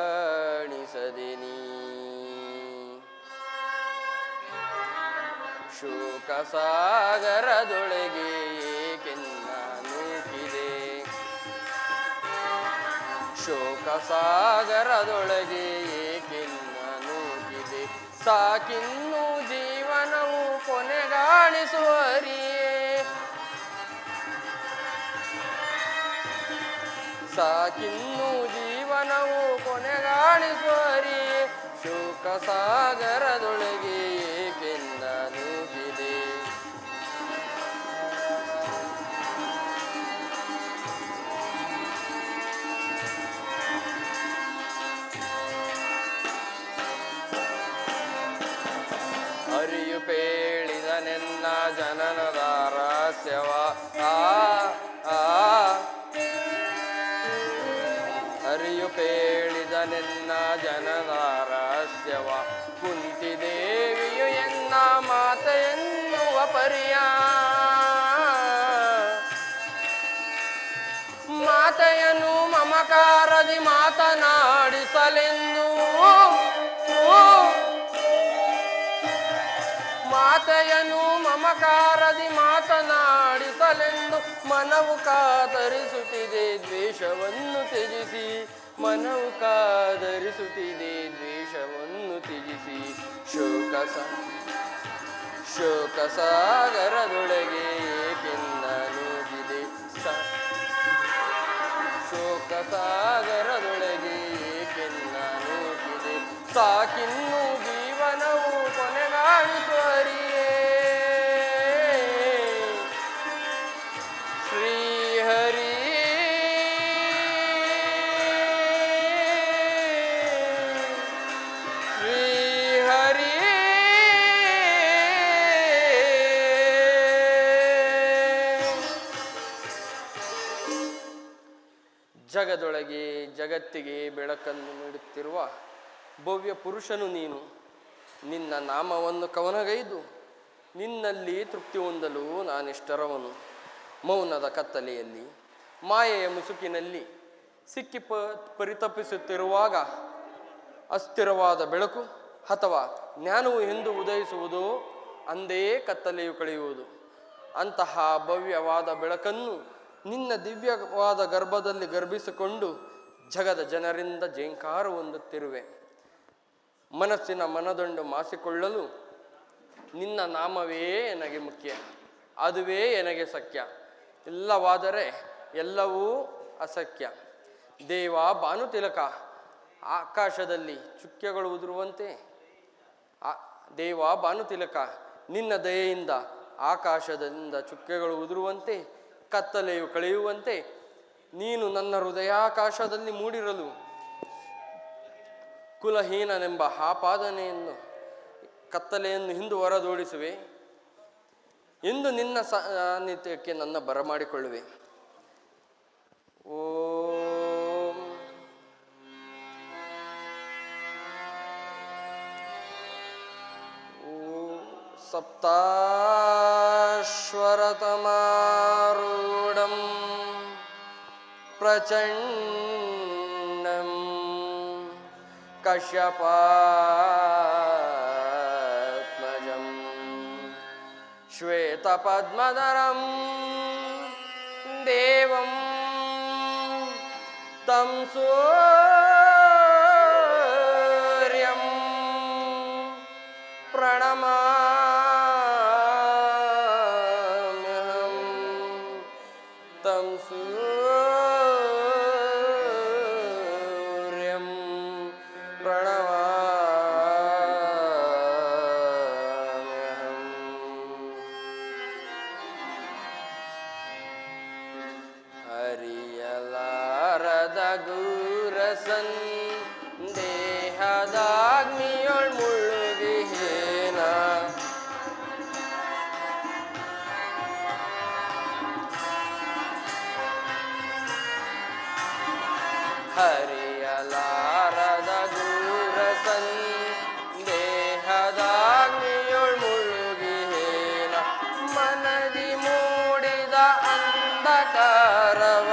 ಕೊನೆಗಾಣಿಸದೆ ನೀ ಶೋಕ ಸಾಗರದೊಳಗೆ ಏಕೆನ್ನ ನೂಕಿದೆ ಶೋಕ ಸಾಗರದೊಳಗೆ ಏಕೆನ್ನ ನೂಕಿದೆ ಸಾಕಿನ್ನು ಜೀವನವು ಕೊನೆಗಾಣಿಸುವರಿಯೇ ಸಾಕಿನ್ನು ಜೀವನವು ಕೊನೆಗಾಣಿಸುವರಿಯೇ ಶೋಕ ಸಾಗರದೊಳಗೆ ಏಕೆಂದ ನೂಗಿದೆ ಅರಿಯು ಪೇಳಿದ ನೆನ್ನ ಜನನದ ರಹಸ್ಯವ ಅರಿಯು ಪೇಳಿದ ನೆನ್ನ ಜನದ ರಹಸ್ಯವ ಕುಂತಿದೇವಿಯು ಎನ್ನ ಮಾತ ಎನ್ನುವ ಪರಿಯ ಮಾತೆಯನ್ನು ಮಮಕಾರದಿ ಮಾತನಾಡಿಸಲೆಂದು ಮಾತೆಯನ್ನು ಮಮಕಾರದಿ ಮಾತನಾಡಿಸಲೆಂದು ಮನವು ಕಾತರಿಸುತ್ತಿದೆ ದ್ವೇಷವನ್ನು ತ್ಯಜಿಸಿ ಮನವು ಕಾದರಿಸುತ್ತಿದೆ ದ್ವೇಷವನ್ನು ತ್ಯಜಿಸಿ ಶೋಕ ಸಾಗರದೊಳಗೆ ಏಕೆಂದ ನೂಗಿದೆ ಶೋಕ ಸಾಗರದೊಳಗೆ ಏಕೆಂದ ನೂಗಿದೆ ಸಾಕಿನ್ನು ಜೀವನವು ಕೊನೆಗಾಣಿಸುವರಿಯೇ ಶ್ರೀಹರಿ ಶ್ರೀಹರಿ ಜಗದೊಳಗೆ ಜಗತ್ತಿಗೆ ಬೆಳಕನ್ನು ನೀಡುತ್ತಿರುವ ಭವ್ಯ ಪುರುಷನು ನೀನು ನಿನ್ನ ನಾಮವನ್ನು ಕವನಗೈದು ನಿನ್ನಲ್ಲಿ ತೃಪ್ತಿ ಹೊಂದಲು ನಾನಿಷ್ಟರವನು ಮೌನದ ಕತ್ತಲೆಯಲ್ಲಿ ಮಾಯೆಯ ಮುಸುಕಿನಲ್ಲಿ ಸಿಕ್ಕಿ ಪರಿತಪಿಸುತ್ತಿರುವಾಗ ಅಸ್ಥಿರವಾದ ಬೆಳಕು ಅಥವಾ ಜ್ಞಾನವು ಎಂದು ಉದಯಿಸುವುದು ಅಂದೇ ಕತ್ತಲೆಯು ಕಳೆಯುವುದು ಅಂತಹ ಭವ್ಯವಾದ ಬೆಳಕನ್ನು ನಿನ್ನ ದಿವ್ಯವಾದ ಗರ್ಭದಲ್ಲಿ ಗರ್ಭಿಸಿಕೊಂಡು ಜಗದ ಜನರಿಂದ ಜೇಂಕಾರ ಹೊಂದುತ್ತಿರುವೆ ಮನಸ್ಸಿನ ಮನದೊಂಡು ಮಾಸಿಕೊಳ್ಳಲು ನಿನ್ನ ನಾಮವೇ ನನಗೆ ಮುಖ್ಯ ಅದುವೇ ನನಗೆ ಸಖ್ಯ ಇಲ್ಲವಾದರೆ ಎಲ್ಲವೂ ಅಸಖ್ಯ ದೇವ ಭಾನುತಿಲಕ ಆಕಾಶದಲ್ಲಿ ಚುಕ್ಕೆಗಳು ಉದುರುವಂತೆ ದೇವ ಭಾನುತಿಲಕ ನಿನ್ನ ದಯೆಯಿಂದ ಆಕಾಶದಿಂದ ಚುಕ್ಕೆಗಳು ಉದುರುವಂತೆ ಕತ್ತಲೆಯು ಕಳೆಯುವಂತೆ ನೀನು ನನ್ನ ಹೃದಯಾಕಾಶದಲ್ಲಿ ಮೂಡಿರಲು ಕುಲಹೀನನೆಂಬ ಆಪಾದನೆಯನ್ನು ಕತ್ತಲೆಯನ್ನು ಹಿಂದು ಹೊರದೋಡಿಸುವೆ ಎಂದು ನಿನ್ನ ಸಾನ್ನಿಧ್ಯಕ್ಕೆ ನನ್ನ ಬರಮಾಡಿಕೊಳ್ಳುವೆ. ಓಂ ಸಪ್ತಾಶ್ವರತಮಾರೂಢಂ ಪ್ರಚಂಡಂ ಕಶ್ಯಪಾತ್ಮಜಂ ಶ್ವೇತಪದ್ಮಧರಂ ದೇವಂ ತಂ ಸೂರ್ಯಂ ಪ್ರಣಮಾಮ್ಯಹಂ ತಂ ಸೂರ್ಯಂ ಪ್ರಣಮಾಮ್ಯಹಂ. ಹರಿಯಲಾರದ ಗುರಸನ್ ದೇಹದಾಗ್ನಿಯೊಳ್ ಮುಳುಗಿಹೇನ ಹರಿಯಲಾರದ ಗುರಸನ್ ದೇಹದಾಗ್ನಿಯೊಳ್ ಮುಳುಗಿಹೇನ ಮನದಿ ಮೂಡಿದ ಅಂಧಕಾರವ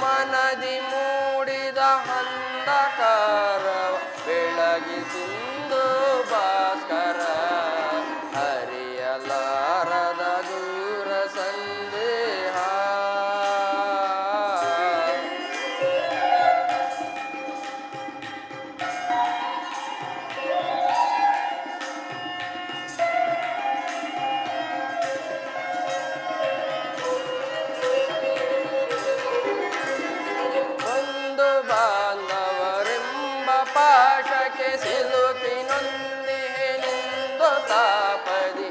ಮನದಿ ಮೂಡಿದ ಅಂಧಕಾರ ಬೆಳಗಿಸಿಂದು ಭಾಸ್ಕರ ಹರಿಯಲಾರದ ದೂರ ಸಂದೇಹ. ಒಂದು ಬಾಂಧವರೆಂಬ ಪಾಶಕ್ಕೆ ಸಿಲುಕಿ ನೊಂದಿನಿಂದು ತಾಪದಿ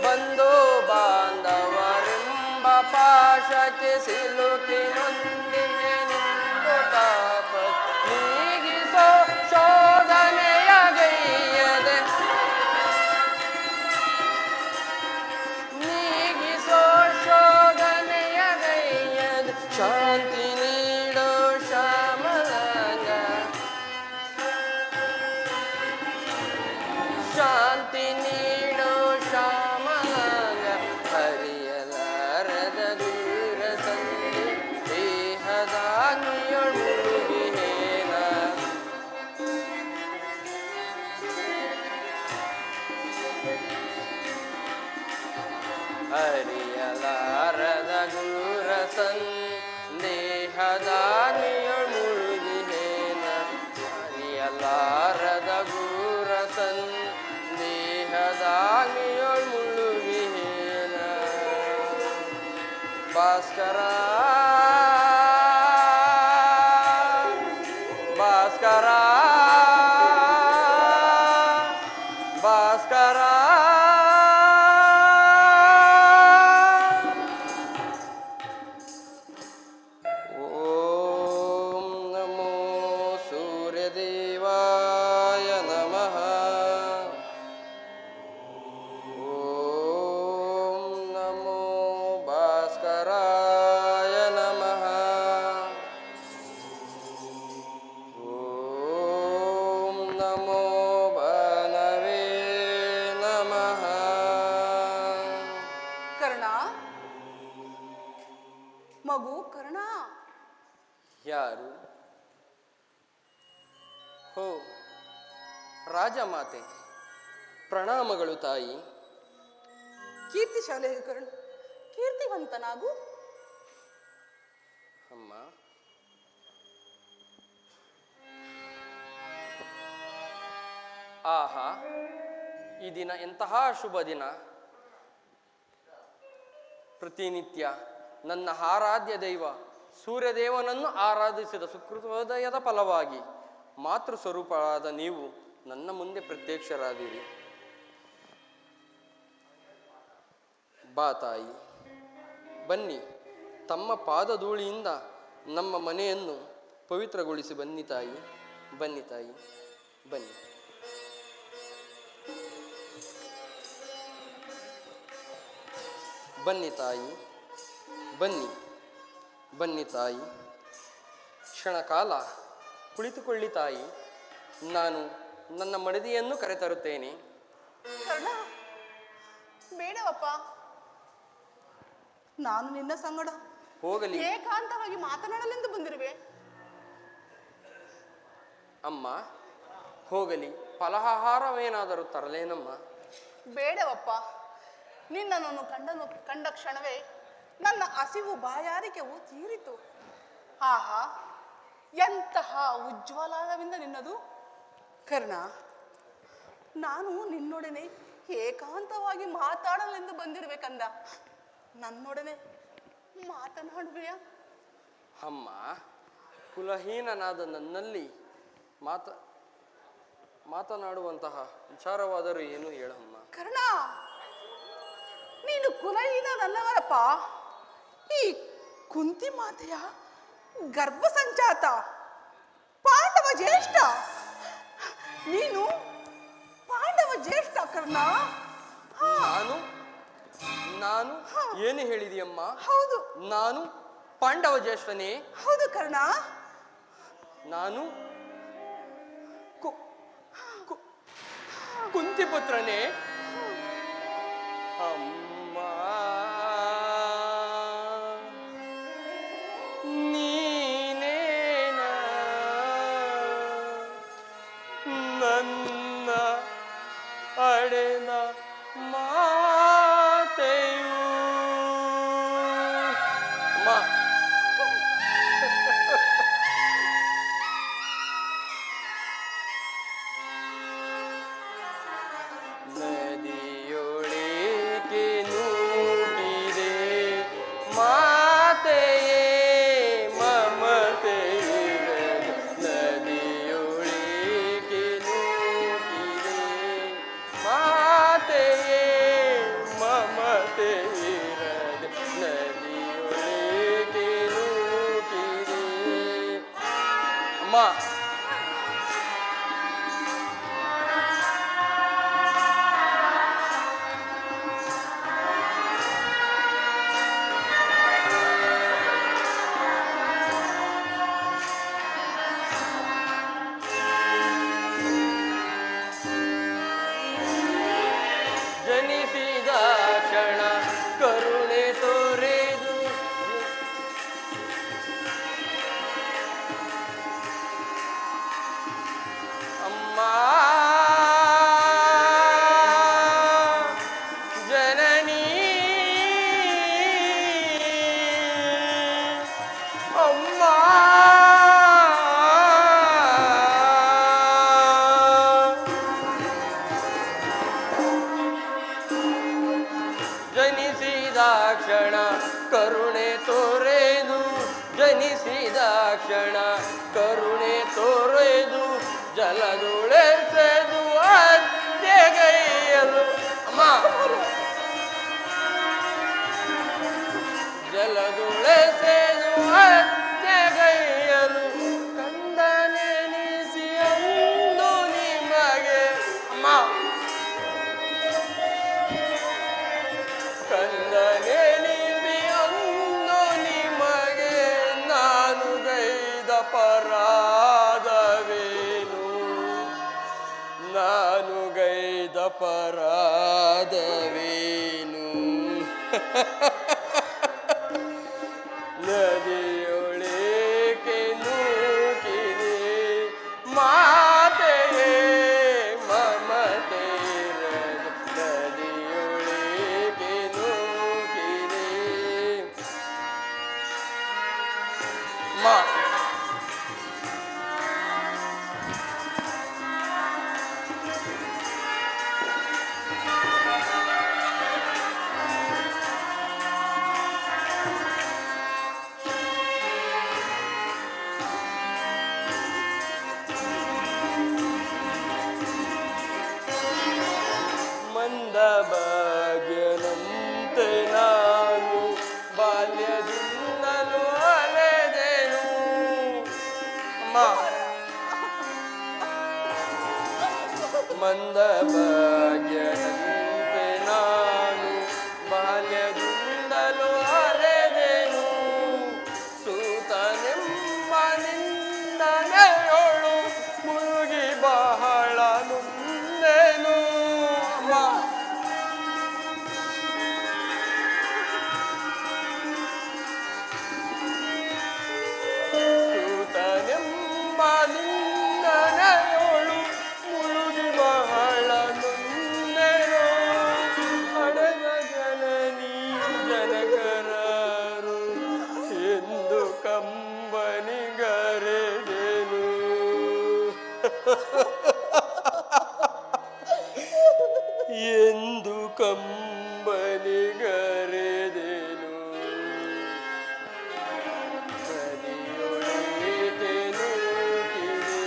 ಬಂಧು ಬಾಂಧವರೆಂಬ ಪಾಶಕ್ಕೆ ಸಿಲುಕಿ ನೊಂದಿನಿಂದು ತಾಪದಿ ನೀಗಿಸೋ ಶೋಧನೆಯ ಗೈಯದೆ ನೀಗಿಸೋ ಶೋಧನೆಯ ಗೈಯದೆ ಶಾಂತಿ ನೀಡೋ ಶ್ಯಾಮಲಾಂಗ ಶಾಂತಿ ನೀಡೋ ಶ್ಯಾಮಲಾಂಗ ಹರಿಯಲಾರದ ದೂರ ಸಂಧಿ ದೇಹದಾಗಿಯೊಳ್ ಮುಳುಗಿಹೇನ ಹರಿಯಲಾರದ ದೂರ ಸಂದೇಹದಾಗಿಯೊಳ್ ಮುಳುಗಿಹೇನ ಹರಿಯಲಾರದ ದೂರ ಸಂದೇಹದಾಗಿಯೊಳ್ ಮುಳುಗಿಹೇನ ಭಾಸ್ಕರ ಭಾಸ್ಕರ ಭಾಸ್ಕರ ಓಂ ನಮೋ ಸೂರ್ಯದೇವಾಯ ನಮಃ. ಓಂ ನಮೋ ಭಾಸ್ಕರಾಯ ನಮಃ. ಓಂ ನಮೋ ಭಾನವೇ ನಮಃ. ಕರ್ಣ, ಮಗು ಕರ್ಣ, ಯಾರು? ಹೋ ರಾಜಮಾತೆ, ಪ್ರಣಾಮಗಳು ತಾಯಿ. ಕೀರ್ತಿ ಶಾಲೆಗೆ ಕರ್ಣ, ಕೀರ್ತಿವಂತನಾಗು. ಅಮ್ಮ, ಆಹಾ, ಈ ದಿನ ಎಂತಹ ಶುಭ ದಿನ. ಪ್ರತಿನಿತ್ಯ ನನ್ನ ಆರಾಧ್ಯ ದೈವ ಸೂರ್ಯದೇವನನ್ನು ಆರಾಧಿಸಿದ ಸುಕೃತೋದಯದ ಫಲವಾಗಿ ಮಾತೃ ಸ್ವರೂಪರಾದ ನೀವು ನನ್ನ ಮುಂದೆ ಪ್ರತ್ಯಕ್ಷರಾದಿರಿ. ಬಾ ತಾಯಿ, ಬನ್ನಿ, ತಮ್ಮ ಪಾದಧೂಳಿಯಿಂದ ನಮ್ಮ ಮನೆಯನ್ನು ಪವಿತ್ರಗೊಳಿಸಿ ಬನ್ನಿ ತಾಯಿ. ಬನ್ನಿ ತಾಯಿ, ಬನ್ನಿ. ಬನ್ನಿ ತಾಯಿ, ಬನ್ನಿ, ಬನ್ನಿ ತಾಯಿ. ಕ್ಷಣಕಾಲ ಕುಳಿತುಕೊಳ್ಳಿ ತಾಯಿ. ನಾನು ನನ್ನ ಮಡದಿಯನ್ನು ಕರೆತರುತ್ತೇನೆ. ಕರ್ಣ, ಬೇಡವಪ್ಪ. ನಾನು ನಿನ್ನ ಸಂಗಡ ಹೋಗಲಿ ಏಕಾಂತವಾಗಿ ಮಾತನಾಡಲೆಂದು ಬಂದಿರುವೆ. ಅಮ್ಮ, ಹೋಗಲಿ. ಫಲಹಾರವೇನಾದರೂ ತರಲೇನಮ್ಮ? ಬೇಡವಪ್ಪ. ನಿನ್ನನ್ನು ಕಂಡ ಕ್ಷಣವೇ ನನ್ನ ಹಸಿವು ಬಾಯಾರಿಕೆವು ತೀರಿತು. ಆಹಾ, ಎಂತಹ ಉಜ್ವಲವಿಂದ ನಿನ್ನದು. ಕರ್ಣ, ನಾನು ನಿನ್ನೊಡನೆ ಏಕಾಂತವಾಗಿ ಮಾತಾಡಲೆಂದು ಬಂದಿರುವೆ ಕಂದ. ನನ್ನೊಡನೆ ಮಾತನಾಡುವೆಯಾ? ಅಮ್ಮ, ಕುಲಹೀನನಾದ ನನ್ನಲ್ಲಿ ಮಾತನಾಡುವಂತಹ ವಿಚಾರವಾದರೂ ಏನು ಹೇಳಮ್ಮ? ಕರ್ಣ, ನೀನು ಕುಲಹೀನನಲ್ಲವರಪ್ಪ. ಈ ಕುಂತಿ ಮಾತೆಯ ಗರ್ಭ ಸಂಜಾತ, ಪಾಂಡವ ಜ್ಯೇಷ್ಠ. ನೀನು ಪಾಂಡವ ಜ್ಯೇಷ್ಠ ಕರ್ಣ. ನಾನು ನಾನು ಏನು ಹೇಳಿದೆಯಮ್ಮ? ಹೌದು, ನಾನು ಪಾಂಡವ ಜ್ಯೇಷ್ಠನೇ. ಹೌದು ಕರ್ಣ. ನಾನು ಕುಂತಿಪುತ್ರನೇ. ಅಮ್ಮ ನೀನೇನ ನನ್ನ ಅಡೆದ ಮಾತೆಯು ಅಮ್ಮ ನದಿಯೊಳಗೆ ನೂಕಿದೆ ಮಾತೆಯೇ ಮಮತೆಯಿರದೆ ನದಿಯೊಳಗೆ ನೂಕಿದೆ ಮಾತೆಯೇ ಮಮತೆಯಿರದೆ ನದಿಯೊಳಗೆ ನೂಕಿದೆ ಅಮ್ಮ ಜನಿಸಿದ ಕ್ಷಣ ಕರುಣೆ ತೋರೆದು ಅಮ್ಮ ಜನನಿ ಅಮ್ಮ ಜನಿಸಿದ ಕ್ಷಣ ಕರುಣೆ ತೋರೆದು ಜನಿಸಿದ ಕ್ಷಣ ಕರುಣೆ ತೋರೆದು ಜಲದುಳೆಸೆದು ಅತ್ತೆಗೈಯಲು ಅಮ್ಮ ಜಲದುಳೆಸೆದು ಅತ್ತೆಗೈಯಲು ಕಂದನೆನಿಸಿ ಅಂದು ನಿಮಗೆ ಅಮ್ಮ ಕಂದನೆನಿಸಿ ಅಂದು ನಿಮಗೆ ನಾನು ಗೈದ ಪರಾಧವೇನು ನಾನು ಗೈದ ಪರಾಧವೇನು ನದಿಯೊಳಗೆ ನೂಕಿದೆ ಮಾತೆಯೇ ಮಮತೆಯಿರದೆ ನದಿಯೊಳಗೆ ನೂಕಿದೆ ಅಮ್ಮ ಮಂದ ಭಾಗ್ಯನಂತೆ ನಾನು ಬಾಲ್ಯದಿಂದಲೂ ಅಲೆದೆನು ಅಮ್ಮ ಮಂದ ಭಾಗ್ಯನಂತೆ ನಾನು ಬಾಲ್ಯದಿಂದಲೂ ಅಲೆದೆನು ಸೂತನೆಂಬ ನಿಂದನೆಯೊಳು ಮುಳುಗಿ ಬಹಳ ನೊಂದೆನು ಅಮ್ಮ ಸೂತನೆಂಬ ನಿಂದನೆಯೊಳು ಮುಳುಗಿ ಬಹಳ ನೊಂದೆನು ಹಡೆದ ಜನನಿ ಜನಕರರು ಎಂದು ಕಂಬನಿಗರೆದೆನು ಎಂದು ಕಂಬನಿಗರೆದೆನು ನದಿಯೊಳಗೆ ನೂಕಿದೆ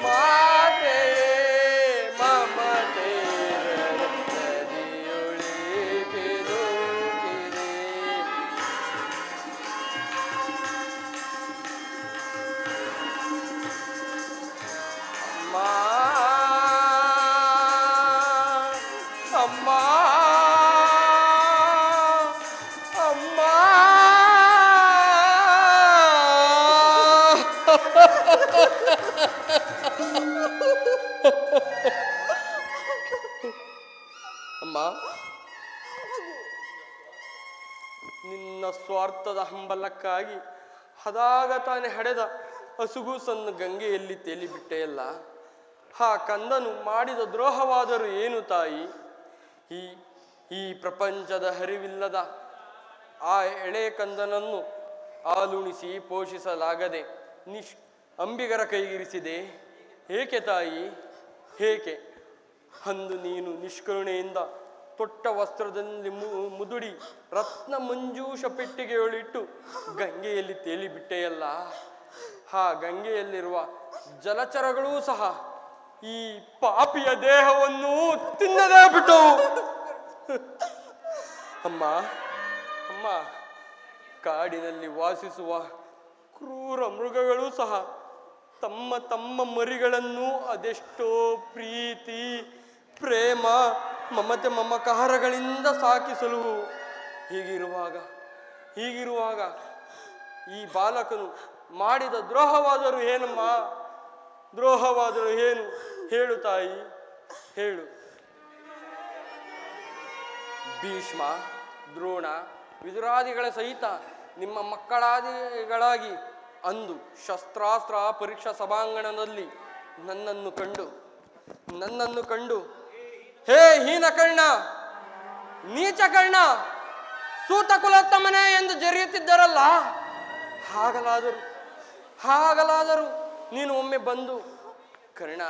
ಮಾತೆಯೇ ಮಮತೆಯಿರದೆ ನದಿಯೊಳಗೆ ನೂಕಿದೆ ಅಮ್ಮ ಸ್ವಾರ್ಥದ ಹಂಬಲಕ್ಕಾಗಿ ಹದಾಗ ತಾನೆ ಹಡೆದ ಹಸುಗೂಸನ್ನು ಗಂಗೆಯಲ್ಲಿ ತೇಲಿಬಿಟ್ಟೆಯಲ್ಲ. ಆ ಕಂದನು ಮಾಡಿದ ದ್ರೋಹವಾದರೂ ಏನು ತಾಯಿ? ಈ ಈ ಪ್ರಪಂಚದ ಹರಿವಿಲ್ಲದ ಆ ಎಳೆ ಕಂದನನ್ನು ಹಾಲುಣಿಸಿ ಪೋಷಿಸಲಾಗದೆ ಅಂಬಿಗರ ಕೈಗಿರಿಸಿದೆ ಏಕೆ ತಾಯಿ? ಏಕೆ? ಅಂದು ನೀನು ನಿಷ್ಕರುಣೆಯಿಂದ ತೊಟ್ಟ ವಸ್ತ್ರದಲ್ಲಿ ಮುದುಡಿ ರತ್ನ ಮಂಜೂಷ ಪೆಟ್ಟಿಗೆಯೊಳಿಟ್ಟು ಗಂಗೆಯಲ್ಲಿ ತೇಲಿಬಿಟ್ಟೆಯಲ್ಲ. ಆ ಗಂಗೆಯಲ್ಲಿರುವ ಜಲಚರಗಳೂ ಸಹ ಈ ಪಾಪಿಯ ದೇಹವನ್ನು ತಿನ್ನದೇ ಬಿಟ್ಟವು. ಅಮ್ಮ ಅಮ್ಮ, ಕಾಡಿನಲ್ಲಿ ವಾಸಿಸುವ ಕ್ರೂರ ಮೃಗಗಳೂ ಸಹ ತಮ್ಮ ತಮ್ಮ ಮರಿಗಳನ್ನು ಅದೆಷ್ಟೋ ಪ್ರೀತಿ, ಪ್ರೇಮ, ಮಮತೆ, ಮಮಕಾರಗಳಿಂದ ಸಾಕಿಸಲು. ಹೀಗಿರುವಾಗ ಈ ಬಾಲಕನು ಮಾಡಿದ ದ್ರೋಹವಾದರೂ ಏನಮ್ಮ? ದ್ರೋಹವಾದರೂ ಏನು? ಹೇಳು ತಾಯಿ, ಹೇಳು. ಭೀಷ್ಮ, ದ್ರೋಣ, ವಿದುರಾದಿಗಳ ಸಹಿತ ನಿಮ್ಮ ಮಕ್ಕಳಾದಿಗಳಾಗಿ ಅಂದು ಶಸ್ತ್ರಾಸ್ತ್ರ ಪರೀಕ್ಷಾ ಸಭಾಂಗಣದಲ್ಲಿ ನನ್ನನ್ನು ಕಂಡು ಹೇ ಹೀನ ಕರ್ಣ, ನೀಚ ಕರ್ಣ, ಸೂತ ಕುಲೋತ್ತಮನೆ ಎಂದು ಜರಿಯುತ್ತಿದ್ದರಲ್ಲ. ಹಾಗಲಾದರೂ ನೀನು ಒಮ್ಮೆ ಬಂದು, ಕರ್ಣ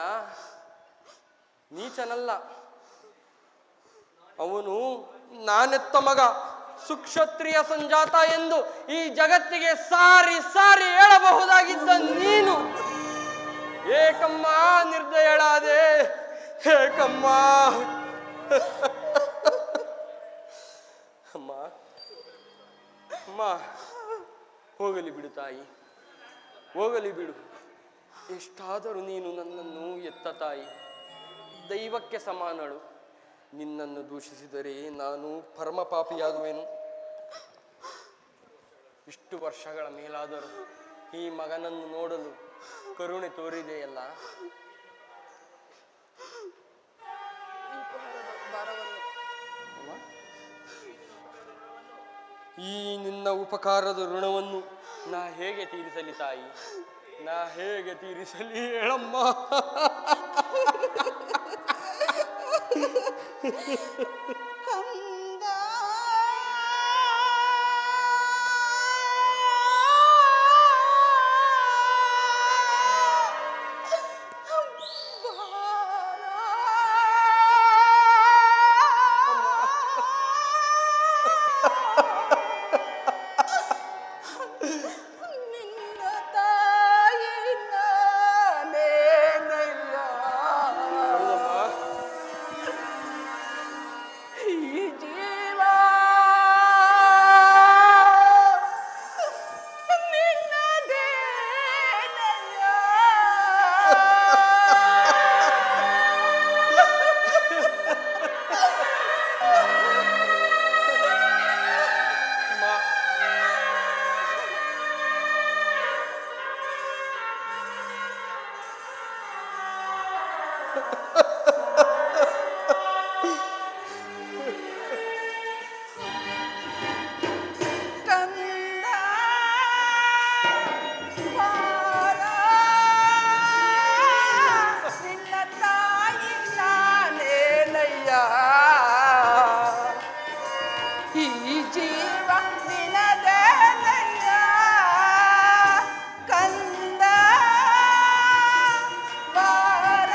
ನೀಚನಲ್ಲ, ಅವನು ನಾನೆತ್ತ ಮಗ, ಸುಕ್ಷತ್ರಿಯ ಸಂಜಾತ ಎಂದು ಈ ಜಗತ್ತಿಗೆ ಸಾರಿ ಸಾರಿ ಹೇಳಬಹುದಾಗಿದ್ದ ನೀನು ಏಕಮ್ಮ ನಿರ್ದಯಳಾದೆ. ಏಕಮ್ಮ. ಅಮ್ಮ ಅಮ್ಮ, ಹೋಗಲಿ ಬಿಡು ತಾಯಿ, ಹೋಗಲಿ ಬಿಡು. ಎಷ್ಟಾದರೂ ನೀನು ನನ್ನನ್ನು ಎತ್ತ ತಾಯಿ, ದೈವಕ್ಕೆ ಸಮಾನಳು. ನಿನ್ನನ್ನು ದೂಷಿಸಿದರೆ ನಾನು ಪರಮ ಪಾಪಿಯಾಗುವೆನು. ಇಷ್ಟು ವರ್ಷಗಳ ಮೇಲಾದರೂ ಈ ಮಗನನ್ನು ನೋಡಲು ಕರುಣೆ ತೋರಿದೆಯಲ್ಲ. ಈ ನಿನ್ನ ಉಪಕಾರದ ಋಣವನ್ನು ನಾ ಹೇಗೆ ತೀರಿಸಲಿ ತಾಯಿ? ನಾ ಹೇಗೆ ತೀರಿಸಲಿ ಹೇಳಮ್ಮ? ಕಂದ ನಿನ್ನ ತಾಯಿ ನಾನೇನಯ್ಯ. ಈ ಜೀವ ನಿನ್ನದೇನಯ್ಯ. ಕಂದ ಬಾಳ, ನಿನ್ನ ತಾಯಿ ನಾನೇನಯ್ಯ. ಈ ಜೀವ ನಿನ್ನದೇನಯ್ಯ. ಕಂದ ಬಾಳ,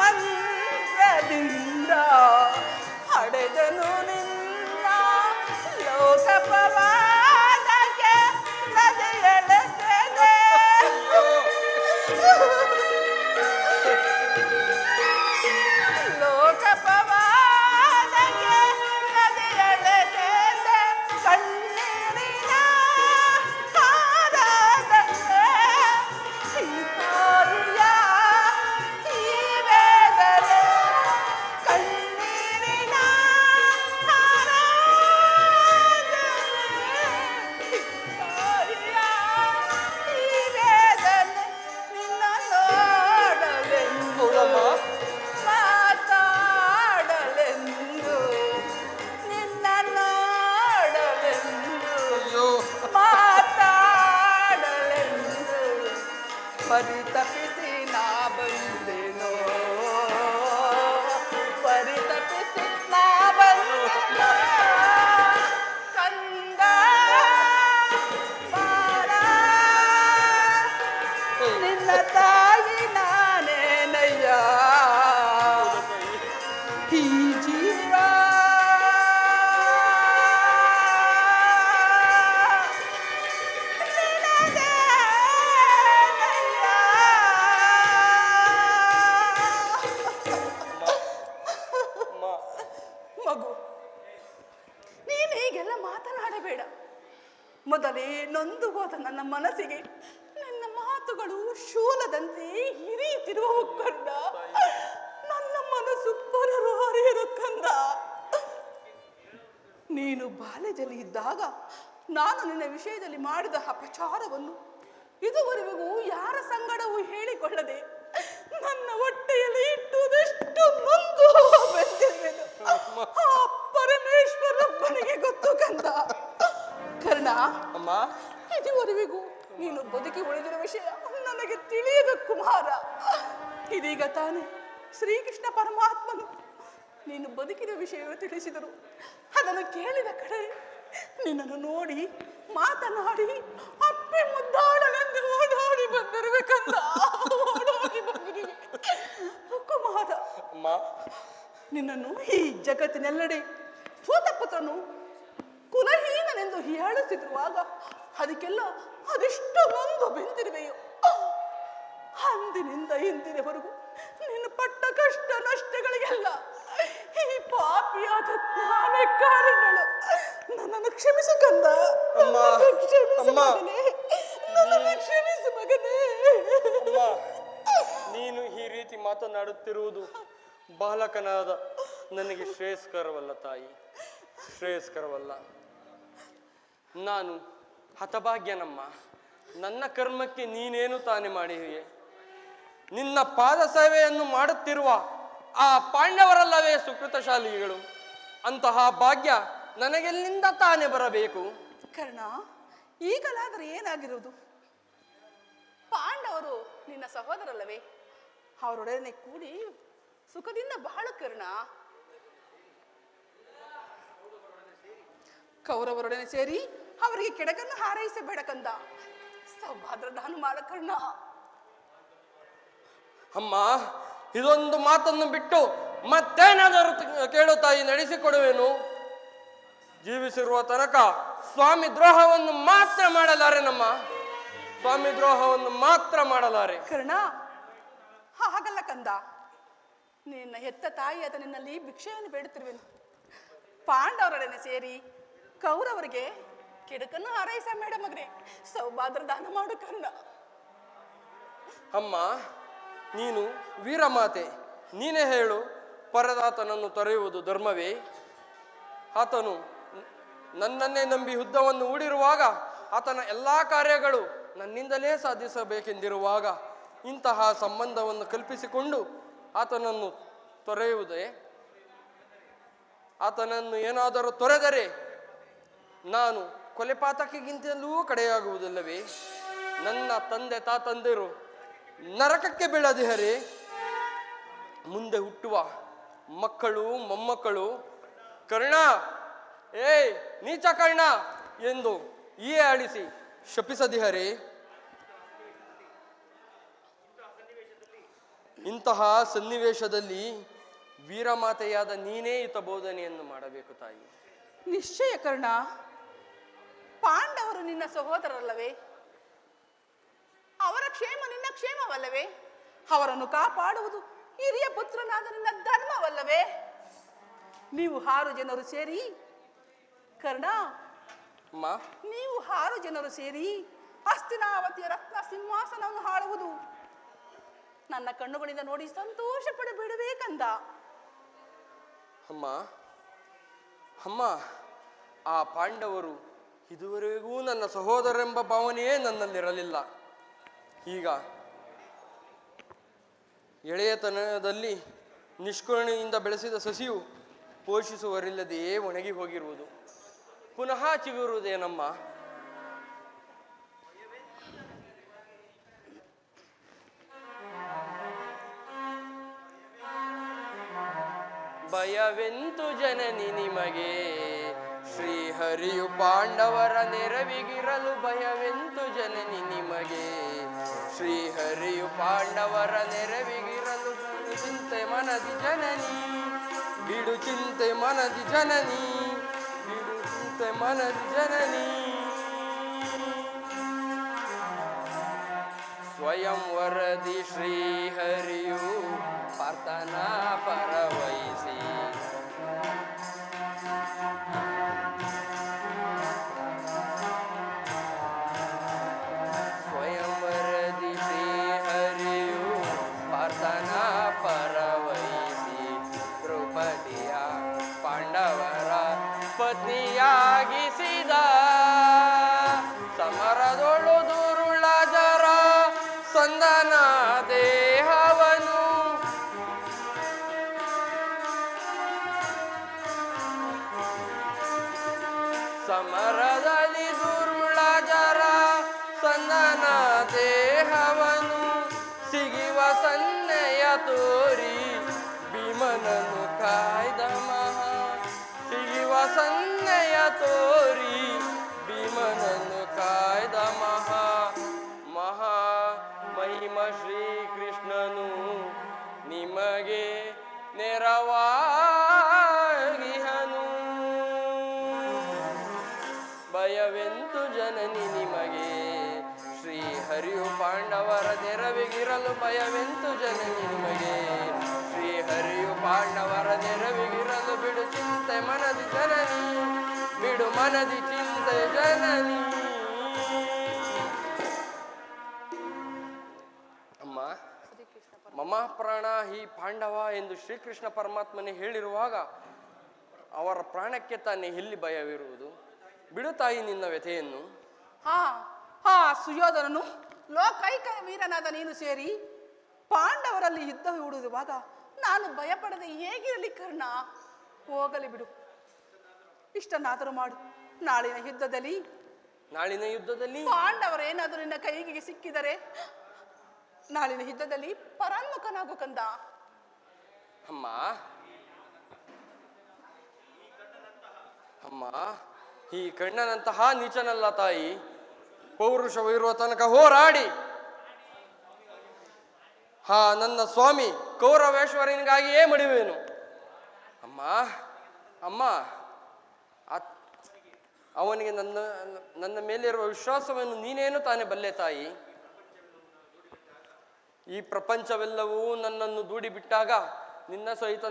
ಮಂತ್ರದಿಂದ ಹಡೆದನು ನಿನ್ನ ಲೋಕಪವಾದಕ್ಕೆ ನದಿಯೆಳೆಸದೆ. ಲೋಕಪವಾದಕ್ಕೆ ನದಿಯೆಳೆಸದೆ ಕಣ್ಣೀರಿನ ಕಾರದಲ್ಲೇ ತಾಯಿಯ ಈ ವೇದನೆ ಕಣ್ಣೀರಿನ ಕಾರದಲ್ಲೇ ತಾಯಿಯ ಈ ವೇದನೆ ನಿನ್ನ ನೋಡಲೆಂದು ಮಾತಾಡಲೆಂದು ನಿನ್ನ ನೋಡಲೆಂದು ಅಯ್ಯೋ ಮಾತಾಡಲೆಂದು ಪರಿತಪಿಸಿ ನಾ ಬಂದೆನೋ ಪರಿತಪಿಸಿ ನಾ ಬಂದೆನೋ ಕಂದ ಬಾಳ ನಿನ್ನ ತಾಯಿ ನಾನೇನಯ್ಯ ಈ ಜೀವ ಅಮ್ಮ, ಮಗು, ನೀನು ಹೀಗೆಲ್ಲ ಮಾತನಾಡಬೇಡ. ಮೊದಲೇ ನೊಂದು ಹೋದ ನನ್ನ ಮನಸ್ಸಿಗೆ ನಿನ್ನ ಮಾತುಗಳು ಶೂಲದಂತೆ ಹಿರಿಯುತ್ತಿರುವ ಕಂದ. ನನ್ನ ಮನಸ್ಸು ಪರರು ಹರಿಯರು ಕಂದ. ನೀನು ಬಾಲ್ಯದಲ್ಲಿ ಇದ್ದಾಗ ನಾನು ನಿನ್ನ ವಿಷಯದಲ್ಲಿ ಮಾಡಿದ ಅಪಚಾರವನ್ನು ಇದುವರೆಗೂ ಯಾರ ಸಂಗಡವೂ ಹೇಳಿಕೊಳ್ಳದೆ ನನ್ನ ಹೊಟ್ಟೆಯಲ್ಲಿ ಇಟ್ಟುದೆಷ್ಟು ನೊಂದು ಬೆಂದಿರುವೆನು ಆ ಪರಮೇಶ್ವರಪ್ಪನಿಗೆ ಗೊತ್ತು ಕಂದ. ಕರ್ಣ, ಅಮ್ಮ ಇದುವರೆಗೂ ನೀನು ಬದುಕಿ ಉಳಿದಿರುವ ವಿಷಯ ನನಗೆ ತಿಳಿಯದ ಕುಮಾರ. ಇದೀಗ ತಾನೇ ಶ್ರೀಕೃಷ್ಣ ಪರಮಾತ್ಮನು ನೀನು ಬದುಕಿದ ವಿಷಯವನ್ನು ತಿಳಿಸಿದರು. ಅದನ್ನು ಕೇಳಿದ ಕಡೆ ನಿನ್ನನ್ನು ನೋಡಿ ಮಾತನಾಡಿ ಅಪ್ಪೆ ಮುದ್ದಾಡಲೆಂದು ಓಡೋಡಿ ಬಂದಿರಬೇಕಂದ. ಓಡೋಡಿ ಬಂದಿರುವೆ ಕುಮಾರ. ಅಮ್ಮ ನಿನ್ನನ್ನು ಈ ಜಗತ್ತಿನೆಲ್ಲೆಡೆ ಸೋತಪುತ್ರನು ಕುಲಹೀನನೆಂದು ಹೀಯಾಳಿಸುತ್ತಿರುವಾಗ ಅದಕ್ಕೆಲ್ಲ ಅದೆಷ್ಟು ನೊಂದು ಬೆಂದಿರುವೆಯೋ. ಅಂದಿನಿಂದ ಇಂದಿನವರೆಗೂ ನೀನು ಪಟ್ಟ ಕಷ್ಟ ನಷ್ಟಗಳಿಗೆಲ್ಲ ಈ ಪಾಪಿಯಾದ ನಾನೇ ಕಾರಣಗಳು. ನನ್ನನ್ನು ಕ್ಷಮಿಸು ಕಂದ. ನನ್ನನ್ನು ಕ್ಷಮಿಸು ಮಗನೇ. ನನ್ನನ್ನು ಕ್ಷಮಿಸು ಮಗನೇ. ಅಮ್ಮ, ನೀನು ಈ ರೀತಿ ಮಾತನಾಡುತ್ತಿರುವುದು ಬಾಲಕನಾದ ನನಗೆ ಶ್ರೇಯಸ್ಕರವಲ್ಲ ತಾಯಿ, ಶ್ರೇಯಸ್ಕರವಲ್ಲ. ನಾನು ಹತಭಾಗ್ಯನಮ್ಮ. ನನ್ನ ಕರ್ಮಕ್ಕೆ ನೀನೇನು ತಾನೇ ಮಾಡಿರುವೆ? ನಿನ್ನ ಪಾದ ಸೇವೆಯನ್ನು ಮಾಡುತ್ತಿರುವ ಆ ಪಾಂಡವರಲ್ಲವೇ ಸುಕೃತಶಾಲಿಗಳು. ಅಂತಹ ಭಾಗ್ಯ ನನಗೆಲ್ಲಿಂದ ತಾನೇ ಬರಬೇಕು? ಕರ್ಣ, ಈಗಲಾದರೆ ಏನಾಗಿರುವುದು? ಪಾಂಡವರು ನಿನ್ನ ಸಹೋದರಲ್ಲವೇ? ಅವರೊಡನೆ ಕೂಡಿ ಸುಖದಿಂದ ಬಾಳು ಕರ್ಣ. ಕೌರವರೊಡನೆ ಸೇರಿ ಅವರಿಗೆ ಕೆಡಕನ್ನು ಹಾರೈಸಬೇಡ ಕಂದ. ಸೌಭಾದ್ರ ದಾನ ಮಾಡ ಕರ್ಣ. ಅಮ್ಮ, ಇದೊಂದು ಮಾತನ್ನು ಬಿಟ್ಟು ಮತ್ತೇನಾದರೂ ಕೇಳು ತಾಯಿ, ನಡೆಸಿಕೊಡುವೆನು. ಜೀವಿಸಿರುವ ತನಕ ಸ್ವಾಮಿ ದ್ರೋಹವನ್ನು ಮಾತ್ರ ಮಾಡಲಾರೆ ನಮ್ಮ. ಸ್ವಾಮಿ ದ್ರೋಹವನ್ನು ಮಾತ್ರ ಮಾಡಲಾರೆ. ಕರ್ಣ, ಹಾಗಲ್ಲ ಕಂದ. ನಿನ್ನ ಹೆತ್ತ ತಾಯಿಯಾದ ನಿನ್ನಲ್ಲಿ ಭಿಕ್ಷೆಯನ್ನು ಬೇಡುತ್ತಿರುವೆನು. ಪಾಂಡವರೊಡನೆ ಸೇರಿ ಕೌರವರಿಗೆ ಕೆಡಕನ್ನು ಹಾರೈಸ ಮೇಡ ಮಗನೇ. ಸೌಭಾದ್ರ ದಾನ ಮಾಡು ಕರ್ಣ. ಅಮ್ಮ, ನೀನು ವೀರಮಾತೆ, ನೀನೇ ಹೇಳು. ಪರದಾತನನ್ನು ತೊರೆಯುವುದು ಧರ್ಮವೇ? ಆತನು ನನ್ನನ್ನೇ ನಂಬಿ ಯುದ್ಧವನ್ನು ಹೂಡಿರುವಾಗ ಆತನ ಎಲ್ಲ ಕಾರ್ಯಗಳು ನನ್ನಿಂದಲೇ ಸಾಧಿಸಬೇಕೆಂದಿರುವಾಗ ಇಂತಹ ಸಂಬಂಧವನ್ನು ಕಲ್ಪಿಸಿಕೊಂಡು ಆತನನ್ನು ತೊರೆಯುವುದೇ? ಆತನನ್ನು ಏನಾದರೂ ತೊರೆದರೆ ನಾನು ಕೊಲೆಪಾತಕಿಗಿಂತಲೂ ಕಡೆಯಾಗುವುದಿಲ್ಲವೇ? ನನ್ನ ತಂದೆ ತಾತಂದಿರು ನರಕಕ್ಕೆ ಬೀಳದಿಹರೇ? ಮುಂದೆ ಹುಟ್ಟುವ ಮಕ್ಕಳು ಮೊಮ್ಮಕ್ಕಳು ಕರ್ಣ, ನೀಚ ಕರ್ಣ ಎಂದು ಆಡಿಸಿ ಶಪಿಸದಿಹರೇ? ಇಂತಹ ಸನ್ನಿವೇಶದಲ್ಲಿ ವೀರಮಾತೆಯಾದ ನೀನೇ ಹಿತ ಬೋಧನೆಯನ್ನು ಮಾಡಬೇಕು ತಾಯಿ. ನಿಶ್ಚಯ ಕರ್ಣ. ಪಾಂಡವರು ನಿನ್ನ ಸಹೋದರರಲ್ಲವೇ? ಅವರ ಕ್ಷೇಮ ನಿನ್ನ ಕ್ಷೇಮವಲ್ಲವೇ? ಅವರನ್ನು ಕಾಪಾಡುವುದು ಹಿರಿಯ ಪುತ್ರನಾದ ನಿನ್ನ ಧರ್ಮವಲ್ಲವೇ? ನೀವು 6 ಜನರು ಸೇರಿ ಕರ್ಣ, ನೀವು 6 ಜನರು ಸೇರಿ ಹಸ್ತಿನಾವತಿಯ ರತ್ನ ಸಿಂಹಾಸನವನ್ನು ಹಾಳುವುದು ನನ್ನ ಕಣ್ಣುಗಳಿಂದ ನೋಡಿ ಸಂತೋಷ ಪಡಬೇಡಬೇಕಂದ. ಅಮ್ಮ ಅಮ್ಮ, ಆ ಪಾಂಡವರು ಇದುವರೆಗೂ ನನ್ನ ಸಹೋದರೆಂಬ ಭಾವನೆಯೇ ನನ್ನಲ್ಲಿರಲಿಲ್ಲ. ಈಗ ಎಳೆಯತನದಲ್ಲಿ ನಿಷ್ಕರುಣೆಯಿಂದ ಬೆಳೆಸಿದ ಸಸಿಯು ಪೋಷಿಸುವರಿಲ್ಲದೆಯೇ ಒಣಗಿ ಹೋಗಿರುವುದು ಪುನಃ ಚಿಗುರುವುದೇನಮ್ಮ? ಭಯವೆಂತು ಜನನಿ ನಿಮಗೆ, ಶ್ರೀಹರಿಯು ಪಾಂಡವರ ನೆರವಿಗಿರಲು ಭಯವೆಂತು ಜನನಿ ನಿಮಗೆ, ಶ್ರೀಹರಿಯು ಪಾಂಡವರ ನೆರವಿಗಿರಲು ಚಿಂತೆ ಮನದಿ ಜನನಿ, ಬಿಡು ಚಿಂತೆ ಮನದಿ ಜನನಿ, ಬಿಡು ಚಿಂತೆ ಮನದಿ ಜನನಿ. ಸ್ವಯಂ ವರದಿ ಶ್ರೀಹರಿಯು ಪಾರ್ಥನ ಪರವಹಿಸಿ, ಸ್ವಯಂ ವರದಿ ಶ್ರೀಹರಿಯು ಪಾರ್ಥನ ಪರವಹಿಸಿ, ದ್ರೌಪದಿಯ ಪಾಂಡವರ ಪತ್ನಿಯಾಗಿಸಿದ, ಸಮರದೊಳು ದುರುಳ ಜರ ಸಂದನ ದೇಹವನು, ಸಮರದಲ್ಲಿ ದುರುಳ ಜರ ಸಂದನ ದೇಹವನು, ಸಿಗಿವ ಸನ್ನೆಯ ತೋರಿ ಭೀಮನನ್ನು ಕಾಯ್ದ ಮಹಾ, ಸಿಗಿವ ಸನ್ನೆಯ ತೋರಿ ಭೀಮನನ್ನು ಕಾಯ್ದ ಮಹಾ ಮಹಾ ಮಹಿಮ ಶ್ರೀಕೃಷ್ಣನು ನಿಮಗೆ ನೆರವಾಗಿಹನು. ಭಯವೆಂತು ಜನನಿ ನಿಮಗೆ, ಶ್ರೀಹರಿಯು ಪಾಂಡವರ ನೆರವಿಗಿರಲು ಭಯವೆಂತು ಜನನಿ ನಿಮಗೆ, ಶ್ರೀಹರಿಯು ಪಾಂಡವರ ನೆರವಿಗಿರಲು ಬಿಡು ಚಿಂತೆ ಮನದಿ ಜನನಿ, ಬಿಡು ಮನದಿ ಚಿಂತೆ ಜನನಿ. ಅಮ್ಮ, ಮಮ ಪ್ರಾಣ ಹಿ ಪಾಂಡವ ಎಂದು ಶ್ರೀಕೃಷ್ಣ ಪರಮಾತ್ಮನೇ ಹೇಳಿರುವಾಗ ಅವರ ಪ್ರಾಣಕ್ಕೆ ತಾನೇ ಎಲ್ಲಿ ಭಯವಿರುವುದು? ಬಿಡು ತಾಯಿ ನಿನ್ನ ವ್ಯಥೆಯನ್ನು. ಸುಯೋಧನನು ಲೋಕೈಕ ವೀರನಾದ ನೀನು ಸೇರಿ ಪಾಂಡವರಲ್ಲಿ ಯುದ್ಧ ಹೂಡುವಾಗ ನಾನು ಭಯಪಡದೆ ಹೇಗಿರಲಿ ಕರ್ಣ? ಹೋಗಲಿ ಬಿಡು, ಇಷ್ಟನ್ನಾದರೂ ಮಾಡು. ನಾಳಿನ ಯುದ್ಧದಲ್ಲಿ ಪಾಂಡವರೇನಾದರೂ ನಿನ್ನ ಕೈಗೆ ಸಿಕ್ಕಿದರೆ ನಾಳಿನ ಯುದ್ಧದಲ್ಲಿ ಪರಾನ್ಮುಖನಾಗು ಕಂದ. ಅಮ್ಮ ಅಮ್ಮ, ಈ ಕಣ್ಣನಂತಹ ನೀಚನಲ್ಲ ತಾಯಿ. ಪೌರುಷವಿರುವ ತನಕ ಹೋರಾಡಿ ನನ್ನ ಸ್ವಾಮಿ ಕೌರವೇಶ್ವರನಿಗಾಗಿಯೇ ಮಡಿವೇನು. ಅಮ್ಮ ಅಮ್ಮ, ಅವನಿಗೆ ನನ್ನ ಮೇಲಿರುವ ವಿಶ್ವಾಸವನ್ನು ನೀನೇನು ತಾನೇ ಬಲ್ಲೆ ತಾಯಿ. ಈ ಪ್ರಪಂಚವೆಲ್ಲವೂ ನನ್ನನ್ನು ದೂಡಿಬಿಟ್ಟಾಗ ನಿನ್ನ ಸಹಿತ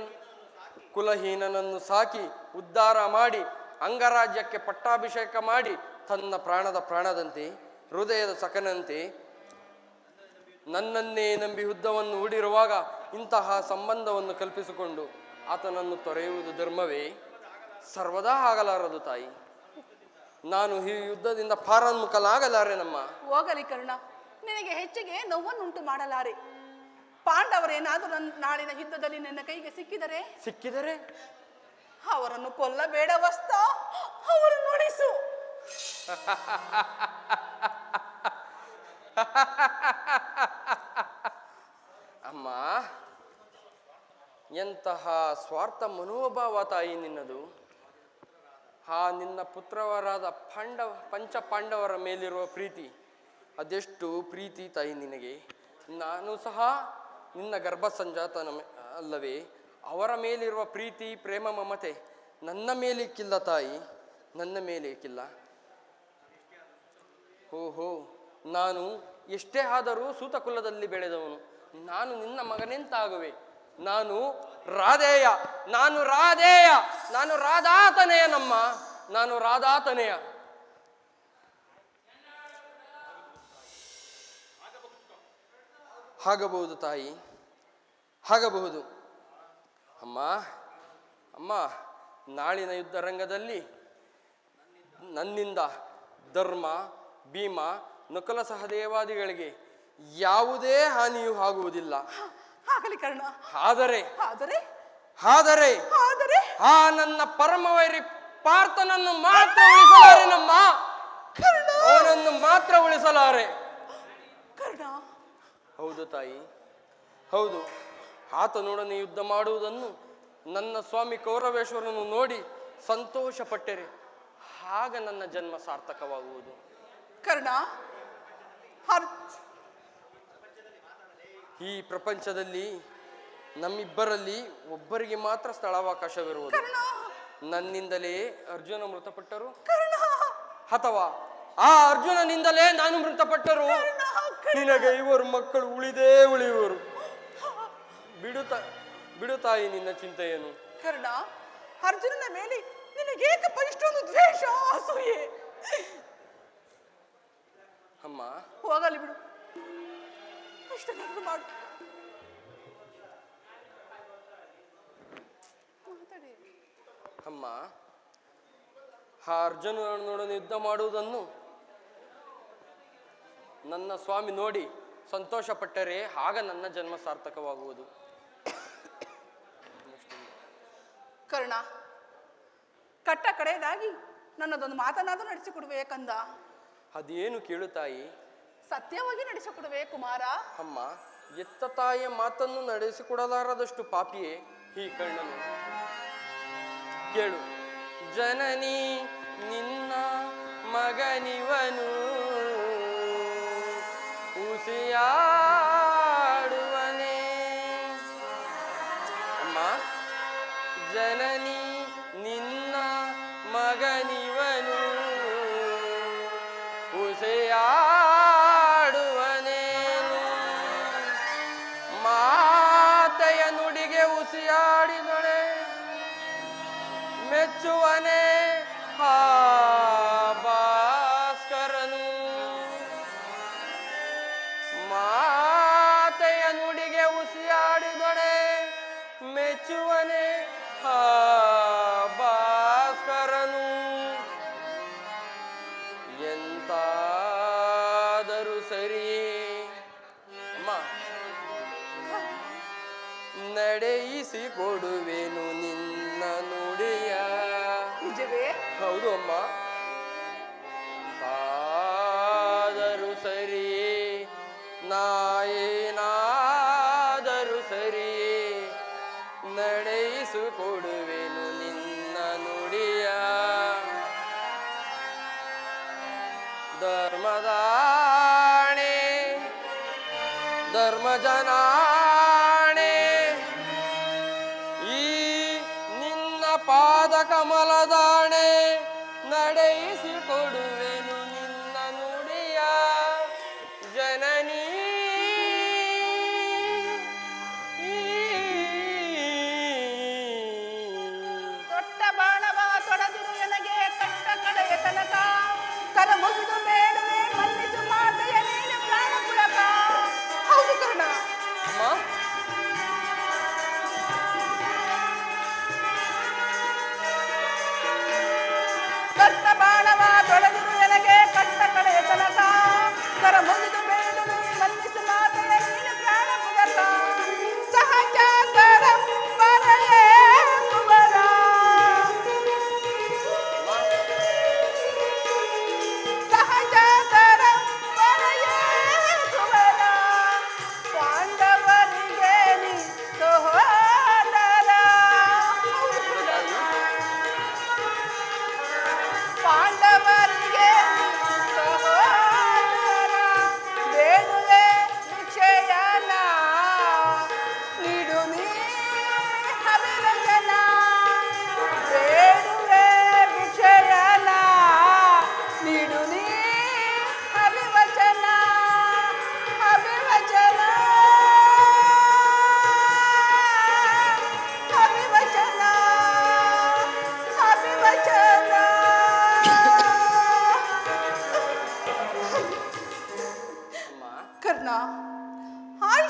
ಕುಲಹೀನನನ್ನು ಸಾಕಿ ಉದ್ಧಾರ ಮಾಡಿ ಅಂಗರಾಜ್ಯಕ್ಕೆ ಪಟ್ಟಾಭಿಷೇಕ ಮಾಡಿ ತನ್ನ ಪ್ರಾಣದ ಪ್ರಾಣದಂತೆ ಹೃದಯದ ಸಖನಂತೆ ನನ್ನನ್ನೇ ನಂಬಿ ಯುದ್ಧವನ್ನು ಹೂಡಿರುವಾಗ ಇಂತಹ ಸಂಬಂಧವನ್ನು ಕಲ್ಪಿಸಿಕೊಂಡು ಆತನನ್ನು ತೊರೆಯುವುದು ಧರ್ಮವೇ? ಸರ್ವದಾ ಆಗಲಾರದು ತಾಯಿ. ನಾನು ಈ ಯುದ್ಧದಿಂದ ಪಾರಾನ್ಮುಖಲಾಗಲಾರೆನಮ್ಮ. ಹೋಗಲಿ ಕರ್ಣ, ನಿನಗೆ ಹೆಚ್ಚಿಗೆ ನೋವನ್ನುಂಟು ಮಾಡಲಾರೆ. ಪಾಂಡವರೇನಾದರೂ ನಾಳಿನ ಯುದ್ಧದಲ್ಲಿ ನಿನ್ನ ಕೈಗೆ ಸಿಕ್ಕಿದರೆ ಅವರನ್ನು ಕೊಲ್ಲಬೇಡ ವಸ್ತ, ಅವರನ್ನು ನುಡಿಸು. ಅಮ್ಮ, ಎಂತಹ ಸ್ವಾರ್ಥ ಮನೋಭಾವ ತಾಯಿ ನಿನ್ನದು. ನಿನ್ನ ಪುತ್ರವರಾದ ಪಂಚ ಪಾಂಡವರ ಮೇಲಿರುವ ಪ್ರೀತಿ, ಅದೆಷ್ಟು ಪ್ರೀತಿ ತಾಯಿ ನಿನಗೆ. ನಾನು ಸಹ ನಿನ್ನ ಗರ್ಭ ಸಂಜಾತನ ಅಲ್ಲವೇ? ಅವರ ಮೇಲಿರುವ ಪ್ರೀತಿ ಪ್ರೇಮ ಮಮತೆ ನನ್ನ ಮೇಲೇಕಿಲ್ಲ ತಾಯಿ, ನನ್ನ ಮೇಲೇಕಿಲ್ಲ. ಓಹೋ, ನಾನು ಎಷ್ಟೇ ಆದರೂ ಸೂತ ಕುಲದಲ್ಲಿ ಬೆಳೆದವನು. ನಾನು ನಿನ್ನ ಮಗನೆಂತಾಗುವೆ? ನಾನು ರಾಧೇಯ, ನಾನು ರಾಧೇಯ, ನಾನು ರಾಧಾತನೆಯ ನಮ್ಮ, ನಾನು ರಾಧಾತನೆಯ. ಆಗಬಹುದು ತಾಯಿ, ಆಗಬಹುದು. ಅಮ್ಮ ಅಮ್ಮ, ನಾಳಿನ ಯುದ್ಧ ರಂಗದಲ್ಲಿ ನನ್ನಿಂದ ಧರ್ಮ, ಭೀಮ, ನಕುಲ ಸಹದೇವಾದಿಗಳಿಗೆ ಯಾವುದೇ ಹಾನಿಯೂ ಆಗುವುದಿಲ್ಲ. ಆಗಲಿ ಕರ್ಣ. ಆದರೆ ಆದರೆ ಆದರೆ ಆದರೆ ಆ ನನ್ನ ಪರಮವೈರಿ ಪಾರ್ಥನನ್ನು ಮಾತ್ರ ಉಳಿಸಲಾರೆ ನಮ್ಮ, ಕರ್ಣ, ಅವನನ್ನು ಮಾತ್ರ ಉಳಿಸಲಾರೆ. ಕರ್ಣ. ಹೌದು ತಾಯಿ, ಹೌದು. ಆತನೊಡನೆ ಯುದ್ಧ ಮಾಡುವುದನ್ನು ನನ್ನ ಸ್ವಾಮಿ ಕೌರವೇಶ್ವರನು ನೋಡಿ ಸಂತೋಷ ಪಟ್ಟರೆ ಆಗ ನನ್ನ ಜನ್ಮ ಸಾರ್ಥಕವಾಗುವುದು. ಕರ್ಣ, ಈ ಪ್ರಪಂಚದಲ್ಲಿ ನಮ್ಮಿಬ್ಬರಲ್ಲಿ ಒಬ್ಬರಿಗೆ ಮಾತ್ರ ಸ್ಥಳಾವಕಾಶವಿರುವುದು. ಕರ್ಣ, ನನ್ನಿಂದಲೇ ಅರ್ಜುನ ಮೃತಪಟ್ಟರು ಕರ್ಣ, ಅಥವಾ ಆ ಅರ್ಜುನನಿಂದಲೇ ನಾನು ಮೃತಪಟ್ಟರು, ನಿನಗೆ ಇವರು ಮಕ್ಕಳು ಉಳಿದೇ ಉಳಿಯುವರು. ಬಿಡುತ್ತಾಯಿ ನಿನ್ನ ಚಿಂತೆಯನ್ನು. ಕರ್ಣ, ಅರ್ಜುನನ ಮೇಲೆ ನಿನಗೇಕಪ್ಪ ಇಷ್ಟೊಂದು ದ್ವೇಷ, ಅಸೂಯೆ? ಅಮ್ಮ, ಹೋಗಲಿ ಬಿಡು, ಇಷ್ಟನ್ನಾದ್ರೂ ಮಾಡು. ಅಮ್ಮ, ಆ ಅರ್ಜುನನೊಡನೆ ಯುದ್ಧ ಮಾಡುವುದನ್ನು ನನ್ನ ಸ್ವಾಮಿ ನೋಡಿ ಸಂತೋಷ ಪಟ್ಟರೆ ಆಗ ನನ್ನ ಜನ್ಮ ಸಾರ್ಥಕವಾಗುವುದು. ಕರ್ಣ, ಕಟ್ಟ ಕಡೆಯದಾಗಿ ನನ್ನದೊಂದು ಮಾತನಾದರೂ ನಡೆಸಿಕೊಡುವೆ ಕಂದ. ಅದೇನು ಕೇಳುತ್ತಾಯಿ? ಸತ್ಯವಾಗಿ ನಡೆಸಿಕೊಡುವೆ ಕುಮಾರ. ಅಮ್ಮ, ಎತ್ತ ತಾಯಿಯ ಮಾತನ್ನು ನಡೆಸಿಕೊಡಲಾರದಷ್ಟು ಪಾಪಿಯೇ ಈ ಕರ್ಣನು. ಕೇಳು, ಜನನಿ ನಿನ್ನ ಮಗನಿವನು, ಉಸಿಯಾಡುವನೇ. ಅಮ್ಮ, ಜನನಿ ನಿನ್ನ ಮಗನಿವನು, ಉಸಿಯಾಡುವನೇನು. ಮಾತೆಯ ನುಡಿಗೆ ಉಸಿಯಾಡಿದೊಳೆ ಮೆಚ್ಚುವನೇ ಆ ಭಾಸ್ಕರನು. ಮಾತೆಯ ನುಡಿಗೆ ಉಸಿಯಾಡಿದೊಡೆ ಮೆಚ್ಚುವನೇ ಆ ಭಾಸ್ಕರನು. ಎಂತಾದರೂ ಸರಿಯೇ ಅಮ್ಮ, ನಡೆಯಿಸಿಕೊಡುವೆನು ನಿನ್ನ ನುಡಿಯ. ನಿಜವೇ? ಹೌದು ಅಮ್ಮ. ಆದರೂ ಸರಿಯೇ, ನಾಯೇನಾದರೂ ಸರಿಯೇ, ನಡೆಯಿಸಿಕೊಡುವೆನು ನಿನ್ನ ನುಡಿಯ. ಧರ್ಮದಾಣೆ, ಧರ್ಮಜನಾಣೆ, ಈ ನಿನ್ನ ಪಾದ ಕಮಲದಾಣೆ, ನಡೆಯಿಸಿಕೊಡುವೆನು ನಿನ್ನ ನುಡಿಯ. ಜನನೀ ದೊಡ್ಡ ಬಾಣವ ತೊಡೆದಿರು ನನಗೆ ಕಟ್ಟ ಕಡೆಯ ತನಕ, ಕರ ಮುಗಿದು ಬೇಡವೇ ಮನ್ನಿಸು ಮಾತೆಯ ನೀನು ಪ್ರಾಣ ಪುಳಕ. ಹೌದು ಕರ್ಣ. ಅಮ್ಮ, ದೊಡ್ಡ ಬಾಣವ ತೊಡೆದಿರು ನನಗೆ ಕಟ್ಟ ಕಡೆಯ ತನಕ, ಕರ ಮುಗಿದು ಬೇಡವೇ ಮನ್ನಿಸು ಮಾತೆಯ ನೀನು ಪ್ರಾಣ ಪುಳಕ. ಸಹಜ ಕರಂಬರೆಯೇ ಕುವರ, ಸಹಜ ಕರಂಬರೆಯೇ ಕುವರ, ಪಾಂಡವರಿಗೆ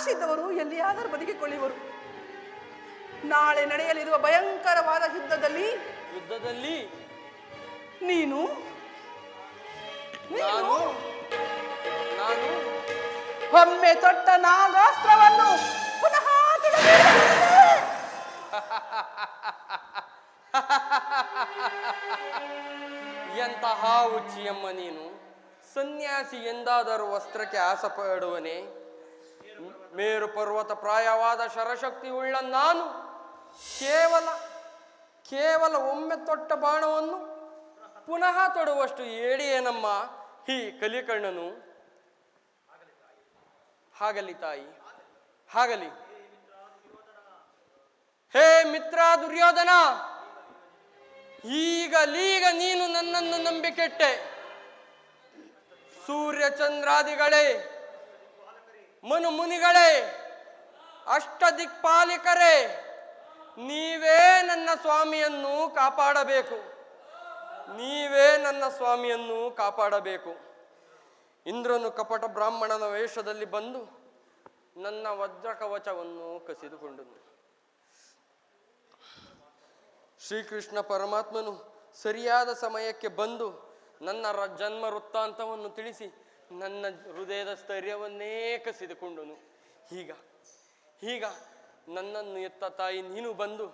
ಆಯುಷ್ಯದವರು ಎಲ್ಲಿಯಾದರೂ ಬದುಕಿಕೊಳ್ಳುವರು. ನಾಳೆ ನಡೆಯಲಿರುವ ಭಯಂಕರವಾದ ಯುದ್ಧದಲ್ಲಿ ನೀನು ನಾನು ನಾನು ಒಮ್ಮೆ ತೊಟ್ಟ ನಾಗಾಸ್ತ್ರವನ್ನು ಪುನಃ ಎಂತಹ ಹುಚ್ಚಿಯಮ್ಮ ನೀನು. ಸನ್ಯಾಸಿ ಎಂದಾದರೂ ವಸ್ತ್ರಕ್ಕೆ ಆಸಪಡುವನೇ? ಮೇರು ಪರ್ವತ ಪ್ರಾಯವಾದ ಶರಶಕ್ತಿ ಉಳ್ಳ ನಾನು ಕೇವಲ ಒಮ್ಮೆ ತೊಟ್ಟ ಬಾಣವನ್ನು ಪುನಃ ತೊಡುವಷ್ಟು ಏಡಿಯೇನಮ್ಮ ಈ ಕಲಿಕಣ್ಣನು. ಹಾಗಲಿ ತಾಯಿ, ಹಾಗಲಿ. ಹೇ ಮಿತ್ರ ದುರ್ಯೋಧನ, ಈಗಲೀಗ ನೀನು ನನ್ನನ್ನು ನಂಬಿಕೆಟ್ಟೆ. ಸೂರ್ಯ ಚಂದ್ರಾದಿಗಳೇ, ಮನು ಮುನಿಗಳೇ, ಅಷ್ಟದಿಕ್ಪಾಲಿಕರೇ, ನೀವೇ ನನ್ನ ಸ್ವಾಮಿಯನ್ನು ಕಾಪಾಡಬೇಕು. ಇಂದ್ರನು ಕಪಟ ಬ್ರಾಹ್ಮಣನ ವೇಷದಲ್ಲಿ ಬಂದು ನನ್ನ ವಜ್ರ ಕವಚವನ್ನು ಕಸಿದುಕೊಂಡನು. ಶ್ರೀಕೃಷ್ಣ ಪರಮಾತ್ಮನು ಸರಿಯಾದ ಸಮಯಕ್ಕೆ ಬಂದು ನನ್ನ ಜನ್ಮ ವೃತ್ತಾಂತವನ್ನು ತಿಳಿಸಿ ನನ್ನ ಹೃದಯದ ಸ್ಥೈರ್ಯವನ್ನೇ ಕಸಿದುಕೊಂಡನು. ಈಗ ನನ್ನನ್ನು ಎತ್ತ ತಾಯಿ ನೀನು ಬಂದು,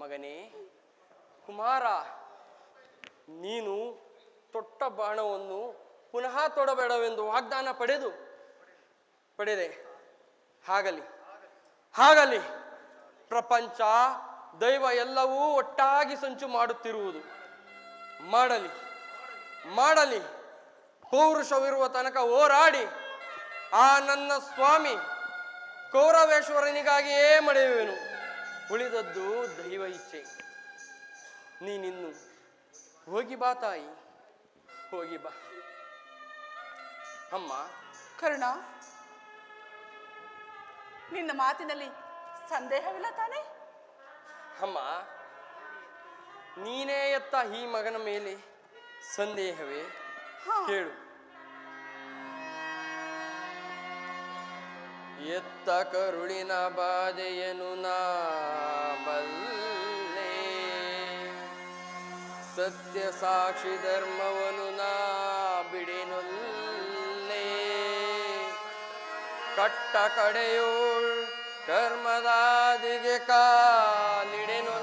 ಮಗನೇ ಕುಮಾರ, ನೀನು ತೊಟ್ಟ ಬಾಣವನ್ನು ಪುನಃ ತೊಡಬೇಡವೆಂದು ವಾಗ್ದಾನ ಪಡೆದೆ. ಹಾಗಲಿ. ಪ್ರಪಂಚ ದೈವ ಎಲ್ಲವೂ ಒಟ್ಟಾಗಿ ಸಂಚು ಮಾಡುತ್ತಿರುವುದು. ಮಾಡಲಿ. ಪೌರುಷವಿರುವ ತನಕ ಹೋರಾಡಿ ಆ ನನ್ನ ಸ್ವಾಮಿ ಕೌರವೇಶ್ವರನಿಗಾಗಿಯೇ ಮಡೆಯುವೆನು. ಉಳಿದದ್ದು ದೈವ ಇಚ್ಛೆ. ನೀನಿನ್ನು ಹೋಗಿ ಬಾ ತಾಯಿ, ಹೋಗಿ ಬಾ. ಅಮ್ಮ ಕರ್ಣ, ನಿನ್ನ ಮಾತಿನಲ್ಲಿ ಸಂದೇಹವಿಲ್ಲ ತಾನೇ? ಅಮ್ಮ, ನೀನೇ ಎತ್ತ ಈ ಮಗನ ಮೇಲೆ ಸಂದೇಹವೇ? ಕೇಳು. ಎತ್ತ ಕರುಳಿನ ಬಾಧೆಯನು ನಾ ಬಲ್ಲೆ, ಸತ್ಯ ಸಾಕ್ಷಿ ಧರ್ಮವನು ನಾ ಬಿಡಿನೊಲ್ಲೆ, ಕಟ್ಟ ಕಡೆಯೋಳ್ ಕರ್ಮದಾದಿಗೆ ಕಾಲಿಡೆನೊಲ್ಲೆ,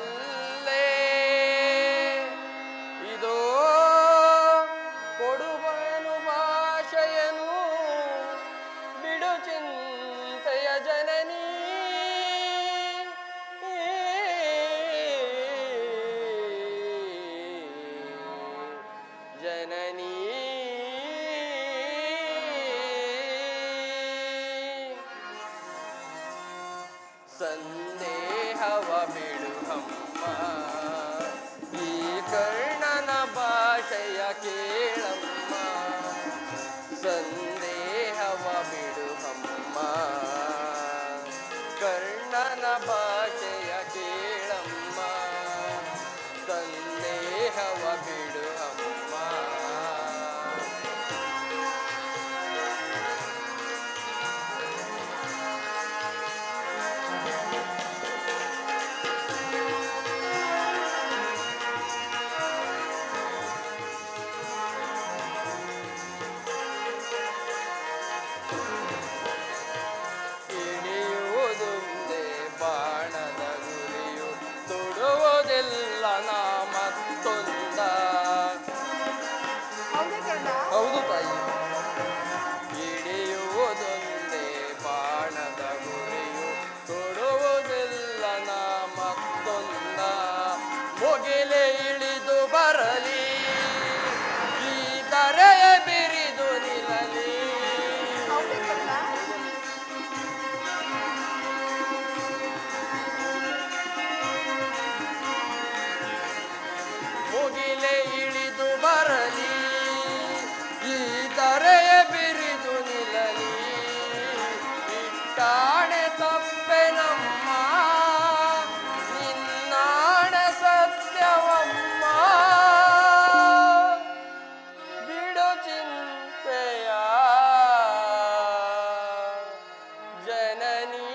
ಇದೋ ಕೊಡುವನು ಭಾಷೆಯನು ಬಿಡು ಚಿಂತೆಯ ಜನನಿ, ಜನನಿ. ಸಂದೇಹವ ಬಿಡು ಅಮ್ಮ, ಈ ಕರ್ಣನ ಭಾಷೆಯ ಕೇಳಮ್ಮ. ಸಂದೇಹವ ಬಿಡು ಅಮ್ಮ, ಕರ್ಣನ ಭಾಷೆಯ ಕೇಳಮ್ಮ. ಸಂದೇಹವ ಬಿಡು ಅಮ್ಮ. ಇಳಿಯುವುದೊಂದೇ ಬಾಣದ ಗುರಿಯು, ತೊಡುವುದೆಲ್ಲ ನಾ ಮತ್ತೊಂದ. ಹೌದು ತಾಯಿ. ಇಳಿಯುವುದೊಂದೇ ಬಾಣದ ಗುರಿಯು, ತೊಡುವುದೆಲ್ಲ ನಾ ಮತ್ತೊಂದ. ಮುಗಿಲೆ ಇಳಿದು ಬರಲಿ, ಈ ಧರೆಯ ಬಿರಿದು ನಿಲ್ಲಲಿ. ಮುಗಿಲೆ ಇಳಿದು ಬರಲಿ, ಈ ಧರೆಯ ಬಿರಿದು ನಿಲ್ಲಲಿ. ಇಟ್ಟಾಣೆ ತಪ್ಪೆನಮ್ಮ, ನಿನ್ನಾಣೆ ಸತ್ಯವಮ್ಮ. ಬಿಡು ಚಿಂತೆಯ ಜನನೀ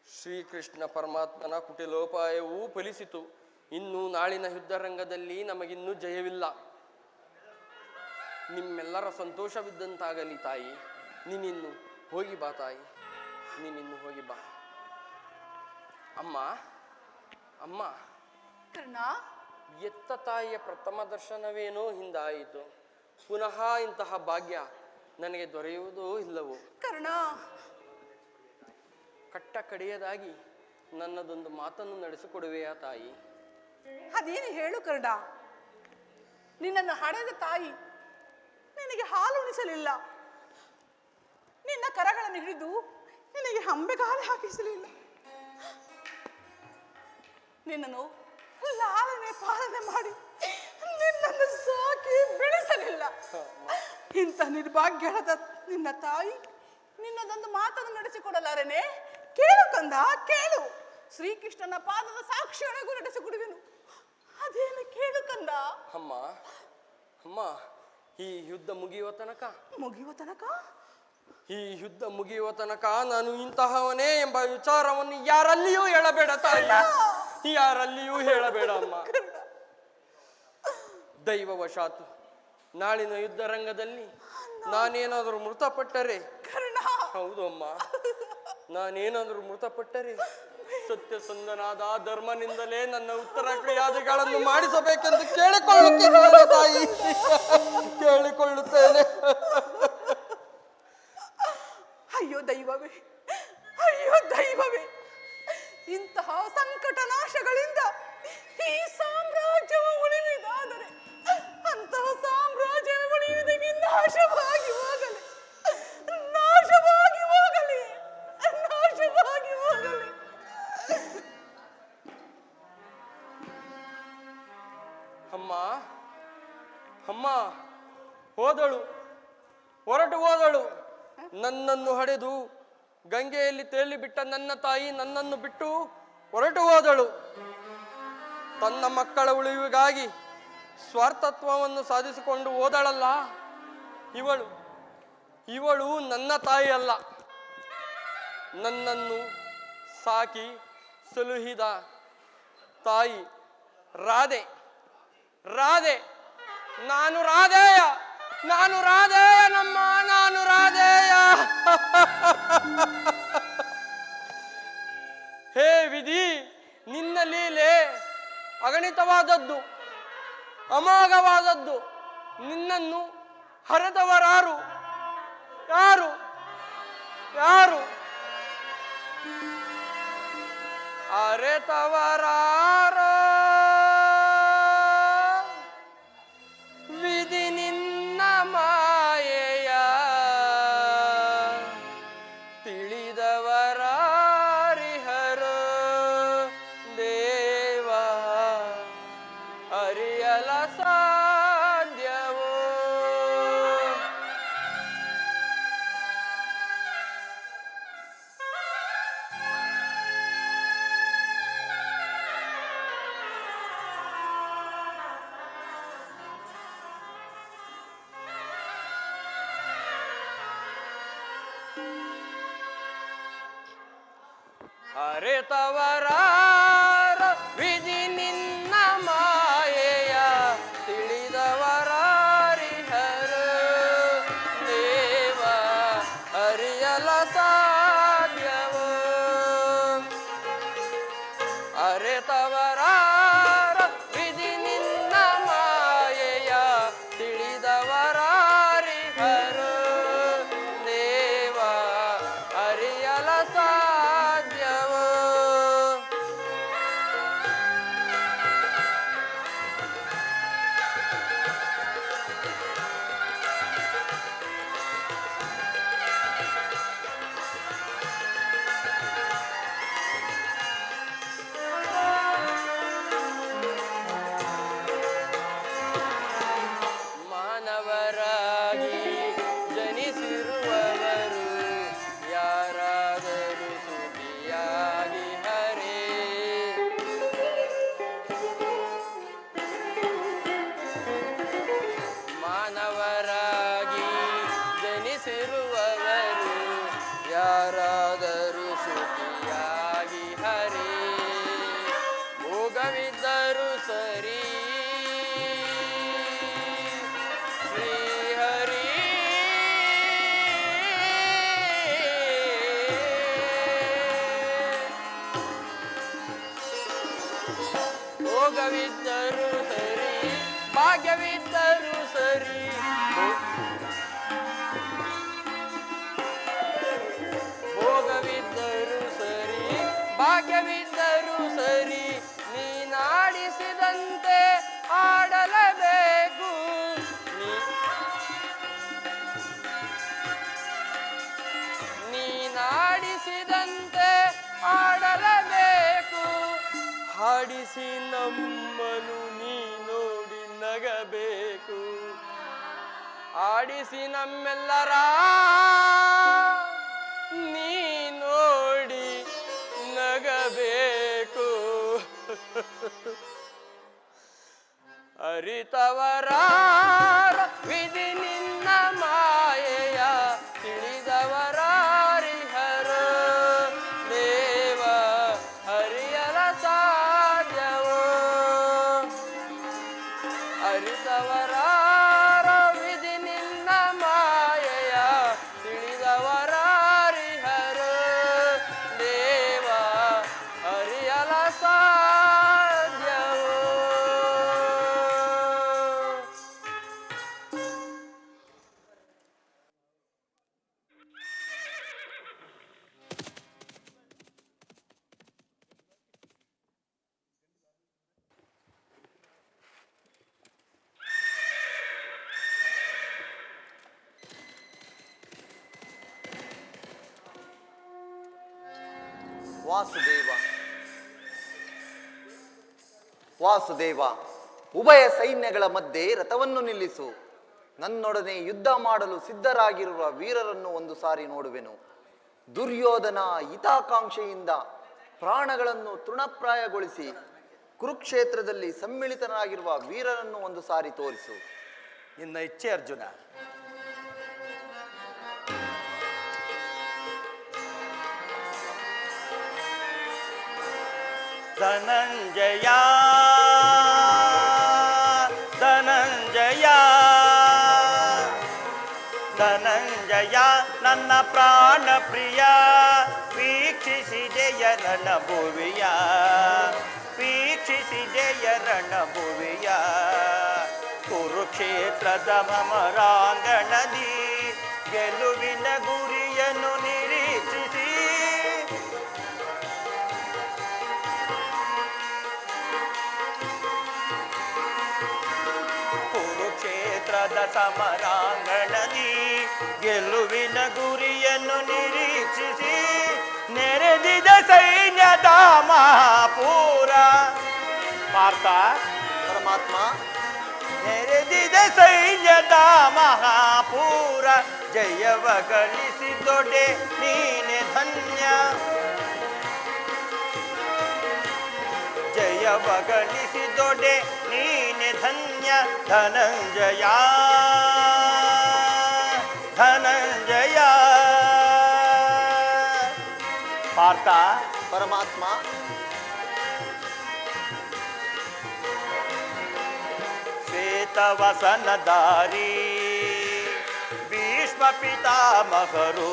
ಶ್ರೀಕೃಷ್ಣ ಪರಮಾತ್ಮನ ಕುಟಿಲೋಪಾಯವೂ ಫಲಿಸಿತು. ಇನ್ನು ನಾಳಿನ ಯುದ್ಧರಂಗದಲ್ಲಿ ನಮಗಿನ್ನೂ ಜಯವಿಲ್ಲ. ನಿಮ್ಮೆಲ್ಲರ ಸಂತೋಷವಿದ್ದಂತಾಗಲಿ ತಾಯಿ. ನೀನಿನ್ನು ಹೋಗಿ ಬಾ ತಾಯಿ, ನೀನಿನ್ನು ಹೋಗಿ ಬಾ. ಅಮ್ಮ ಅಮ್ಮ, ಕರ್ಣ, ಎತ್ತ ತಾಯಿಯ ಪ್ರಥಮ ದರ್ಶನವೇನೋ ಹಿಂದಾಯಿತು. ಪುನಃ ಇಂತಹ ಭಾಗ್ಯ ನನಗೆ ದೊರೆಯುವುದೋ ಇಲ್ಲವೋ? ಕರ್ಣ, ಕಟ್ಟ ಕಡೆಯದಾಗಿ ನನ್ನದೊಂದು ಮಾತನ್ನು ನಡೆಸಿಕೊಡುವೆಯಾ ತಾಯಿ? ಅದೇನು ಹೇಳು ಕರ್ಣ. ನಿನ್ನನ್ನು ಹಡೆದ ತಾಯಿ ನಿನಗೆ ಹಾಲು ಉಣಿಸಲಿಲ್ಲ, ನಿನ್ನ ಕರಗಳನ್ನು ಹಿಡಿದು ನಿನಗೆ ಹಂಬೆಗಾಲ ಹಾಕಿಸಲಿಲ್ಲ, ನಿನ್ನನ್ನು ಲಾಲನೆ ಪಾಲನೆ ಮಾಡಿ ನಿನ್ನನ್ನು ಸಾಕಿ ಬೆಳೆಸಲಿಲ್ಲ. ಇಂಥ ನಿರ್ಭಾಗ್ಯಳದ ನಿನ್ನ ತಾಯಿ ನಿನ್ನದೊಂದು ಮಾತನ್ನು ನಡೆಸಿಕೊಡಲಾರೆನೆ. ಕೇಳು ಕಂದ, ಕೇಳು. ಶ್ರೀಕೃಷ್ಣನ ಪಾದದ ಸಾಕ್ಷಿಯೊಳಗೂ ನಡೆಸಿಕೊಡುವೆನು. ಅದೇನು ಕೇಳು ಕಂದ. ಅಮ್ಮ ಅಮ್ಮ, ಈ ಯುದ್ಧ ಮುಗಿಯುವ ತನಕ ಈ ಯುದ್ಧ ಮುಗಿಯುವ ತನಕ ನಾನು ಇಂತಹವನೇ ಎಂಬ ವಿಚಾರವನ್ನು ಯಾರಲ್ಲಿಯೂ ಹೇಳಬೇಡ ತಾಯಿ, ಯಾರಲ್ಲಿಯೂ ಹೇಳಬೇಡ ಅಮ್ಮ. ದೈವವಶಾತ್ ನಾಳಿನ ಯುದ್ಧ ರಂಗದಲ್ಲಿ ನಾನೇನಾದರೂ ಮೃತಪಟ್ಟರೆ, ಹೌದು ಅಮ್ಮ, ನಾನೇನಾದರೂ ಮೃತಪಟ್ಟರೆ ಸತ್ಯಸಂಧನಾದ ಧರ್ಮನಿಂದಲೇ ನನ್ನ ಉತ್ತರ ಕ್ರಿಯಾದಿಗಳನ್ನು ಮಾಡಿಸಬೇಕೆಂದು ಕೇಳಿಕೊಳ್ಳುತ್ತೇನೆ ತಾಯಿ, ಕೇಳಿಕೊಳ್ಳುತ್ತೇನೆ. ಅಯ್ಯೋ ದೈವವೇ, ಅಯ್ಯೋ ದೈವವೇ, ಇಂತಹ ಸಂಕಟ ನಾಶಗಳಿಂದ ಈ ಸಾಮ್ರಾಜ್ಯವು ಉಳಿಯುವುದಾದರೆ ಅಂತಹ ಸಾಮ್ರಾಜ್ಯವು ಉಳಿಯುವುದಕ್ಕೆ ನಾಶವಾಗಿ ಹೋಗಲಿ, ನಾಶವಾಗಿ ಹೋಗಲಿ, ನಾಶವಾಗಿ ಹೋಗಲಿ. ಅಮ್ಮ ಅಮ್ಮ, ಹೋದಳು, ಹೊರಟು ಹೋದಳು. ನನ್ನನ್ನು ಹಡೆದು ಗಂಗೆಯಲ್ಲಿ ತೇಲಿ ಬಿಟ್ಟ ನನ್ನ ತಾಯಿ ನನ್ನನ್ನು ಬಿಟ್ಟು ಹೊರಟು ಹೋದಳು. ತನ್ನ ಮಕ್ಕಳ ಉಳಿವಿಗಾಗಿ ಸ್ವಾರ್ಥತ್ವವನ್ನು ಸಾಧಿಸಿಕೊಂಡು ಹೋದಳಲ್ಲ, ಇವಳು ನನ್ನ ತಾಯಿ ಅಲ್ಲ. ನನ್ನನ್ನು ಸಾಕಿ ಸಲುಹಿದ ತಾಯಿ ರಾಧೆ. ನಾನು ರಾಧೇಯ ನಮ್ಮ, ನಾನು ರಾಧೇಯ. ಹೇ ವಿಧಿ, ನಿನ್ನ ಲೀಲೆ ಅಗಣಿತವಾದದ್ದು, ಅಮೋಘವಾದದ್ದು. ನಿನ್ನನ್ನು ಹರಿದವರಾರು? ಯಾರು ಯಾರು ಅರೆತವರಾರೋ? ವಿಧಿ ನಿನ್ನ ಮಾಯೆಯ ತಿಳಿದವರಾರಿಹರೋ ದೇವ, ಅರಿಯಲ ಸಾಧ್ಯವೋ? ಅರೆತವರಾರ ವಿಧಿ ನಿನ್ನ ಮಾಯೆಯ ತಿಳಿದವರಾರಿಹರೋ ದೇವ, ಅರಿಯಲ ಸಾಧ್ಯವೋ? ಅರೆತವರಾರ ವಿಧಿ ನಿನ್ನ ಮಾಯೆಯ ತಿಳಿದವರಾರಿಹರೋ ದೇವ, ಅರಿಯಲ ಸಾಧ್ಯವೋ? ಮಾನವರಾಗಿ ಜನಿಸಿರುವವರು ಯಾರಾದರೂ ಸುಖಿಯಾಗಿ ಹರಿ ಭೋಗವಿದ್ದರೂ ಸರಿ ಶ್ರೀಹರಿ ಭೋಗವಿದ್ದರೂ ಸರಿ ಭಾಗ್ಯವಿದ್ದರೂ ಸರಿ ಭೋಗವಿದ್ದರೂ ಸರಿ ಭಾಗ್ಯವಿದ್ದರೂ ಸರಿ ನೀನಾಡಿಸಿದಂತೆ ಆಡಲೇಬೇಕು ನೀನಾಡಿಸಿದಂತೆ ಆಡಲೇಬೇಕು ಹಾಡಿಸಿ ನಮ್ಮನು ನೀ ನೋಡಿ ನಗಬೇಕು ಆಡಿಸಿ ನಮ್ಮೆಲ್ಲರ ನೀ ನೋಡಿ ನಗಬೇಕು ಅರಿತವರ ವಿಧಿ ನಿನ್ನ ಮಾಯೆಯ ತಿಳಿದವರಾರಿಹರ ದೇವ ಹರಿಯಲ ಸಾಧ್ಯವೋ ಅರಿತವರ ವಿಧಿ ನಿನ್ನ ಮಾಯೆಯ ತಿಳಿದವರಾರಿಹರ ದೇವ ಹರಿಯಲ ಸಾಧ್ಯವೋ ವಾಸುದೇವ ವಾಸುದೇವ ಉಭಯ ಸೈನ್ಯಗಳ ಮಧ್ಯೆ ರಥವನ್ನು ನಿಲ್ಲಿಸು. ನನ್ನೊಡನೆ ಯುದ್ಧ ಮಾಡಲು ಸಿದ್ಧರಾಗಿರುವ ವೀರರನ್ನು ಒಂದು ಸಾರಿ ನೋಡುವೆನು. ದುರ್ಯೋಧನ ಹಿತಾಕಾಂಕ್ಷೆಯಿಂದ ಪ್ರಾಣಗಳನ್ನು ತೃಣಪ್ರಾಯಗೊಳಿಸಿ ಕುರುಕ್ಷೇತ್ರದಲ್ಲಿ ಸಮ್ಮಿಳಿತನಾಗಿರುವ ವೀರರನ್ನು ಒಂದು ಸಾರಿ ತೋರಿಸು. ನಿನ್ನ ಇಚ್ಛೆ ಅರ್ಜುನ. ಧನಂಜಯ ಧನಂಜಯ ಧನಂಜಯ ನನ್ನ ಪ್ರಾಣ ಪ್ರಿಯ ವೀಕ್ಷಿಸಿದೆಯ ರಣಭುವಿಯ ವೀಕ್ಷಿಸಿದೆಯ ರಣಭುವಿಯ ಕುರುಕ್ಷೇತ್ರದ ಮಮರಾಂಗಣದಿ ಗೆಲುವಿನ ಗುರಿಯನ್ನು ನಿರೀಕ್ಷಿಸಿ ಕುರುಕ್ಷೇತ್ರದ ಸಮರಾಂಗಣದಿ ಗೆಲುವಿನ ಗುರಿಯನ್ನು ನಿರೀಕ್ಷಿಸಿ ನೆರೆದಿದ ಸೈನ್ಯದ ಮಹಾಪೂರ ಪಾರ್ಥ ಪರಮಾತ್ಮ ನೆರೆದಿದ ಸೈನ್ಯದ ಮಹಾಪೂರ ಜಯವ ಗಳಿಸಿದೊಡೆ ನೀನೆ ಧನ್ಯ ಜಯವ ಗಳಿಸಿದೊಡೆ ನೀನೆ ಧನ್ಯ ಧನಂಜಯ ಧನಂಜಯ ಪಾರ್ಥ ಪರಮಾತ್ಮ ಶ್ವೇತವಸನಧಾರಿ ಭೀಷ್ಮ ಪಿತಾಮಹರು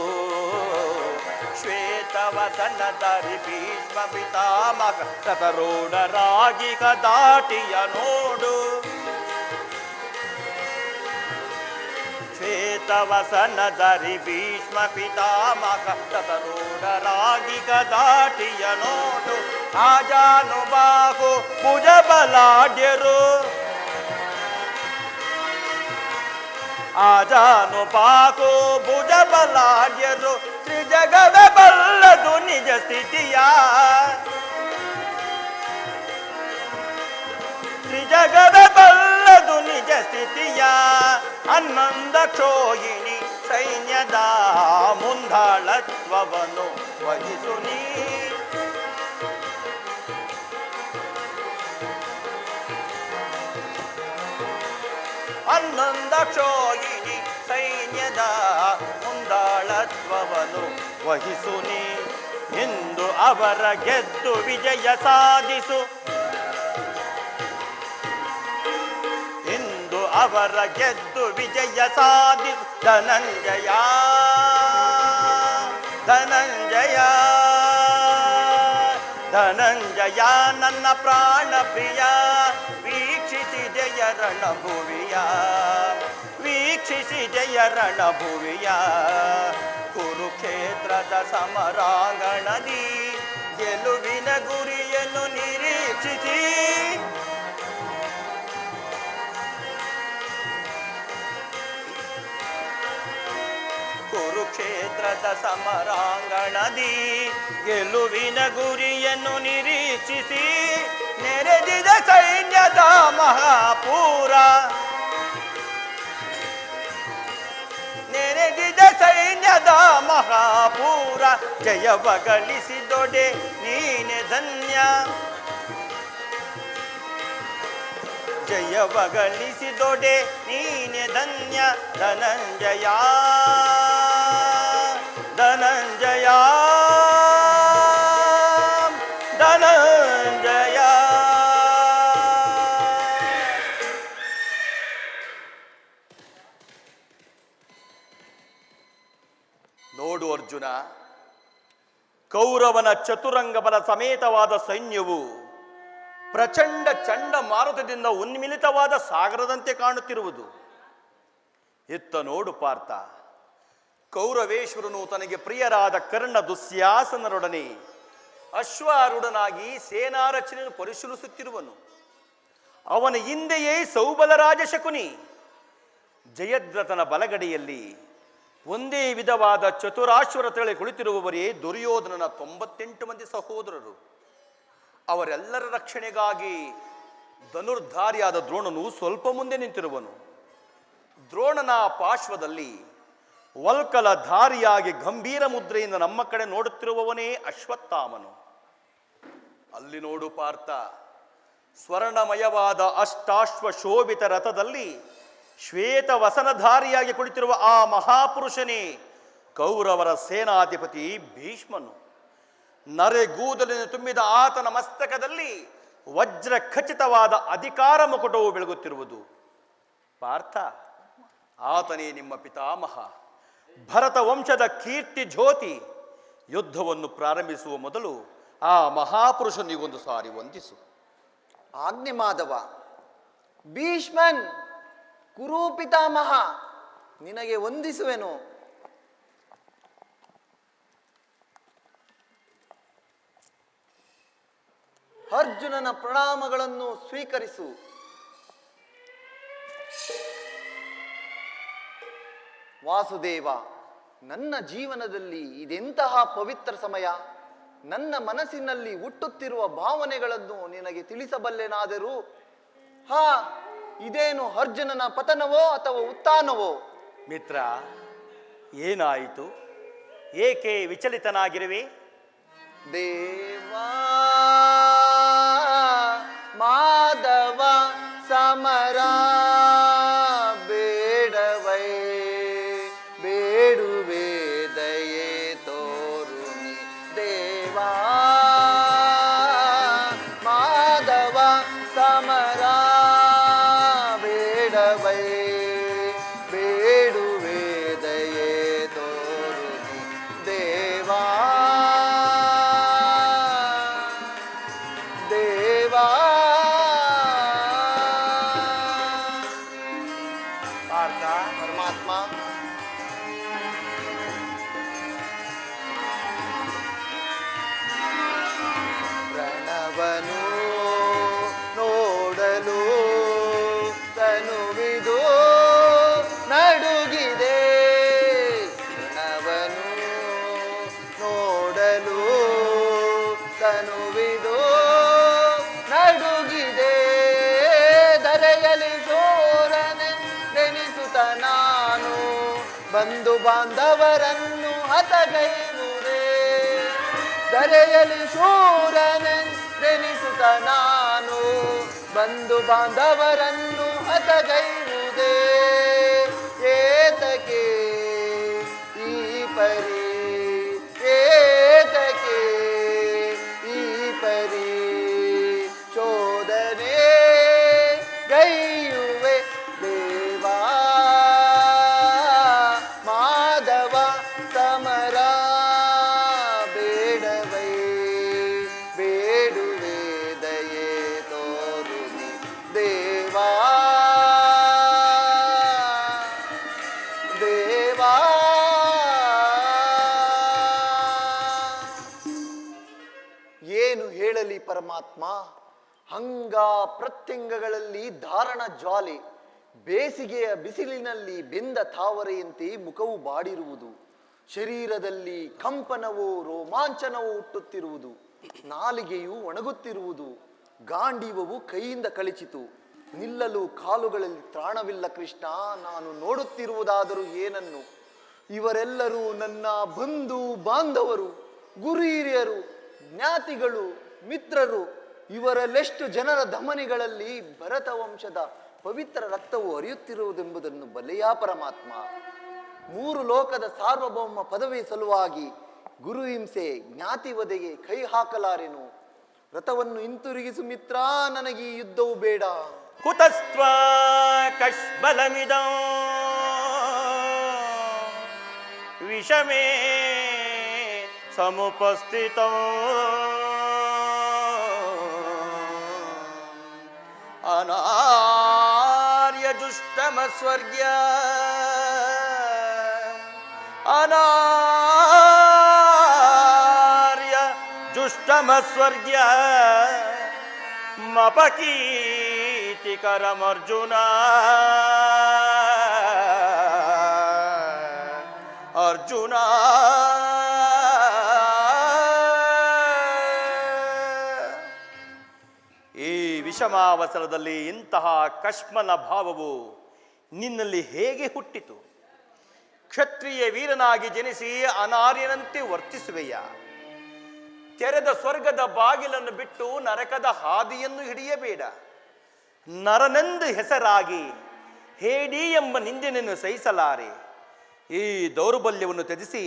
ಶ್ವೇತವಸನಧಾರಿ ಭೀಷ್ಮ ಪಿತಾಮಹ ಶತರೋಢರಾಗಿ ಕದಾಟಿಯ ನೋಡು ಶ್ವೇತವಸನಧಾರಿ ಭೀಷ್ಮ ಪಿತಾಮಹ ಶತರೋಢರಾಗಿ ಕದಾಟಿಯ ನೋಡು ಆಜಾನುಬಾಹು ಭುಜಬಲಾಢ್ಯರು ಆಜಾನುಬಾಹು ಭುಜಬಲಾಢ್ಯರು ತ್ರಿಜಗವೇ ಬಲ್ಲದು ನಿಜ ಸ್ಥಿತಿಯ ತ್ರಿಜಗವೇ ಬಲ್ಲದು ನಿಜ ಸ್ಥಿತಿಯ ಹನ್ನೊಂದ ಕ್ಷೋಹಿಣಿ ಸೈನ್ಯದ ಮುಂದಾಳತ್ವವನ್ನು ವಹಿಸು ನೀ ಹನ್ನೊಂದು ಹನ್ನೊಂದ ಕ್ಷೋಹಿಣಿ ಸೈನ್ಯದ ಮುಂದಾಳತ್ವವನ್ನು ವಹಿಸು ನೀ. ಇಂದು ಅವರ ಗೆದ್ದು ವಿಜಯ ಸಾಧಿಸು. ಇಂದು ಅವರ ಗೆದ್ದು ವಿಜಯ ಸಾಧಿಸು. ಧನಂಜಯ ಧನಂಜಯ ಧನಂಜಯ ನನ್ನ ಪ್ರಾಣ ಪ್ರಿಯ. ವೀಕ್ಷಿಸಿದೆಯ ರಣಭುವಿಯ, ವೀಕ್ಷಿಸಿದೆಯ ರಣಭುವಿಯ. ಕುರುಕ್ಷೇತ್ರದ ಸಮರಾಂಗಣದಿ ಗೆಲುವಿನ ಗುರಿಯನ್ನು ನಿರೀಕ್ಷಿಸಿ. ಕುರುಕ್ಷೇತ್ರದ ಸಮರಾಂಗಣದಿ ಗೆಲುವಿನ ಗುರಿಯನ್ನು ನಿರೀಕ್ಷಿಸಿ. ನೆರೆದಿದ ಸೈನ್ಯದ ಮಹಾಪೂರ, ನೆರೆದಿದ ಸೈನ್ಯದ ಮಹಾಪೂರ. ಜಯವ ಗಳಿಸಿದೊಡೆ ನೀನೆ ಧನ್ಯ, ಜಯವ ಗಳಿಸಿದೊಡೆ ನೀನೆ ಧನ್ಯ. ಧನಂಜಯ ಧನಂಜಯ ಧನಂಜಯ. ನೋಡು ಅರ್ಜುನ, ಕೌರವನ ಚತುರಂಗ ಬಲ ಸಮೇತವಾದ ಸೈನ್ಯವು ಪ್ರಚಂಡ ಚಂಡಮಾರುತದಿಂದ ಉನ್ಮಿಲಿತವಾದ ಸಾಗರದಂತೆ ಕಾಣುತ್ತಿರುವುದು. ಇತ್ತ ನೋಡು ಪಾರ್ಥ, ಕೌರವೇಶ್ವರನು ತನಗೆ ಪ್ರಿಯರಾದ ಕರ್ಣ ದುಶ್ಯಾಸನರೊಡನೆ ಅಶ್ವಾರೂಢನಾಗಿ ಸೇನಾ ರಚನೆಯನ್ನು ಪರಿಶೀಲಿಸುತ್ತಿರುವನು. ಅವನ ಹಿಂದೆಯೇ ಸೌಬಲರಾಜ ಶಕುನಿ, ಜಯದ್ರಥನ ಬಲಗಡೆಯಲ್ಲಿ ಒಂದೇ ವಿಧವಾದ ಚತುರಾಶ್ವರ ತಳಿ ಕುಳಿತಿರುವವರೇ ದುರ್ಯೋಧನನ 98 ಮಂದಿ ಸಹೋದರರು. ಅವರೆಲ್ಲರ ರಕ್ಷಣೆಗಾಗಿ ಧನುರ್ಧಾರಿಯಾದ ದ್ರೋಣನು ಸ್ವಲ್ಪ ಮುಂದೆ ನಿಂತಿರುವನು. ದ್ರೋಣನ ಪಾರ್ಶ್ವದಲ್ಲಿ ವಲ್ಕಲ ಧಾರಿಯಾಗಿ ಗಂಭೀರ ಮುದ್ರೆಯಿಂದ ನಮ್ಮ ಕಡೆ ನೋಡುತ್ತಿರುವವನೇ ಅಶ್ವತ್ಥಾಮನು. ಅಲ್ಲಿ ನೋಡು ಪಾರ್ಥ, ಸ್ವರ್ಣಮಯವಾದ ಅಷ್ಟಾಶ್ವ ಶೋಭಿತ ರಥದಲ್ಲಿ ಶ್ವೇತ ವಸನಧಾರಿಯಾಗಿ ಕುಳಿತಿರುವ ಆ ಮಹಾಪುರುಷನೇ ಕೌರವರ ಸೇನಾಧಿಪತಿ ಭೀಷ್ಮನು. ನರೆಗೂದಲಿನ ತುಂಬಿದ ಆತನ ಮಸ್ತಕದಲ್ಲಿ ವಜ್ರ ಖಚಿತವಾದ ಅಧಿಕಾರ ಮುಕುಟವು ಬೆಳಗುತ್ತಿರುವುದು. ಪಾರ್ಥ, ಆತನೇ ನಿಮ್ಮ ಪಿತಾಮಹ, ಭರತ ವಂಶದ ಕೀರ್ತಿ ಜ್ಯೋತಿ. ಯುದ್ಧವನ್ನು ಪ್ರಾರಂಭಿಸುವ ಮೊದಲು ಆ ಮಹಾಪುರುಷನಿಗೊಂದು ಸಾರಿ ವಂದಿಸು. ಆಜ್ಞೆ ಮಾಧವ. ಭೀಷ್ಮನ್, ಕುರು ಪಿತಾಮಹ, ನಿನಗೆ ವಂದಿಸುವೆನು. ಅರ್ಜುನನ ಪ್ರಣಾಮಗಳನ್ನು ಸ್ವೀಕರಿಸು. ವಾಸುದೇವ, ನನ್ನ ಜೀವನದಲ್ಲಿ ಇದೆಂತಹ ಪವಿತ್ರ ಸಮಯ. ನನ್ನ ಮನಸ್ಸಿನಲ್ಲಿ ಹುಟ್ಟುತ್ತಿರುವ ಭಾವನೆಗಳನ್ನು ನಿನಗೆ ತಿಳಿಸಬಲ್ಲೆನಾದರೂ ಇದೇನು ಅರ್ಜುನನ ಪತನವೋ ಅಥವಾ ಉತ್ಥಾನವೋ? ಮಿತ್ರ, ಏನಾಯಿತು? ಏಕೆ ವಿಚಲಿತನಾಗಿರುವೆ? ದೇವಾ ಮಾಧವ ಸಮರ ಬೇಡವೈ ಬೇಡುವೆ ದಯೆ ತೋರುನಿ. ದೇವಾ ಮಾಧವ ಸಮರ ಬೇಡವೈ ಬೇಡುವೆ ದಯೆ ತೋರುನಿ. ದೇವಾ ದೇವಾ. ಪಾರ್ಥ, ಪರಮಾತ್ಮ, ಪ್ರಣವನು ನೋಡಲು ತನುವಿದು ನಡುಗಿದೆ. ಪ್ರಣವನು ನೋಡಲು ತನುವಿದು ನಡುಗಿದೆ. ಧರೆಯಲಿ ಶೋರನೆನಿಸುತ್ತ ನಾನು ಬಂಧು ಬಾಂಧವರನ್ನು ಹತಗೈವುದೇ. ಧರೆಯಲಿ ಶೂರನೆನಿಸುತ್ತ ನಾನು ಬಂಧು ಬಾಂಧವರನ್ನು ಹತಗೈವುದೇ. ಏನು ಹೇಳಲಿ ಪರಮಾತ್ಮ. ಅಂಗ ಪ್ರತ್ಯಂಗಗಳಲ್ಲಿ ಧಾರಣ ಜ್ವಾಲೆ, ಬೇಸಿಗೆಯ ಬಿಸಿಲಿನಲ್ಲಿ ಬೆಂದ ತಾವರೆಯಂತೆ ಮುಖವು ಬಾಡಿರುವುದು, ಶರೀರದಲ್ಲಿ ಕಂಪನವೋ ರೋಮಾಂಚನವೋ ಹುಟ್ಟುತ್ತಿರುವುದು, ನಾಲಿಗೆಯು ಒಣಗುತ್ತಿರುವುದು, ಗಾಂಡೀವವು ಕೈಯಿಂದ ಕಳಚಿತು, ನಿಲ್ಲಲು ಕಾಲುಗಳಲ್ಲಿ ತ್ರಾಣವಿಲ್ಲ ಕೃಷ್ಣ. ನಾನು ನೋಡುತ್ತಿರುವುದಾದರೂ ಏನನ್ನು? ಇವರೆಲ್ಲರೂ ನನ್ನ ಬಂಧು ಬಾಂಧವರು, ಗುರು ಹಿರಿಯರು, ಜ್ಞಾತಿಗಳು, ಮಿತ್ರರು. ಇವರಲ್ಲೆಷ್ಟು ಜನರ ಧಮನಿಗಳಲ್ಲಿ ಭರತ ವಂಶದ ಪವಿತ್ರ ರಕ್ತವು ಹರಿಯುತ್ತಿರುವುದೆಂಬುದನ್ನು ಬಲ್ಲೆಯಾ ಪರಮಾತ್ಮ. 3 ಲೋಕದ ಸಾರ್ವಭೌಮ ಪದವಿ ಸಲುವಾಗಿ ಗುರು ಹಿಂಸೆ ಜ್ಞಾತಿ ವಧೆಗೆ ಕೈ ಹಾಕಲಾರೆನು. ರಥವನ್ನು ಹಿಂತಿರುಗಿಸು ಮಿತ್ರ, ನನಗೆ ಈ ಯುದ್ಧವು ಬೇಡ. ಕುತಸ್ತ್ವ ಕಶ್ಬಲಮಿದಂ ವಿಷಮೇ ಸಮುಪಸ್ಥಿತಂ ಅನಾರ್ಯ ಜುಷ್ಟಮಸ್ವರ್ಗ್ಯ ಅನಾರ್ಯ ಜುಷ್ಟಮಸ್ವರ್ಗ್ಯ ಮಪಕೀತಿಕರಮರ್ಜುನ ಅರ್ಜುನ. ಈ ವಿಷಮಾವಸರದಲ್ಲಿ ಇಂತಹ ಕಶ್ಮಲ ಭಾವವು ನಿನ್ನಲ್ಲಿ ಹೇಗೆ ಹುಟ್ಟಿತು? ಕ್ಷತ್ರಿಯ ವೀರನಾಗಿ ಜನಿಸಿ ಅನಾರ್ಯನಂತೆ ವರ್ತಿಸುವೆಯ? ತೆರೆದ ಸ್ವರ್ಗದ ಬಾಗಿಲನ್ನು ಬಿಟ್ಟು ನರಕದ ಹಾದಿಯನ್ನು ಹಿಡಿಯಬೇಡ. ನರನೆಂದು ಹೆಸರಾಗಿ ಹೇಡಿ ಎಂಬ ನಿಂದೆಯನ್ನು ಸಹಿಸಲಾರೆ. ಈ ದೌರ್ಬಲ್ಯವನ್ನು ತ್ಯಜಿಸಿ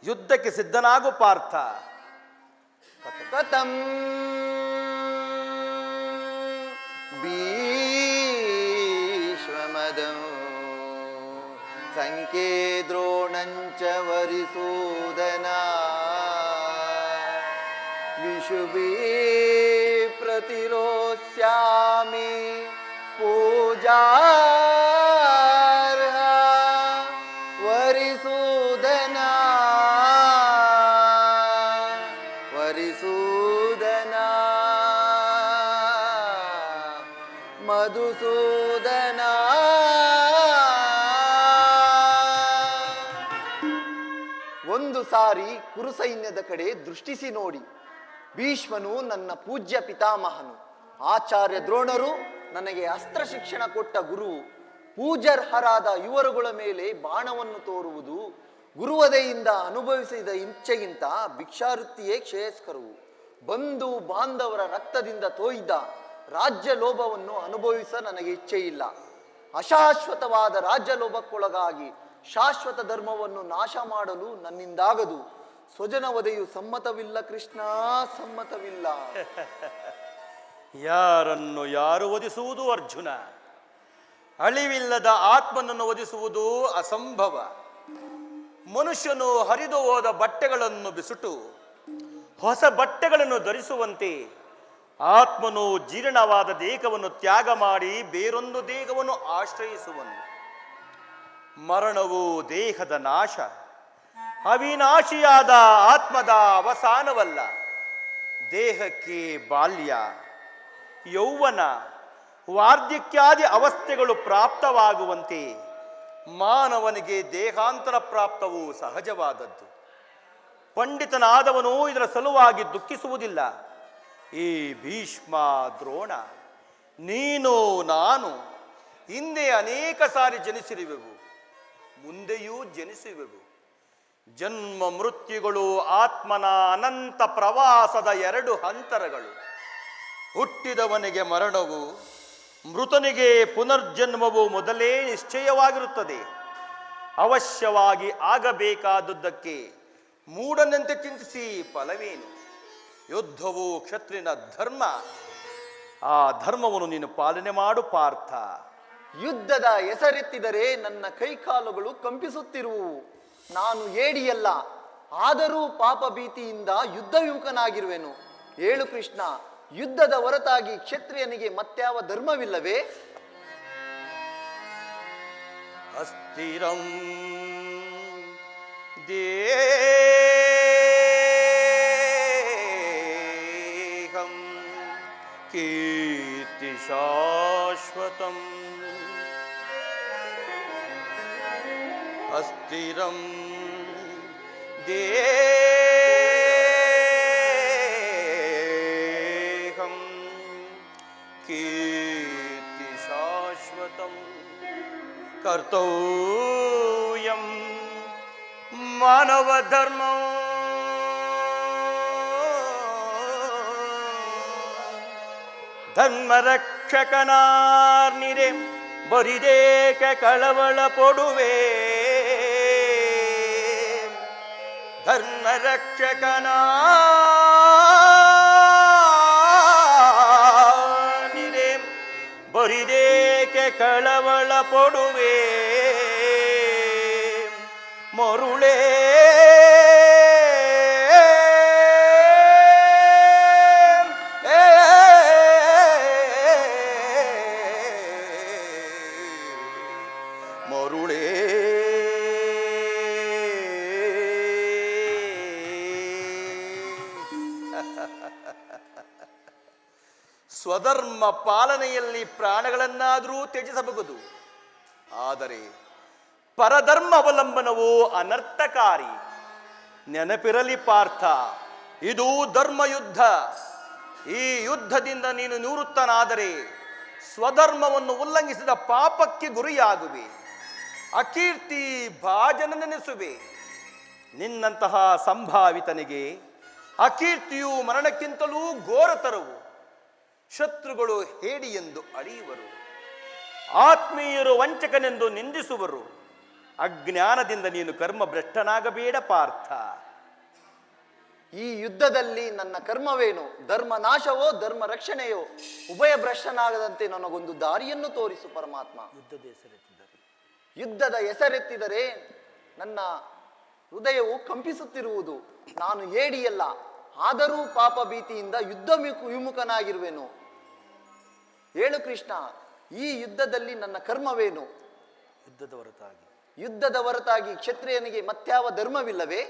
ಯುದ್ಧಕ್ಕೆ ಸಿದ್ಧನಾಗು ಪಾರ್ಥ. ಕಥಂ ಭೀಷ್ಮದಂ ಸಂಖ್ಯೆ ದ್ರೋಣಂಚ ವರಿಸೂದನ ವಿಶುಭಿ ಪ್ರತಿರೋಸ್ಯಾಮಿ ಪೂಜಾರ್ಹ ವರಿಸೂದನ ವರಿಸೂದನ ಮಧುಸೂದನ. ಒಂದು ಸಾರಿ ಕುರುಸೈನ್ಯದ ಕಡೆ ದೃಷ್ಟಿಸಿ ನೋಡಿ. ಭೀಷ್ಮನು ನನ್ನ ಪೂಜ್ಯ ಪಿತಾಮಹನು, ಆಚಾರ್ಯ ದ್ರೋಣರು ನನಗೆ ಅಸ್ತ್ರ ಶಿಕ್ಷಣ ಕೊಟ್ಟ ಗುರು. ಪೂಜರ್ಹರಾದ ಇವರುಗಳ ಮೇಲೆ ಬಾಣವನ್ನು ತೋರುವುದು ಗುರುವದೆಯಿಂದ ಅನುಭವಿಸಿದ ಇಚ್ಛೆಗಿಂತ ಭಿಕ್ಷಾವೃತ್ತಿಯೇ ಶ್ರೇಯಸ್ಕರವು. ಬಂಧು ಬಾಂಧವರ ರಕ್ತದಿಂದ ತೋಯ್ದ ರಾಜ್ಯ ಲೋಭವನ್ನು ಅನುಭವಿಸ ನನಗೆ ಇಚ್ಛೆಯಿಲ್ಲ. ಅಶಾಶ್ವತವಾದ ರಾಜ್ಯ ಲೋಭಕ್ಕೊಳಗಾಗಿ ಶಾಶ್ವತ ಧರ್ಮವನ್ನು ನಾಶ ಮಾಡಲು ನನ್ನಿಂದಾಗದು. ಸ್ವಜನ ವಧೆಯು ಸಮ್ಮತವಿಲ್ಲ ಕೃಷ್ಣ, ಸಮ್ಮತವಿಲ್ಲ. ಯಾರನ್ನು ಯಾರು ವಧಿಸುವುದು ಅರ್ಜುನ? ಅಳಿವಿಲ್ಲದ ಆತ್ಮನನ್ನು ವಧಿಸುವುದು ಅಸಂಭವ. ಮನುಷ್ಯನು ಹರಿದು ಹೋದ ಬಟ್ಟೆಗಳನ್ನು ಬಿಸುಟು ಹೊಸ ಬಟ್ಟೆಗಳನ್ನು ಧರಿಸುವಂತೆ ಆತ್ಮನು ಜೀರ್ಣವಾದ ದೇಹವನ್ನು ತ್ಯಾಗ ಮಾಡಿ ಬೇರೊಂದು ದೇಹವನ್ನು ಆಶ್ರಯಿಸುವನು. ಮರಣವು ದೇಹದ ನಾಶ, ಅವಿನಾಶಿಯಾದ ಆತ್ಮದ ಅವಸಾನವಲ್ಲ. ದೇಹಕ್ಕೆ ಬಾಲ್ಯ, ಯೌವನ, ವಾರ್ಧಕ್ಯಾದಿ ಅವಸ್ಥೆಗಳು ಪ್ರಾಪ್ತವಾಗುವಂತೆ ಮಾನವನಿಗೆ ದೇಹಾಂತರ ಪ್ರಾಪ್ತವು ಸಹಜವಾದದ್ದು. ಪಂಡಿತನಾದವನು ಇದರ ಸಲುವಾಗಿ ದುಃಖಿಸುವುದಿಲ್ಲ. ಈ ಭೀಷ್ಮ ದ್ರೋಣ, ನೀನು ನಾನು ಹಿಂದೆ ಅನೇಕ ಸಾರಿ ಜನಿಸಿರುವೆವು, ಮುಂದೆಯೂ ಜನಿಸುವೆವು. ಜನ್ಮ ಮೃತ್ಯುಗಳು ಆತ್ಮನ ಅನಂತ ಪ್ರವಾಸದ 2 ಹಂತರಗಳು. ಹುಟ್ಟಿದವನಿಗೆ ಮರಣವು, ಮೃತನಿಗೆ ಪುನರ್ಜನ್ಮವು ಮೊದಲೇ ನಿಶ್ಚಯವಾಗಿರುತ್ತದೆ. ಅವಶ್ಯವಾಗಿ ಆಗಬೇಕಾದದ್ದಕ್ಕೆ ಮೂಢನಂತೆ ಚಿಂತಿಸಿ ಫಲವೇನು? ಯುದ್ಧವು ಕ್ಷತ್ರಿಯನ ಧರ್ಮ. ಆ ಧರ್ಮವನ್ನು ನೀನು ಪಾಲನೆ ಮಾಡು ಪಾರ್ಥ. ಯುದ್ಧದ ಹೆಸರೆತ್ತಿದರೆ ನನ್ನ ಕೈಕಾಲುಗಳು ಕಂಪಿಸುತ್ತಿರುವು. ನಾನು ಏಡಿಯಲ್ಲ, ಆದರೂ ಪಾಪ ಭೀತಿಯಿಂದ ಯುದ್ಧ ವಿಮುಖನಾಗಿರುವೆನು. ಹೇಳು ಕೃಷ್ಣ, ಯುದ್ಧದ ಹೊರತಾಗಿ ಕ್ಷತ್ರಿಯನಿಗೆ ಮತ್ಯಾವ ಧರ್ಮವಿಲ್ಲವೇ? ಅಸ್ಥಿರಂ ಅಸ್ಥಿರಂ ದೇಹಂ ಕೀರ್ತಿ ಶಾಶ್ವತಂ ಕರ್ತವ್ಯಂ ಮಾನವ ಧರ್ಮ ಧರ್ಮರಕ್ಷಕನಾರ್ನಿರೆ ಬರಿದೇಕ ಕಳವಳ ಪೊಡುವೆ ಧರ್ಮರಕ್ಷಕನಾರ್ನಿರೆ ಬರಿದೇಕೆ ಕಳವಳ ಪೊಡುವೆ ಮರುಳೇ ಮರುಳೇ ಸ್ವಧರ್ಮ ಪಾಲನೆಯಲ್ಲಿ ಪ್ರಾಣಗಳನ್ನಾದರೂ ತ್ಯಜಿಸಬಹುದು, ಆದರೆ ಪರಧರ್ಮ ಅವಲಂಬನವು ಅನರ್ಥಕಾರಿ. ನೆನಪಿರಲಿ ಪಾರ್ಥ, ಇದು ಧರ್ಮಯುದ್ಧ. ಈ ಯುದ್ಧದಿಂದ ನೀನು ನಿವೃತ್ತನಾದರೆ ಸ್ವಧರ್ಮವನ್ನು ಉಲ್ಲಂಘಿಸಿದ ಪಾಪಕ್ಕೆ ಗುರಿಯಾಗುವೆ, ಅಕೀರ್ತಿ ಭಾಜನ ನೆನೆಸುವೆ. ನಿನ್ನಂತಹ ಸಂಭಾವಿತನಿಗೆ ಅಕೀರ್ತಿಯು ಮರಣಕ್ಕಿಂತಲೂ ಘೋರತರವು. ಶತ್ರುಗಳು ಹೇಡಿ ಎಂದು ಅಳೆಯುವರು, ಆತ್ಮೀಯರು ವಂಚಕನೆಂದು ನಿಂದಿಸುವರು. ಅಜ್ಞಾನದಿಂದ ನೀನು ಕರ್ಮಭ್ರಷ್ಟನಾಗಬೇಡ ಪಾರ್ಥ. ಈ ಯುದ್ಧದಲ್ಲಿ ನನ್ನ ಕರ್ಮವೇನು? ಧರ್ಮ ನಾಶವೋ ಧರ್ಮ ರಕ್ಷಣೆಯೋ? ಉಭಯ ಭ್ರಷ್ಟನಾಗದಂತೆ ನನಗೊಂದು ದಾರಿಯನ್ನು ತೋರಿಸು ಪರಮಾತ್ಮ. ಯುದ್ಧದ ಹೆಸರೆತ್ತಿದರೆ ನನ್ನ ಹೃದಯವು ಕಂಪಿಸುತ್ತಿರುವುದು. ನಾನು ಏಡಿಯಲ್ಲ, ಆದರೂ ಪಾಪ ಭೀತಿಯಿಂದ ಯುದ್ಧ ವಿಮುಖನಾಗಿರುವೆನು. ಹೇಳು ಕೃಷ್ಣ, ಈ ಯುದ್ಧದಲ್ಲಿ ನನ್ನ ಕರ್ಮವೇನು? ಯುದ್ಧದ ಹೊರತಾಗಿ ಕ್ಷತ್ರಿಯನಿಗೆ ಮತ್ಯಾವ ಧರ್ಮವಿಲ್ಲವೇ?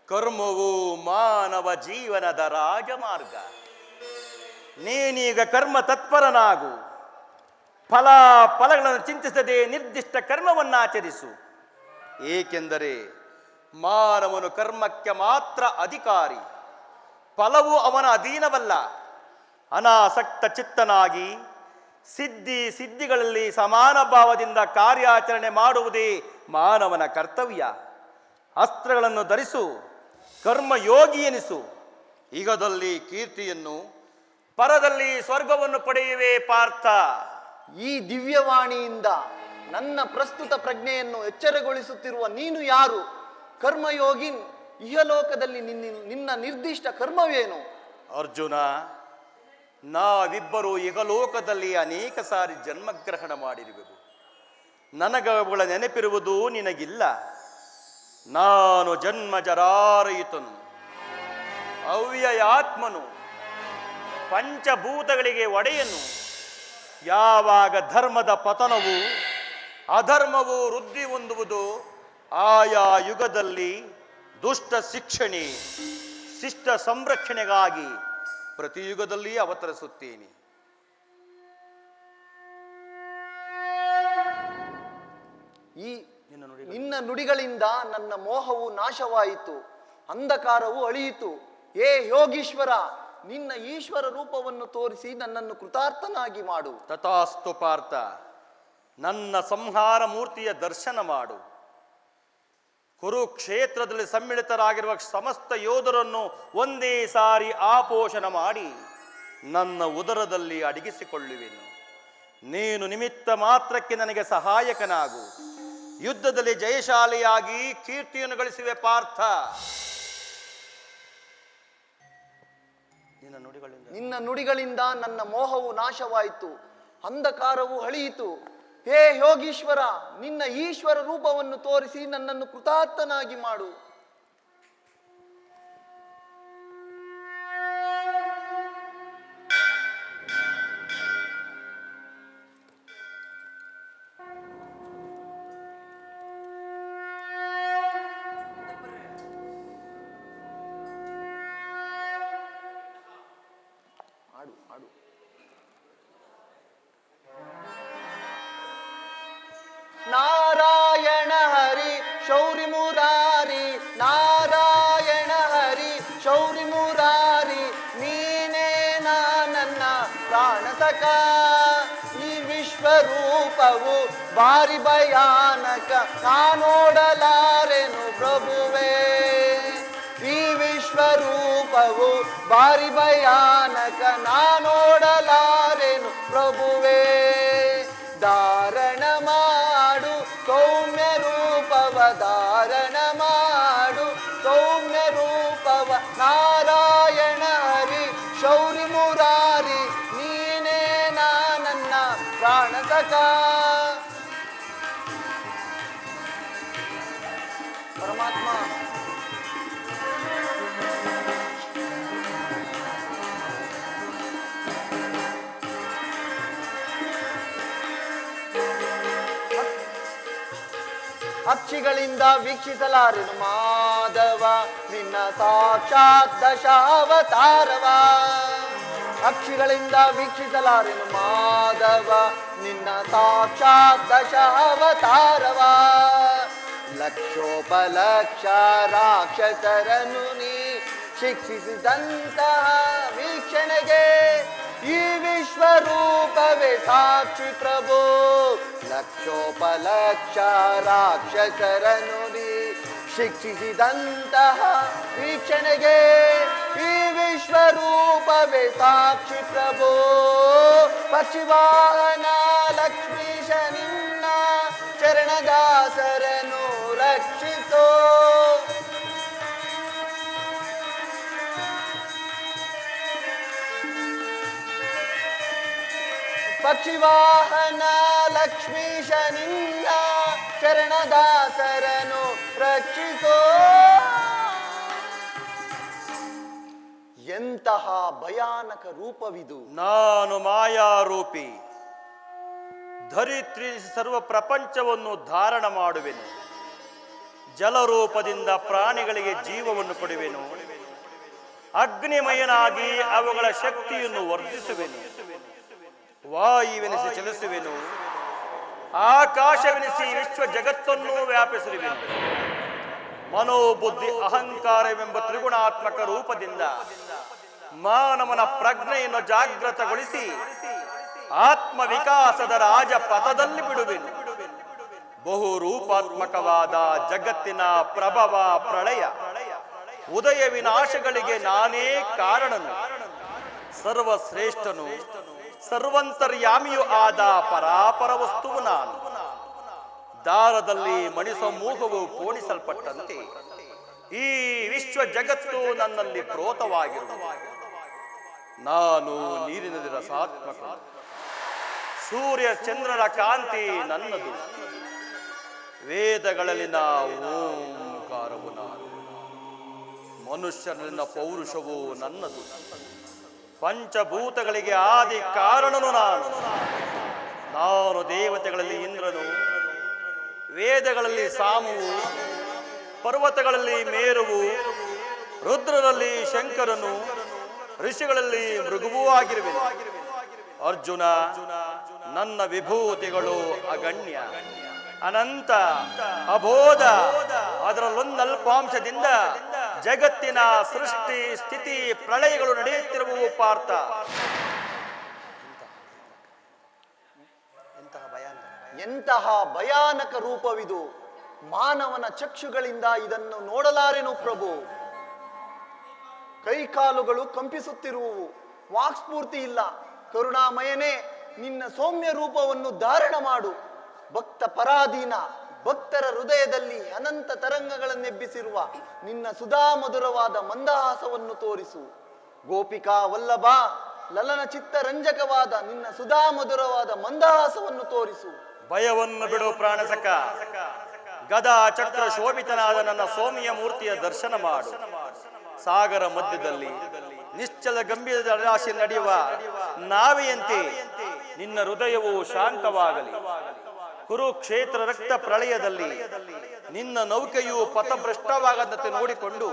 ಕರ್ಮವು ಮಾನವ ಜೀವನದ ರಾಜಮಾರ್ಗ. ನೀನೀಗ ಕರ್ಮ ತತ್ಪರನಾಗು. ಫಲಗಳನ್ನು ಚಿಂತಿಸದೆ ನಿರ್ದಿಷ್ಟ ಕರ್ಮವನ್ನಾಚರಿಸು. ಏಕೆಂದರೆ ಮಾನವನು ಕರ್ಮಕ್ಕೆ ಮಾತ್ರ ಅಧಿಕಾರಿ, ಫಲವು ಅವನ ಅಧೀನವಲ್ಲ. ಅನಾಸಕ್ತ ಚಿತ್ತನಾಗಿ ಸಿದ್ಧಿಗಳಲ್ಲಿ ಸಮಾನ ಭಾವದಿಂದ ಕಾರ್ಯಾಚರಣೆ ಮಾಡುವುದೇ ಮಾನವನ ಕರ್ತವ್ಯ. ಅಸ್ತ್ರಗಳನ್ನು ಧರಿಸು, ಕರ್ಮಯೋಗಿ ಎನಿಸು. ಈಗದಲ್ಲಿ ಕೀರ್ತಿಯನ್ನು, ಪರದಲ್ಲಿ ಸ್ವರ್ಗವನ್ನು ಪಡೆಯುವೆ ಪಾರ್ಥ. ಈ ದಿವ್ಯವಾಣಿಯಿಂದ ನನ್ನ ಪ್ರಸ್ತುತ ಪ್ರಜ್ಞೆಯನ್ನು ಎಚ್ಚರಗೊಳಿಸುತ್ತಿರುವ ನೀನು ಯಾರು? ಕರ್ಮಯೋಗಿ, ಇಹಲೋಕದಲ್ಲಿ ನಿನ್ನ ನಿರ್ದಿಷ್ಟ ಕರ್ಮವೇನು? ಅರ್ಜುನ, ನಾವಿಬ್ಬರು ಇಹಲೋಕದಲ್ಲಿ ಅನೇಕ ಸಾರಿ ಜನ್ಮಗ್ರಹಣ ಮಾಡಿರುವೆವು. ನನಗವುಗಳ ನೆನಪಿರುವುದು ನಿನಗಿಲ್ಲ. ನಾನು ಜನ್ಮ ಜರಾರಯಿತನು, ಅವ್ಯಯಾತ್ಮನು, ಪಂಚಭೂತಗಳಿಗೆ ಒಡೆಯನು. ಯಾವಾಗ ಧರ್ಮದ ಪತನವು ಅಧರ್ಮವು ವೃದ್ಧಿ ಹೊಂದುವುದು, ಆಯಾ ಯುಗದಲ್ಲಿ ದುಷ್ಟ ಶಿಕ್ಷಣೆ ಶಿಷ್ಟ ಸಂರಕ್ಷಣೆಗಾಗಿ ಪ್ರತಿ ಯುಗದಲ್ಲಿ ಅವತರಿಸುತ್ತೇನೆ. ಈ ನಿನ್ನ ನುಡಿಗಳಿಂದ ನನ್ನ ಮೋಹವು ನಾಶವಾಯಿತು, ಅಂಧಕಾರವು ಅಳಿಯಿತು. ಏ ಯೋಗೀಶ್ವರ, ನಿನ್ನ ಈಶ್ವರ ರೂಪವನ್ನು ತೋರಿಸಿ ನನ್ನನ್ನು ಕೃತಾರ್ಥನಾಗಿ ಮಾಡು. ತಥಾಸ್ತು ಪಾರ್ಥ, ನನ್ನ ಸಂಹಾರ ಮೂರ್ತಿಯ ದರ್ಶನ ಮಾಡು. ಕುರುಕ್ಷೇತ್ರದಲ್ಲಿ ಸಮ್ಮಿಳಿತರಾಗಿರುವ ಸಮಸ್ತ ಯೋಧರನ್ನು ಒಂದೇ ಸಾರಿ ಆಪೋಷಣ ಮಾಡಿ ನನ್ನ ಉದರದಲ್ಲಿ ಅಡಗಿಸಿಕೊಳ್ಳುವೆನು. ನೀನು ನಿಮಿತ್ತ ಮಾತ್ರಕ್ಕೆ ನನಗೆ ಸಹಾಯಕನಾಗು. ಯುದ್ಧದಲ್ಲಿ ಜಯಶಾಲಿಯಾಗಿ ಕೀರ್ತಿಯನ್ನು ಗಳಿಸುವೆ ಪಾರ್ಥ. ನಿನ್ನ ನುಡಿಗಳಿಂದ ನನ್ನ ಮೋಹವು ನಾಶವಾಯಿತು, ಅಂಧಕಾರವು ಅಳಿಯಿತು. ಹೇ ಯೋಗೀಶ್ವರ, ನಿನ್ನ ಈಶ್ವರ ರೂಪವನ್ನು ತೋರಿಸಿ ನನ್ನನ್ನು ಕೃತಾರ್ಥನಾಗಿ ಮಾಡು. ನಾರಾಯಣ ಹರಿ ವಿಶ್ವರೂಪವು ಭಾರಿ ಭಯಾನಕ ನಾನೋಡಲಾರೆನು ಪ್ರಭುವೇ. ಈ ವಿಶ್ವರೂಪವು ಭಾರಿ ಭಯಾನಕ ನಾನೋಡಲಾರೆನು ಪ್ರಭುವೇ. ಧಾರಣ ಮಾಡು ಸೌಮ್ಯ ರೂಪವ, ಧಾರಣ ಮಾಡು ಸೌಮ್ಯ ರೂಪವ, ನಾರಾಯಣ ಹರಿ ಶೌರಿ ಮುರಾರಿ ನೀನೇ ನನ್ನ ಪ್ರಾಣ ಸಖ. ಪರಮಾತ್ಮ ಅಕ್ಷಿಗಳಿಂದ ವೀಕ್ಷಿಸಲಾರೆನು ಮಾಧವ ನಿನ್ನ ಸಾಕ್ಷಾತ್ ದಶಾವತಾರವ. ಅಕ್ಷಿಗಳಿಂದ ವೀಕ್ಷಿಸಲಾರೆನು ಮಾಧವ ನಿನ್ನ ಸಾಕ್ಷಾತ್ ದಶಾವತಾರವ. ಲಕ್ಷೋಪಲಕ್ಷ ರಾಕ್ಷಸರನ್ನು ನೀ ಶಿಕ್ಷಿಸಿದಂತಹ ವೀಕ್ಷಣೆಗೆ ಈ ವಿಶ್ವರೂಪವೇ ಸಾಕ್ಷಿ ಪ್ರಭು. ಲಕ್ಷೋಪಲಕ್ಷ ರಾಕ್ಷಸರನ್ನು ನೀ ಶಿಕ್ಷಿಸಿದಂತಹ ವೀಕ್ಷಣೆಗೆ ಈ ವಿಶ್ವರೂಪವೇ ಸಾಕ್ಷಿ ಪ್ರಭು. ಪಕ್ಷಿವಾಹನ ಲಕ್ಷ್ಮೀಶ ನಿನ್ನ ಚರಣದಾಸರನ್ನು ರಕ್ಷಿಸೋ. ಪಕ್ಷಿವಾಹನ ಲಕ್ಷ್ಮೀಶ ನಿನ್ನ ಚರಣದಾಸರನು ರಕ್ಷಿಸೋ. ಎಂತಹ ಭಯಾನಕ ರೂಪವಿದು. ನಾನು ಮಾಯಾರೂಪಿ, ಧರಿತ್ರಿ ಸರ್ವ ಪ್ರಪಂಚವನ್ನು ಧಾರಣ ಮಾಡುವೆನು. ಜಲರೂಪದಿಂದ ಪ್ರಾಣಿಗಳಿಗೆ ಜೀವವನ್ನು ಕೊಡುವೆನು. ಅಗ್ನಿಮಯನಾಗಿ ಅವುಗಳ ಶಕ್ತಿಯನ್ನು ವರ್ಧಿಸುವೆನು. ವಾಯುವೆನಿಸಿ ಚಲಿಸುವೆನು. ಆಕಾಶವೆನಿಸಿ ವಿಶ್ವ ಜಗತ್ತನ್ನು ವ್ಯಾಪಿಸಿರುವೆನು. ಮನೋಬುದ್ಧಿ ಅಹಂಕಾರವೆಂಬ ತ್ರಿಗುಣಾತ್ಮಕ ರೂಪದಿಂದ ಮಾನವನ ಪ್ರಜ್ಞೆಯನ್ನು ಜಾಗೃತಗೊಳಿಸಿ ಆತ್ಮ ವಿಕಾಸದ ರಾಜಪಥದಲ್ಲಿ ಬಿಡುವೆನು. ಬಹುರೂಪಾತ್ಮಕವಾದ ಜಗತ್ತಿನ ಪ್ರಭವ ಪ್ರಳಯ ಉದಯ ವಿನಾಶಗಳಿಗೆ ನಾನೇ ಕಾರಣನು. ಸರ್ವಶ್ರೇಷ್ಠನು ಸರ್ವಂತರ್ಯಾಮಿಯೂ ಆದ ಪರಾಪರ ವಸ್ತುವು ನಾನು. ದಾರದಲ್ಲಿ ಮಣಿಸಮೂಹವು ಪೋಣಿಸಲ್ಪಟ್ಟಂತೆ ಈ ವಿಶ್ವ ಜಗತ್ತು ನನ್ನಲ್ಲಿ ಪ್ರೋತವಾಗಿರುವುದು. ನಾನು ನೀರಿನಲ್ಲಿ ರಸಾತ್ಮಕ, ಸೂರ್ಯ ಚಂದ್ರರ ಕಾಂತಿ ನನ್ನದು. ವೇದಗಳಲ್ಲಿನ ಓಂಕಾರವು ನಾನು. ಮನುಷ್ಯನಲ್ಲಿನ ಪೌರುಷವು ನನ್ನದು. ಪಂಚಭೂತಗಳಿಗೆ ಆದಿ ಕಾರಣನು ನಾನು. ನಾನು ದೇವತೆಗಳಲ್ಲಿ ಇಂದ್ರನು, ವೇದಗಳಲ್ಲಿ ಸಾಮುವು, ಪರ್ವತಗಳಲ್ಲಿ ಮೇರುವು, ರುದ್ರರಲ್ಲಿ ಶಂಕರನು, ಋಷಿಗಳಲ್ಲಿ ಮೃಗುವೂ ಆಗಿರುವೆನು. ಅರ್ಜುನ, ನನ್ನ ವಿಭೂತಿಗಳು ಅಗಣ್ಯ, ಅನಂತ, ಅಬೋಧ. ಅದರಲ್ಲೊಂದಲ್ಪಾಂಶದಿಂದ ಜಗತ್ತಿನ ಸೃಷ್ಟಿ ಸ್ಥಿತಿ ಪ್ರಳಯಗಳು ನಡೆಯುತ್ತಿರುವವು ಪಾರ್ಥ. ಎಂತಹ ಭಯಾನಕ ರೂಪವಿದು. ಮಾನವನ ಚಕ್ಷುಗಳಿಂದ ಇದನ್ನು ನೋಡಲಾರೆನು ಪ್ರಭು. ಕೈಕಾಲುಗಳು ಕಂಪಿಸುತ್ತಿರುವವು, ವಾಕ್ಸ್ಫೂರ್ತಿ ಇಲ್ಲ. ಕರುಣಾಮಯನೇ, ನಿನ್ನ ಸೌಮ್ಯ ರೂಪವನ್ನು ಧಾರಣ ಮಾಡು. ಭಕ್ತ ಪರಾಧೀನ, ಭಕ್ತರ ಹೃದಯದಲ್ಲಿ ಅನಂತ ತರಂಗಗಳನ್ನೆಬ್ಬಿಸಿರುವ ನಿನ್ನ ಸುಧಾಮಧುರವಾದ ಮಂದಹಾಸವನ್ನು ತೋರಿಸು. ಗೋಪಿಕಾ ವಲ್ಲಭ, ಲಲನ ಚಿತ್ತ ರಂಜಕವಾದ ನಿನ್ನ ಸುಧಾಮಧುರವಾದ ಮಂದಹಾಸವನ್ನು ತೋರಿಸು. ಭಯವನ್ನು ಬಿಡು ಪ್ರಾಣಸಕ. ಗದಾ ಚಕ್ರ ಶೋಭಿತನಾದ ನನ್ನ ಸೌಮ್ಯ ಮೂರ್ತಿಯ ದರ್ಶನ ಮಾಡು. ಸಾಗರ ಮಧ್ಯದಲ್ಲಿ ನಿಶ್ಚಲ ಗಂಭೀರ ಜಲರಾಶಿ ನಡೆಯುವ ನಾವೆಯಂತೆ ನಿನ್ನ ಹೃದಯವು ಶಾಂತವಾಗಲಿ. ಕುರುಕ್ಷೇತ್ರ ರಕ್ತ ಪ್ರಳಯದಲ್ಲಿ ನಿನ್ನ ನೌಕೆಯು ಪಥಭ್ರಷ್ಟವಾಗದಂತೆ ನೋಡಿಕೊಂಡು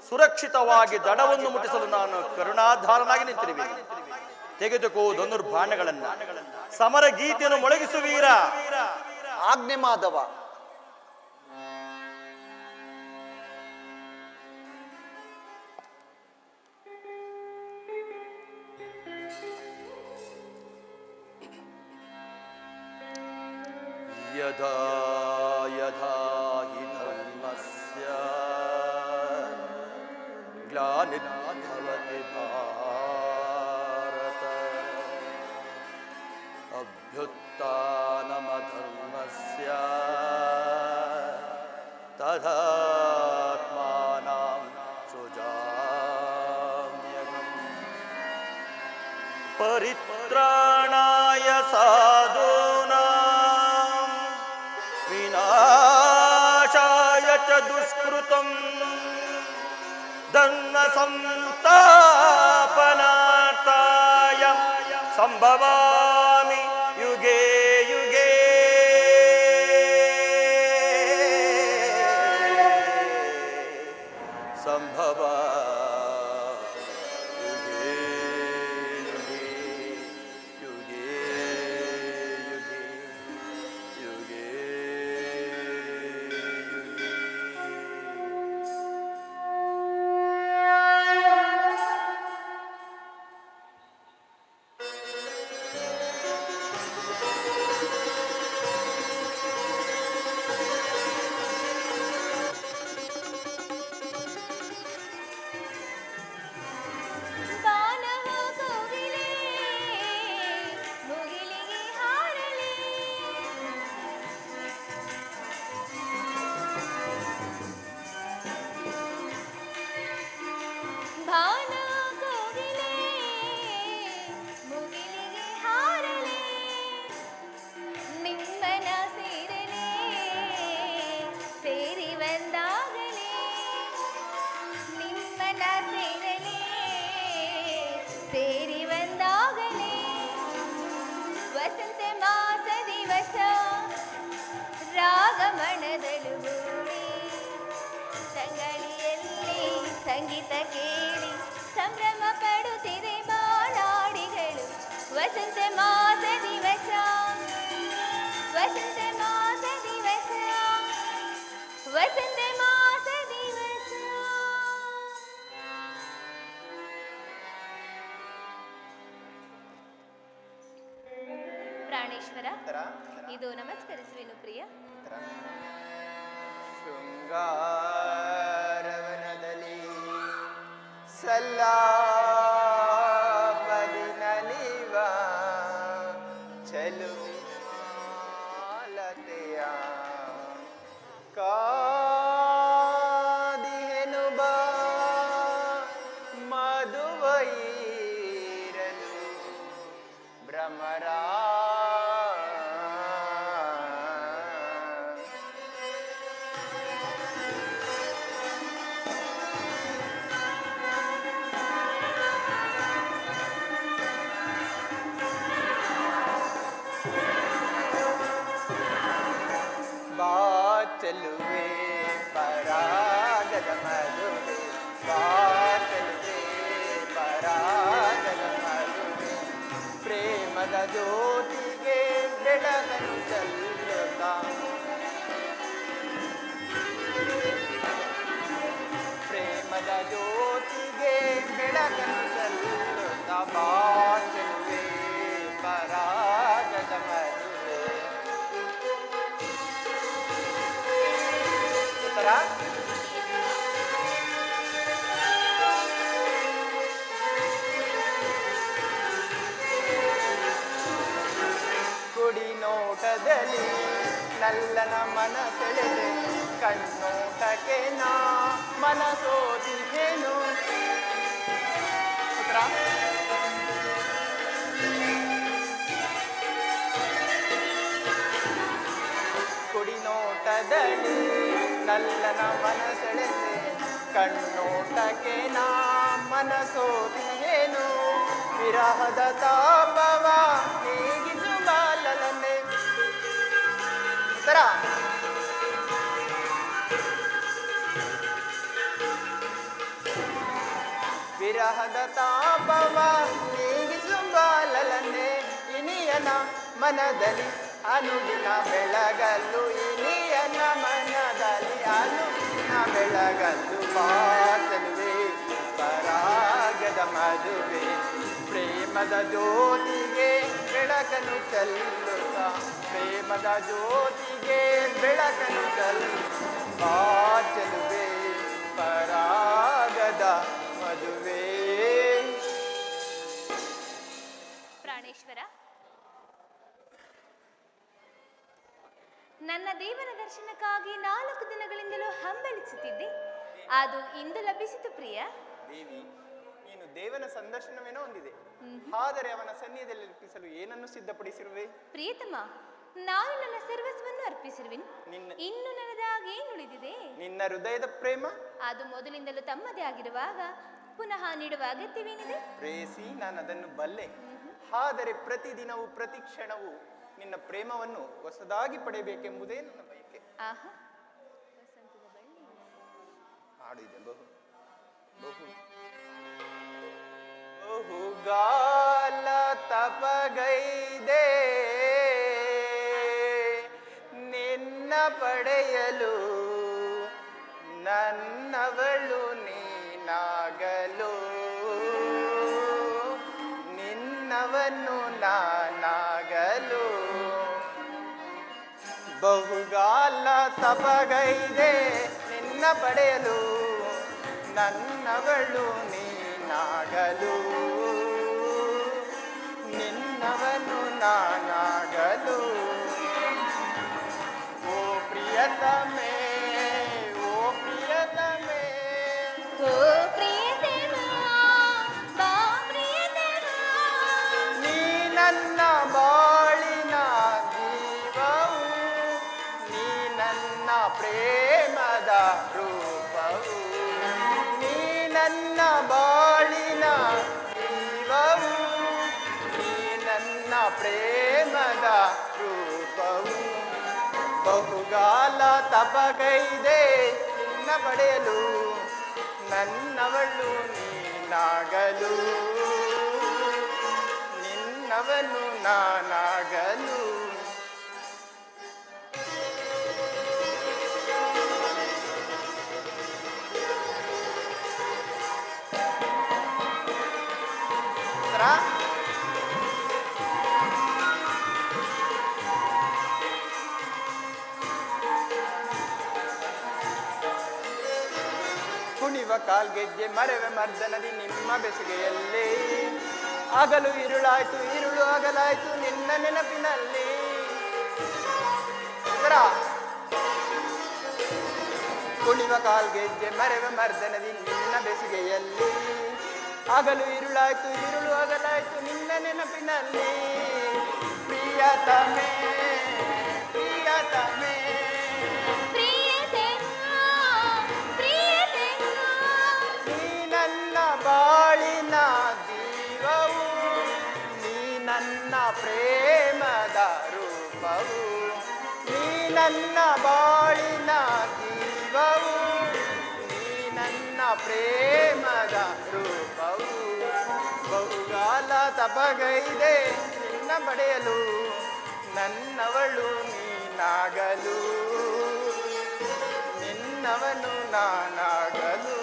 ಸುರಕ್ಷಿತವಾಗಿ ದಡವನ್ನು ಮುಟ್ಟಿಸಲು ನಾನು ಕರುಣಾಧಾರನಾಗಿ ನಿಂತಿರುವೆ. ತೆಗೆದುಕೋ ಧನುರ್ಬಾಣಗಳನ್ನ, ಸಮರ ಗೀತೆಯನ್ನು ಮೊಳಗಿಸುವೀರ. ಆಜ್ಞೆ ಮಾಧವ. ग्लानिर्भवति भारत अभ्युत्थानमधर्मस्य तदात्मानां सृजाम्यहम् परित्राणाय साधूनां विनाशाय च दुष्कृतम् धर्म संस्थापनार्थाय संभवामि युगे युगे संभवा युगे युगे युगे युगे युगे युगे ಬಾನಹ ಕೋಗಿಲೆ ಮುಗಿಲಿಗೆ ಹಾರಲಿ ಬಾನಹ ಕೋಗಿಲೆ ಮುಗಿಲಿಗೆ ಹಾರಲಿ ನಿಮ್ಮನ ಸೇರಲಿ ಸೇರಿ ಬಂದಾಗಲೇ ನಿಮ್ಮನ ಸೇರಲಿ ಸೇರಿ ಬಂದಾಗಲೇ ವಸಂತ ಮಾಸ ದಿವಸ ರಾಗಮಣದಳು ಗೂಡಿ ಸಂಗಳಿಯಲ್ಲಿ ಸಂಗೀತ ಕೇಳಿ ಸಂಭ್ರಮ ಪಡುತ್ತಿದೆ ಬಾನಾಡಿಗಳು ವಸಂತ ಮಾಸ ದಿವಸ ವಸಂತ ಮಾಸ ದಿವಸ ವಸಂತ ಮಾಸ ದಿವಸ ಪ್ರಾಣೇಶ್ವರ ಇದು ನಮಸ್ಕರಿಸುವೆನು ಪ್ರಿಯ ಶೃಂಗಾರವನದಲ್ಲಿ ಸಲ್ಲಾಪದಿ ನಲಿವ ಚಲುವಿಲತೆಯ ಕಾದಿಹೆನು ಬಾ ಮಧುವೈರಲು ಭ್ರಮರ ಬಾಚಲುವೆ ಪರಾಗದ ಮಧುವೆ ಬಾಚಲುವೆ ಪರಾಗದ ಮಧುವೆ ಪ್ರೇಮದ ಜ್ಯೋತಿಗೆ ಬೆಳಗನ್ನು ಚೆಲ್ಲುತ್ತ ಪ್ರೇಮದ ಜ್ಯೋತಿಗೆ ಬೆಳಗನ್ನು ಚೆಲ್ಲುತ್ತ ಬಾಚಲುವೆ ಪರಾಗದ ಮಧುವೆ ಕುಡಿ ನೋಟದಲ್ಲಿ ನಲ್ಲನ ಮನ ಸೆಳೆದೆ ಕಣ್ಣೋಟಕ್ಕೆ ನಾ ಮನಸೋದಿಹೇನು ಉತ್ತರ ಕುಡಿ ನೋಟದಲ್ಲಿ ನಲ್ಲನ ಮನ ಸೆಳೆದೆ ಕಣ್ಣೋಟಕ್ಕೆ ನಾ ಮನಸೋದಿಹೇನು ವಿರಹದ ತಾಪವ ನೀಗಿಸು ಬಾಲಲನೆ ಉತ್ತರ ವಿರಹದ ತಾಪವ ನೀಗಿಸು ಬಾಲಲನೆ ಇನಿಯನ ಮನದಲ್ಲಿ ಅನುದಿನ ಬೆಳಗಲ್ಲು ಇನಿಯನ ಮನದಲ್ಲಿ ಅನುದಿನ ಬೆಳಗಲ್ಲು ಬಾಚಲುವೆ ಪರಾಗದ ಮದುವೆ ಪ್ರೇಮದ ಜ್ಯೋತಿಗೆ ಬೆಳಕನ್ನು ಚೆಲ್ಲುತ್ತ ಪ್ರೇಮದ ಜ್ಯೋತಿಗೆ ಬೆಳಕನ್ನು ಚೆಲ್ಲುತ್ತ ಬಾಚಲುವೆ ಪರಾಗದ ಮದುವೆ ದರ್ಶನಕ್ಕಾಗಿ 4 ದಿನಗಳಿಂದಲೂ ಹಂಬಲಿಸುತ್ತಿದ್ದೆ. ಅದು ಇಂದು ಲಭಿಸಿತು ಪ್ರಿಯ. ದೇವಿ, ನೀನು ದೇವನ ಸಂದರ್ಶನವೇನೋ ಹೊಂದಿದೆ, ಆದರೆ ಅವನ ಸನ್ನಿಧಿಯಲ್ಲಿ ಅರ್ಪಿಸಲು ಏನನ್ನು ಸಿದ್ಧಪಡಿಸಿರುವೆ? ಪ್ರಿಯತಮ, ನಾನು ನನ್ನ ಸರ್ವಸ್ವವನ್ನು ಅರ್ಪಿಸಿರುವೆನು. ನಿನ್ನ- ಇನ್ನು ನನ್ನದಾಗಿ ಏನುಳಿದಿದೆ? ನಿನ್ನ ಹೃದಯದ ಪ್ರೇಮ ಅದು ಮೊದಲಿಂದಲೂ ತಮ್ಮದೇ ಆಗಿರುವಾಗ ಪುನಃ ನೀಡುವ ಅಗತ್ಯವೇನಿದೆ? ಪ್ರೇಯಸಿ, ನಾನು ಅದನ್ನು ಬಲ್ಲೆ. ಆದರೆ ಪ್ರತಿದಿನವೂ ಪ್ರತಿ ಕ್ಷಣವೂ ನಿನ್ನ ಪ್ರೇಮವನ್ನು ಹೊಸದಾಗಿ ಪಡೆಯಬೇಕೆಂಬುದೇ ನನ್ನ ಬಯಕೆ. ಆಹಾ, ವಸಂತದ ಬಳ್ಳಿ. ಹಾಡಿದೆ ಬಹುಗಾಲ ತಪಗೈದೆ ನಿನ್ನ ಪಡೆಯಲು, ನನ್ನವಳು ನೀನಾಗಲು, ನಿನ್ನವನ್ನು ನಾನಾಗಲು. ಬಹುಗಾಲ ತಪಗೈದೆ ನಿನ್ನ ಪಡೆಯಲು, ನನ್ನವಳು ನೀನಾಗಲು, ನಿನ್ನವನು ನಾನಾಗಲು. ಓ ಪ್ರಿಯತಮೇ, ಓ ಪ್ರಿಯತಮೇ, ಓ ಪ್ರಿಯತಮ, ಬಾ ಪ್ರಿಯತಮ. ನೀ ನನ್ನ ಬಾಳಿನ ಜೀವವು, ನೀ ನನ್ನ ಪ್ರೇಮದ ರೂಪವು, ನೀ ನನ್ನ ಬಾಳಿನ ಜೀವವು, ನೀ ನನ್ನ ಪ್ರೇಮದ ರೂಪವು. ಬಹುಗಾಲ ತಪಗೈದೆ ನಿನ್ನ ಪಡೆಯಲು, ನನ್ನವಳು ನೀನಾಗಲು, ನಿನ್ನವನು ನಾನಾಗಲು. ಕುಣಿವ ಕಾಲ್ಗೆಜ್ಜೆ ಮರೆವೆ ಮರ್ದನದಿ ನಿಮ್ಮ ಬೆಸುಗೆಯಲ್ಲಿ, ಆಗಲು ഇരുಳಾಯ್ತು ഇരുಳು ಆಗಲಾಯ್ತು ನಿನ್ನ ನೆನಪಿನಲ್ಲಿ. ಕುಣಿವ ಕಾಲ್ಗೆಜ್ಜೆ ಮರೆವೆ ಮರ್ದನದಿ ನಿನ್ನ ಬೆಸುಗೆಯಲ್ಲಿ, ಆಗಲು ഇരുಳಾಯ್ತು ഇരുಳು ಆಗಲಾಯ್ತು ನಿನ್ನ ನೆನಪಿನಲ್ಲಿ. ಪ್ರಿಯತಮೇ, ಪ್ರಿಯತಮೇ, ನೀ ನನ್ನ ಬಾಳಿನ ಜೀವವು, ನೀ ನನ್ನ ಪ್ರೇಮದ ರೂಪವು, ನೀ ನನ್ನ ಬಾಳಿನ ಜೀವವು, ನೀ ನನ್ನ ಪ್ರೇಮದ ರೂಪವು. ಬಹುಗಾಲ ತಪಗೈದೆ ನಿನ್ನ ಪಡೆಯಲು, ನನ್ನವಳು ನೀನಾಗಲು, ನಿನ್ನವನು ನಾನಾಗಲು.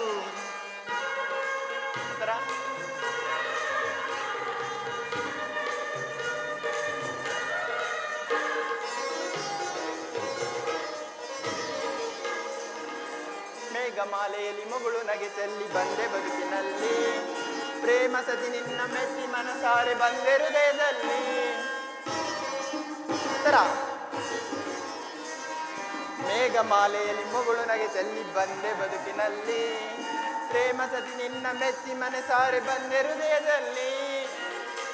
ಮೇಘಮಾಲೆಯಲ್ಲಿ ಮಗಳು ನಗೆ ಚೆಲ್ಲಿ ಬಂದೆ ಬದುಕಿನಲ್ಲಿ, ಪ್ರೇಮ ಸತಿ ನಿನ್ನ ಮೆಚ್ಚಿ ಮನಸಾರೆ ಬಂದೆ ಹೃದಯದಲ್ಲಿ. ಮೇಘಮಾಲೆಯಲ್ಲಿ ಮಗಳು ನಗೆ ಚೆಲ್ಲಿ ಬಂದೆ ಬದುಕಿನಲ್ಲಿ, ಪ್ರೇಮ ಸತಿ ನಿನ್ನ ಮೆಚ್ಚಿ ಮನಸಾರೆ ಬಂದೆ ಹೃದಯದಲ್ಲಿ.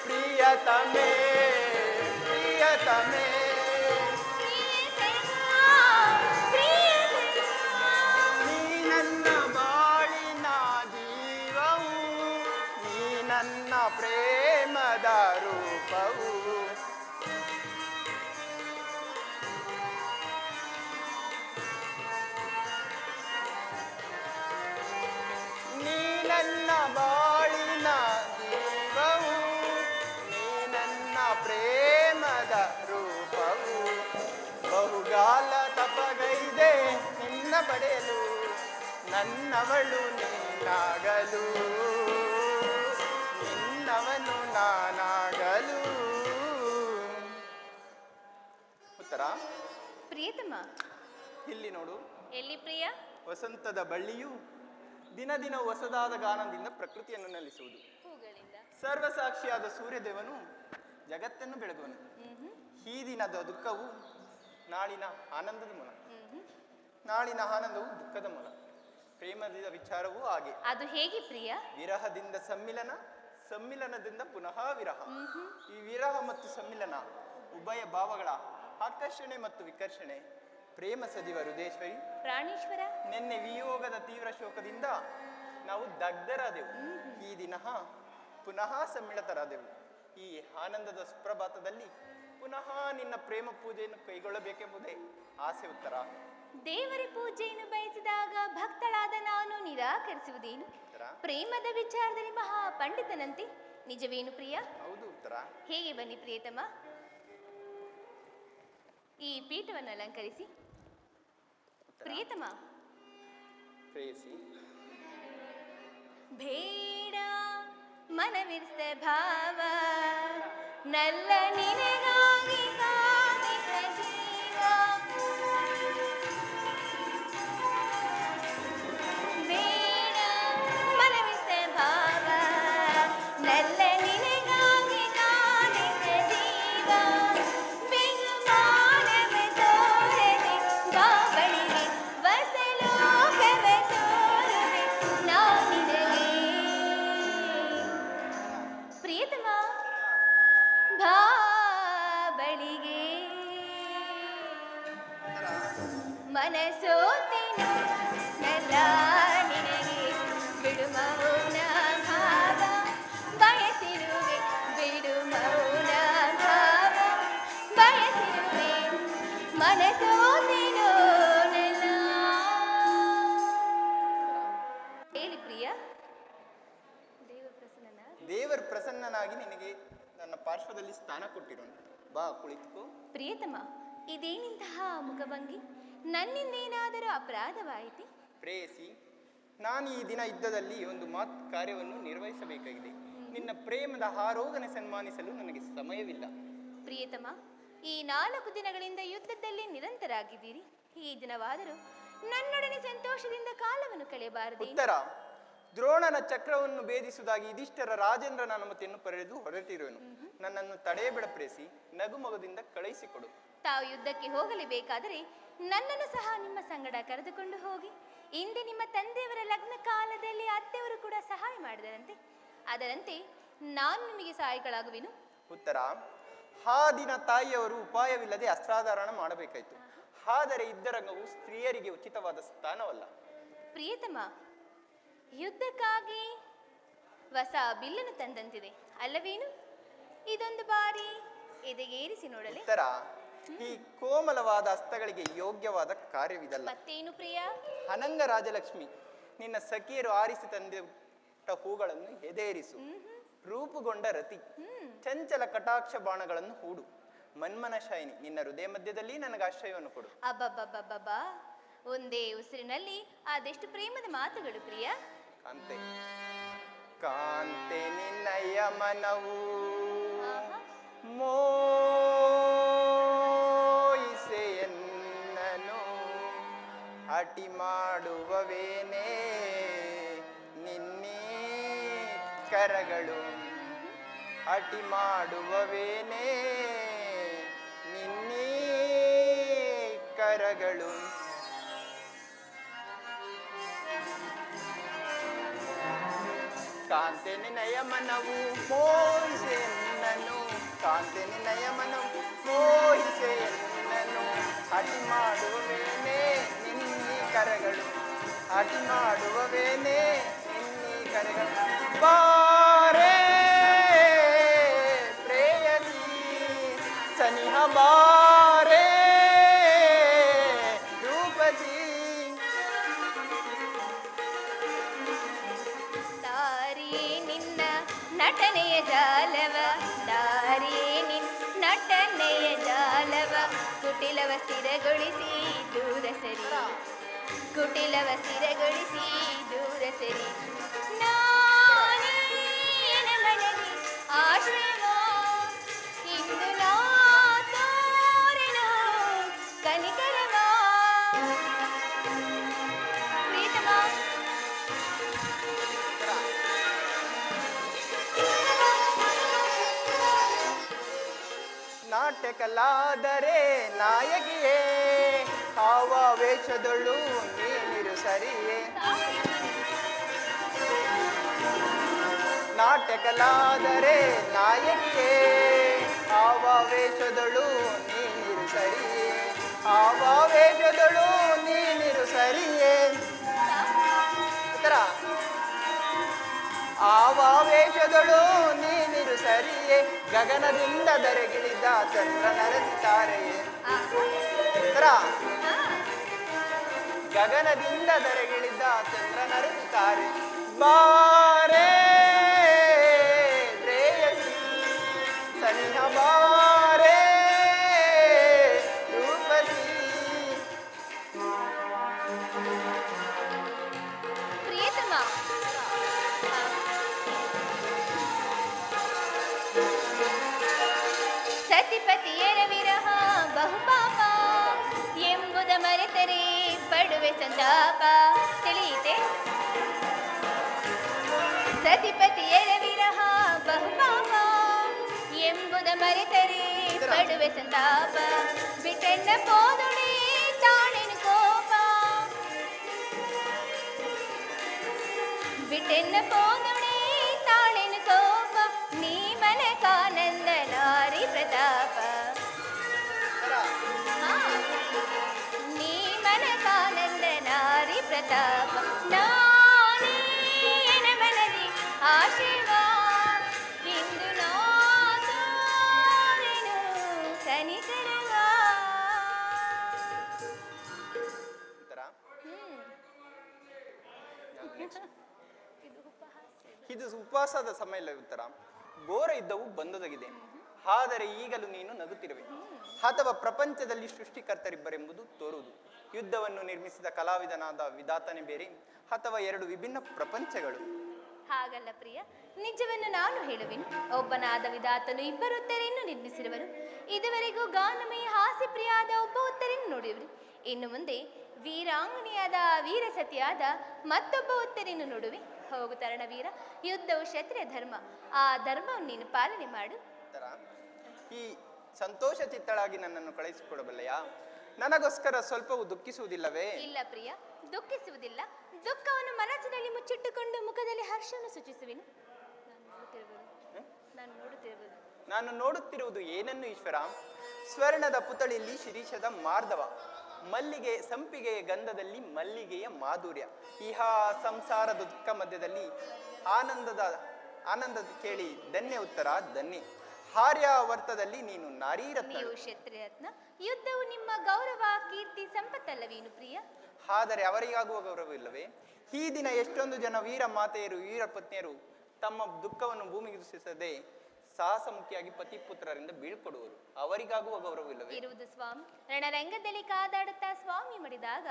ಪ್ರಿಯತಮೇ, ಪ್ರಿಯತಮೇ, ನೀ ನನ್ನ ಬಾಳಿನ ಜೀವವು, ನೀ ನನ್ನ ಪ್ರೇಮದ ರೂಪವು. ನೀ ನನ್ನ ಬಾಳಿನ ಜೀವವು, ನೀ ನನ್ನ ಪ್ರೇಮದ ರೂಪವು. ಬಹುಗಾಲ ತಪಗೈದೆ ನಿನ್ನ ಪಡೆಯಲು, ನನ್ನವಳು ನೀನಾಗಲು, ನಿನ್ನವನು ನಾನಾಗಲು. ಉತ್ತರ ಪ್ರಿಯತಮ, ಇಲ್ಲಿ ನೋಡು. ಎಲ್ಲಿ ಪ್ರಿಯ? ವಸಂತದ ಬಳ್ಳಿಯು ದಿನ ದಿನ ಹೊಸದಾದ ಗಾನದಿಂದ ಪ್ರಕೃತಿಯನ್ನು ನಲಿಸುವುದು. ಹೂಗಳಿಂದ ಸರ್ವಸಾಕ್ಷಿಯಾದ ಸೂರ್ಯದೇವನು ಜಗತ್ತನ್ನು ಬೆಳಗುವನು. ಈ ದಿನದ ದುಃಖವು ನಾಳಿನ ಆನಂದದ ಮೂಲ. ನಾಳಿನ ಆನಂದವು ದುಃಖದ ಮೂಲ. ಪ್ರೇಮದ ವಿಚಾರವೂ ಹಾಗೆ. ಅದು ಹೇಗೆ ಪ್ರಿಯ? ವಿರಹದಿಂದ ಸಮ್ಮಿಲನ, ಸಮ್ಮಿಲನದಿಂದ ಪುನಃ ವಿರಹ. ಈ ವಿರಹ ಮತ್ತು ಸಮ್ಮಿಲನ ಉಭಯ ಭಾವಗಳ ಆಕರ್ಷಣೆ ಮತ್ತು ವಿಕರ್ಷಣೆ. ಪ್ರೇಮ ಸಜೀವ ಹೃದಯೇಶ್ವರಿ ಪ್ರಾಣೇಶ್ವರ, ನಿನ್ನೆ ವಿಯೋಗದ ತೀವ್ರ ಶೋಕದಿಂದ ನಾವು ದಗ್ಧರಾದೆವು. ಈ ದಿನ ಪುನಃ ಸಮ್ಮಿಳಿತರಾದೆವು. ಈ ಆನಂದದ ಸುಪ್ರಭಾತದಲ್ಲಿ ಪುನಃ ನಿನ್ನ ಪ್ರೇಮ ಪೂಜೆಯನ್ನು ಕೈಗೊಳ್ಳಬೇಕೆಂಬುದೇ ಆಸೆ. ಉತ್ತರ. ದೇವರ ಪೂಜೆಯನ್ನು ಬಯಸಿದಾಗ ಭಕ್ತಳಾದ ನಾನು ನಿರಾಕರಿಸುವುದೇನು? ಪ್ರೇಮದ ವಿಚಾರದಲ್ಲಿ ಮಹಾ ಪಂಡಿತನಂತೆ. ನಿಜವೇನು ಪ್ರಿಯ? ಹೌದು ಉತ್ತರ. ಹೇಗೆ ಬನ್ನಿ ಪ್ರಿಯತಮ, ಈ ಪೀಠವನ್ನು ಅಲಂಕರಿಸಿ. ಪ್ರಿಯತಮ, ಪ್ರೇಯಸಿ ಬೇಡ ಮನವಿರ್ಸ ಭಾವ, ನಲ್ಲ ನಿನಗಾಗಿ ಕಾದಿದ ಜೀವ. ಬೇಡ ಮನವಿರ್ಸ ಭಾವ, ನಲ್ಲ ನಿನಗಾಗಿ ಕಾದಿದ ಜೀವ. ಬಿಗುಮಾನವ ತೋರದೆ ಬಾಬಳಿಗೆ ವಸಲೋಕವ ತೋರುವೆ ನಾ ನಿನಗೆ. ಪ್ರಿಯತಮ, ಬಾಬಳಿಗೆ ಮನಸೋತಿನು ನಲ್ಲ ನಿನಗೆ. ಬಿಡು ಮೌನ ಭಾವ ಬಯಸಿರುವೆ, ಬಿಡು ಮೌನ ಭಾವ ಬಯಸಿರುವೆ. ಮನಸೋತಿನು ನಲ್ಲ. ಹೇಳಿ ಪ್ರಿಯ. ದೇವ ಪ್ರಸನ್ನ. ದೇವರ ಪ್ರಸನ್ನನಾಗಿ ನಿನಗೆ ನನ್ನ ಪಾರ್ಶ್ವದಲ್ಲಿ ಸ್ಥಾನ ಕೊಟ್ಟಿರೋನು. ಬಾ ಕುಳಿತುಕೋ. ಪ್ರಿಯತಮ, ಇದೇನಿಂತಹ ಮುಖಭಂಗಿ? ನನ್ನಿಂದೇನಾದರೂ ಅಪರಾಧವಾಯಿತೆ? ಪ್ರೇಯಸಿ, ನಾನು ಈ ದಿನ ಯುದ್ಧದಲ್ಲಿ ಒಂದು ಕಾರ್ಯವನ್ನು ನಿರ್ವಹಿಸಬೇಕಾಗಿದೆ. ನಿನ್ನ ಪ್ರೇಮದ ಆರೋಗನೆ ಸನ್ಮಾನಿಸಲು ನನಗೆ ಸಮಯವಿಲ್ಲ. ಪ್ರಿಯತಮ, ಈ 4 ದಿನಗಳಿಂದ ಯುದ್ಧದಲ್ಲಿ ನಿರಂತರಾಗಿದ್ದೀರಿ. ಈ ದಿನವಾದರೂ ನನ್ನೊಡನೆ ಸಂತೋಷದಿಂದ ಕಾಲವನ್ನು ಕಳೆಯಬಾರದೆ? ಉತ್ತರ. ದ್ರೋಣನ ಚಕ್ರವನ್ನು ಭೇದಿಸುವುದಾಗಿ ಯುಧಿಷ್ಠಿರ ರಾಜೇಂದ್ರನ ಅನುಮತಿಯನ್ನು ಪಡೆದು ಹೊರಟಿರುವೆನು. ನನ್ನನ್ನು ತಡೆಯಬೇಡ ಪ್ರೇಸಿ, ನಗುಮಗದಿಂದ ಕಳುಹಿಸಿಕೊಡು. ತಾವು ಯುದ್ಧಕ್ಕೆ ಹೋಗಲೇಬೇಕಾದರೆ ನನ್ನನ್ನು ಸಹ ನಿಮ್ಮ ಸಂಗಡ ಕರೆದುಕೊಂಡು ಹೋಗಿ. ಇಂದು ನಿಮ್ಮ ತಂದೆಯವರ ಲಗ್ನ ಕಾಲದಲ್ಲಿ ಅತ್ತೆಯವರು ಕೂಡ ಸಹಾಯ ಮಾಡಿದರಂತೆ. ಅದರಂತೆ ನಾನು ನಿಮಗೆ ಸಹಾಯಗಳಾಗುವೆನು. ಉತ್ತರ. ಆ ದಿನ ತಾಯಿಯವರು ಉಪಾಯವಿಲ್ಲದೆ ಅಸ್ತ್ರಾಧಾರಣ ಮಾಡಬೇಕಾಯಿತು. ಆದರೆ ಯುದ್ಧರಂಗವು ಸ್ತ್ರೀಯರಿಗೆ ಉಚಿತವಾದ ಸ್ಥಾನವಲ್ಲ. ಪ್ರಿಯತಮ, ಯುದ್ಧಕ್ಕಾಗಿ ಹೊಸ ಬಿಲ್ಲನ್ನು ತಂದಂತಿದೆ ಅಲ್ಲವೇನು? ಇದೊಂದು ಬಾರಿ ಎದೆಗೇರಿಸಿ ನೋಡಲೆ. ಉತ್ತರ. ಈ ಕೋಮಲವಾದ ಹಸ್ತಗಳಿಗೆ ಯೋಗ್ಯವಾದ ಕಾರ್ಯವಿದಲ್ಲ. ಮತ್ತೇನು ಪ್ರಿಯ? ಅನಂಗ ರಾಜಲಕ್ಷ್ಮಿ, ನಿನ್ನ ಸಖಿಯರು ಆರಿಸಿ ತಂದಿಟ್ಟ ಹೂಗಳನ್ನು ಎದೇರಿಸು. ರೂಪುಗೊಂಡ ರತಿ, ಚಂಚಲ ಕಟಾಕ್ಷ ಬಾಣಗಳನ್ನು ಹೂಡು. ಮನ್ಮನ ಶಾಯಿನಿ, ನಿನ್ನ ಹೃದಯ ಮಧ್ಯದಲ್ಲಿ ನನಗೆ ಆಶ್ರಯವನ್ನು ಕೊಡು. ಅಬ್ಬಬ್ಬಬ್ಬಬ್ಬಾ, ಒಂದೇ ಉಸಿರಿನಲ್ಲಿ ಅದೆಷ್ಟು ಪ್ರೇಮದ ಮಾತುಗಳು ಪ್ರಿಯ. ಕಾಂತೆ ಕಾಂತೆ ನಿನ್ನಯ ಮನವು ಮೋಯಿಸೆಯನ್ನನು ಅಟಿ ಮಾಡುವವೇನೇ ನಿನ್ನೆ ಕರಗಳು. ಅಟಿ ಮಾಡುವವೇನೇ ನಿನ್ನೆ ಕರಗಳು. ಕಾಂತೆ ನಿನಯ ಮನವು ಮೋಹಿಸೆನ್ನನು, ಕಾಂತೆ ನಿನಯ ಮನವು ಮೋಹಿಸೆನ್ನನು ಅಟಿ ಮಾಡುವವೇನೇ ನಿನ್ನಿ ಕರಗಳು. ಅಟಿ ಮಾಡುವವೇನೇ ನಿನ್ನಿ ಕರಗಳು. ಬಾರೇ ಪ್ರೇಯಸಿ ಸನಿಹ ಬಾರೇ ರೂಪಸಿ. ನಟನೆಯ ಜಾಲವ, ದಾರಿಯೇ ನಿನ್ ನಟನೆಯ ಜಾಲವ. ಕುಟಿಲವ ಸ್ಥಿರಗೊಳಿಸಿ ದೂರ ಸರಿ, ಕುಟಿಲವ ಸ್ಥಿರಗೊಳಿಸಿ ದೂರ ಸರಿ. ನಾನೇನ ಮನದಿ ಆಶ್ರಯ ಇಂದು ನಾ ತೋರೆನು ಕನಿಕರವ. ಪ್ರೀತಮ, ನಾಟ್ಯ ಕಲಾದರೆ ನಾಯಕಿಯೇ ಆವಾವೇಶದಳು ನೀನಿರು ಸರಿಯೇ ನಾಟ್ಯಕಲಾದರೆ ನಾಯಕಿಯೇ ಆವಾವೇಶದಳು ನೀನಿರು ಸರಿಯೇ ಆವಾವೇಶದಳು ನೀನಿರು ಸರಿಯೇ ಉತ್ತರ ಆವಾವೇಶದಳು ನೀನಿರು ಸರಿಯೇ ಗಗನದಿಂದ ಧರೆಗಿಳಿದ ಚಂದ್ರನರಸಿತಾರೆಯೇ ಉತ್ತರ ಗಗನದಿಂದ ಧರೆಗಿಳಿದ ಚಂದ್ರನರಸಿತಾರೆ ಬಾರೇ ಪ್ರೇಯಸಿ ಸನಿಹ ಬಾರೇ ರೂಪಸಿ ಪ್ರಿಯತಮ ಸತಿಪತಿಯರ ವಿರಹ ಬಹುಪಾಪ ಎಂಬುದ ಮರೆತರೆ ಪಡುವೆ ಸಂತಾಪ ತಿಳಿಯಿತೆ ಸತಿಪತಿಯರ ವಿರಹ ಬಹುಪಾಪ ಎಂಬುದ ಮರೆತರೆ ಪಡುವೆ ಸಂತಾಪ ಬಿಟ್ಟೆನ್ನ ಪೋದುಡೆ ತಾಳೆನು ಕೋಪ ಬಿಟ್ಟೆನ್ನ ಪೋದುಡೆ ತಾಳೆನು ಕೋಪ ನೀ ಮನಕಾನಂದ ನಾರಿ ಪ್ರತಾಪ ನೀ ಮನಕಾನಂದ ನಾರಿ ಪ್ರತಾಪ ನಾನೇನ ಮನದಿ ಆಶೀರ್ವಾ ಇಂದು ನಾದೆನು ಕನಿಕರವಾ ಉತ್ತರ ಇದು ಉಪವಾಸದ ಸಮಯ ಉತ್ತರ ಘೋರ ಯುದ್ಧವು ಬಂದೊದಗಿದೆ ಆದರೆ ಈಗಲೂ ನೀನು ನಗುತ್ತಿರುವೆ ಅಥವಾ ಪ್ರಪಂಚದಲ್ಲಿ ಸೃಷ್ಟಿಕರ್ತರಿಬ್ಬರೆಂಬುದು ತೋರುವುದು ಯುದ್ಧವನ್ನು ನಿರ್ಮಿಸಿದ ಕಲಾವಿದನಾದ ವಿಧಾತನೇ ಬೇರೆ ಅಥವಾ ಎರಡು ವಿಭಿನ್ನ ಪ್ರಪಂಚಗಳು ಹಾಗಲ್ಲ ಪ್ರಿಯ, ನಿಜವನ್ನು ನಾನು ಹೇಳುವೆನು. ಒಬ್ಬನಾದ ವಿಧಾತನು ಇಬ್ಬರು ಉತ್ತರೆಯನ್ನು ನಿರ್ಮಿಸಿರುವರು. ಇದುವರೆಗೂ ಗಾನಮಯ ಹಾಸ್ಯಪ್ರಿಯಾದ ಒಬ್ಬ ಉತ್ತರೆಯನ್ನು ನೋಡಿರುವರು. ಇನ್ನು ಮುಂದೆ ವೀರಾಂಗನೆಯಾದ ವೀರಸತಿಯಾದ ಮತ್ತೊಬ್ಬ ಉತ್ತರೆಯನ್ನು ನೋಡುವೆ. ಹೋಗು ತರಣವೀರ, ಯುದ್ಧವು ಕ್ಷತ್ರಿಯ ಧರ್ಮ. ಆ ಧರ್ಮವನ್ನು ನೀನು ಪಾಲನೆ ಮಾಡು. ಈ ಸಂತೋಷ ಚಿತ್ತಳಾಗಿ ನನ್ನನ್ನು ಕಳುಹಿಸಿಕೊಡಬಲ್ಲೆಯಾ? ನನಗೋಸ್ಕರ ಸ್ವಲ್ಪವೂ ದುಃಖಿಸುವುದಿಲ್ಲವೇ? ಇಲ್ಲ ಪ್ರಿಯ, ದುಃಖಿಸುವುದಿಲ್ಲ. ದುಃಖವನ್ನು ಮನಸ್ಸಿನಲ್ಲಿ ಮುಚ್ಚಿಟ್ಟುಕೊಂಡು ಮುಖದಲ್ಲಿ ಹರ್ಷವನ್ನು ಸೂಚಿಸುವೆನು. ನಾನು ನೋಡುತ್ತಿರುವುದು ಏನನ್ನು ಈಶ್ವರ? ಸ್ವರ್ಣದ ಪುತಳಿಯಲ್ಲಿ ಶಿರೀಷದ ಮಾರ್ಧವ, ಮಲ್ಲಿಗೆ ಸಂಪಿಗೆಯ ಗಂಧದಲ್ಲಿ ಮಲ್ಲಿಗೆಯ ಮಾಧುರ್ಯ, ಇಹ ಸಂಸಾರದ ದುಃಖ ಮಧ್ಯದಲ್ಲಿ ಆನಂದದ ಕೇಳಿ ಧನ್ಯ ಉತ್ತರ ಧನ್ಯ. ಹಾರ್ಯಾವರ್ತದಲ್ಲಿ ನೀನು ನಾರೀರತ್ನ. ನೀವು ಕ್ಷತ್ರಿಯರತ್ನ. ಯುದ್ಧವು ನಿಮ್ಮ ಗೌರವ ಕೀರ್ತಿ ಸಂಪತ್ತಲ್ಲವೇನು ಪ್ರಿಯ? ಆದರೆ ಅವರಿಗಾಗುವ ಗೌರವವಿಲ್ಲವೇ? ಈ ದಿನ ಎಷ್ಟೊಂದು ಜನ ವೀರ ಮಾತೆಯರು ವೀರ ಪತ್ನಿಯರು ತಮ್ಮ ದುಃಖವನ್ನು ಭೂಮಿಗೆ ದೂಷಿಸದೆ ಸಾಹಸಮುಖಿಯಾಗಿ ಪತಿ ಪುತ್ರರಿಂದ ಬೀಳ್ಕೊಡುವರು. ಅವರಿಗಾಗುವ ಗೌರವವಿಲ್ಲವೇ? ಇರುವುದು ಸ್ವಾಮಿ. ರಣರಂಗದಲ್ಲಿ ಕಾದಾಡುತ್ತಾ ಸ್ವಾಮಿ ಮಡಿದಾಗ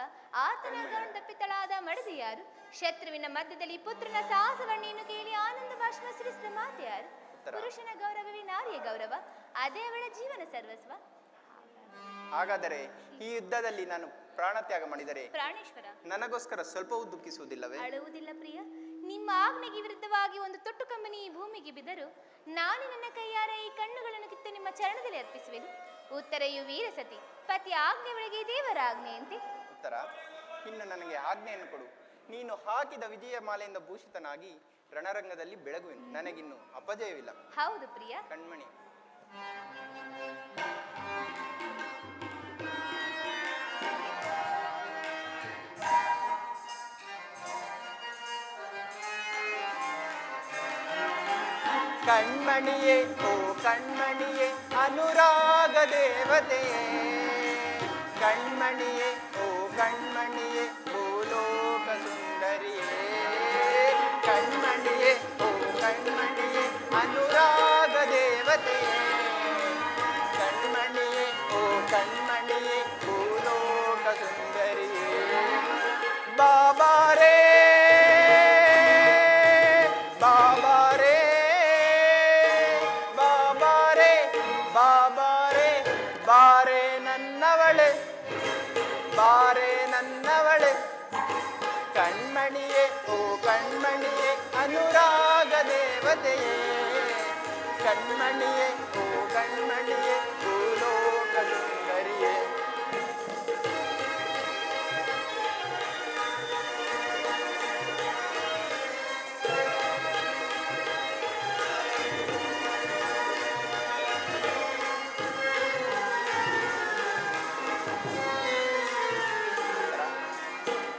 ಆತನ ಗಂಡಪಿತ್ತಳಾದ ಮಡದಿ ಯಾರು? ಶತ್ರುವಿನ ಮಧ್ಯದಲ್ಲಿ ಪುತ್ರನ ಸಾಹಸವನ್ನೇನು ಕೇಳಿ ಆನಂದ ಭಾಷಣ ಸುರಿಸಿದ ಮಾತೆ ಯಾರು? ಪುರುಷನ ಗೌರವವೇ ನಾರಿಯ ಗೌರವ, ಅದೇ ಅವಳ ಜೀವನ ಸರ್ವಸ್ವ. ಹಾಗಾದರೆ ಈ ಯುದ್ಧದಲ್ಲಿ ನಾನು ಪ್ರಾಣ ತ್ಯಾಗ ಮಾಡಿದರೆ ಪ್ರಾಣೇಶ್ವರ ನನಗೋಸ್ಕರ ಸ್ವಲ್ಪವೂ ದುಃಖಿಸುವುದಿಲ್ಲವೇ? ಅಳುವುದಿಲ್ಲ ಪ್ರಿಯ. ನಿಮ್ಮ ಆಜ್ಞೆಗೆ ವಿರುದ್ಧವಾಗಿ ಒಂದು ತೊಟ್ಟು ಕಂಬನಿ ಈ ಭೂಮಿಗೆ ಬಿದ್ದರೂ ನಾನು ನನ್ನ ಕೈಯಾರ ಈ ಕಣ್ಣುಗಳನ್ನು ಕಿತ್ತು ನಿಮ್ಮ ಚರಣದಲ್ಲಿ ಅರ್ಪಿಸುವೆನು. ಉತ್ತರೆಯು ವೀರಸತಿ, ಪತಿ ಆಜ್ಞೆ ಒಳಗೆ ದೇವರ ಆಜ್ಞೆಯಂತೆ. ಉತ್ತರ, ಇನ್ನು ನನಗೆ ಆಜ್ಞೆಯನ್ನು ಕೊಡು. ನೀನು ಹಾಕಿದ ವಿಜಯ ಮಾಲೆಯಿಂದ ಭೂಷಿತನಾಗಿ ರಣರಂಗದಲ್ಲಿ ಬೆಳಗುವೆನು. ನನಗಿನ್ನು ಅಪಜಯವಿಲ್ಲ. ಹೌದು ಪ್ರಿಯ. ಕಣ್ಮಣಿ. ಕಣ್ಮಣಿಯೇ ಓ ಕಣ್ಮಣಿಯೇ ಅನುರಾಗ ದೇವತೆಯೇ, ಕಣ್ಮಣಿಯೇ ಓ ಕಣ್ಮಣಿಯೇ ಭೂಲೋಕ ಸುಂದರಿಯೇ, ಕಣ್ಮಣಿಯೇ ಓ ಕಣ್ಮಣಿಯೇ ಅನುರಾಗ ದೇವತೆಯೇ, ಕಣ್ಮಣಿಯೇ ಓ ಕಣ್ಮಣಿಯೇ ಭೂಲೋಕ ಸುಂದರಿಯೇ. ಬಾಬಾರೇ ಬಾಬಾರೇ ಬಾಬಾರೇ ಬಾಬಾರೇ ಬಾರೇ ನನ್ನವಳೆ, ಬಾರೇ ನನ್ನವಳೆ, ಕಣ್ಮಣಿಯೇ ಓ ಕಣ್ಮಣಿಯೇ ಅನುರಾಗ ದೇವತೆಯೇ, ಕಣ್ಮಣಿಯೇ ಓ ಕಣ್ಮಣಿಯೇ ಭೂಲೋಕ ಸುಂದರಿಯೇ.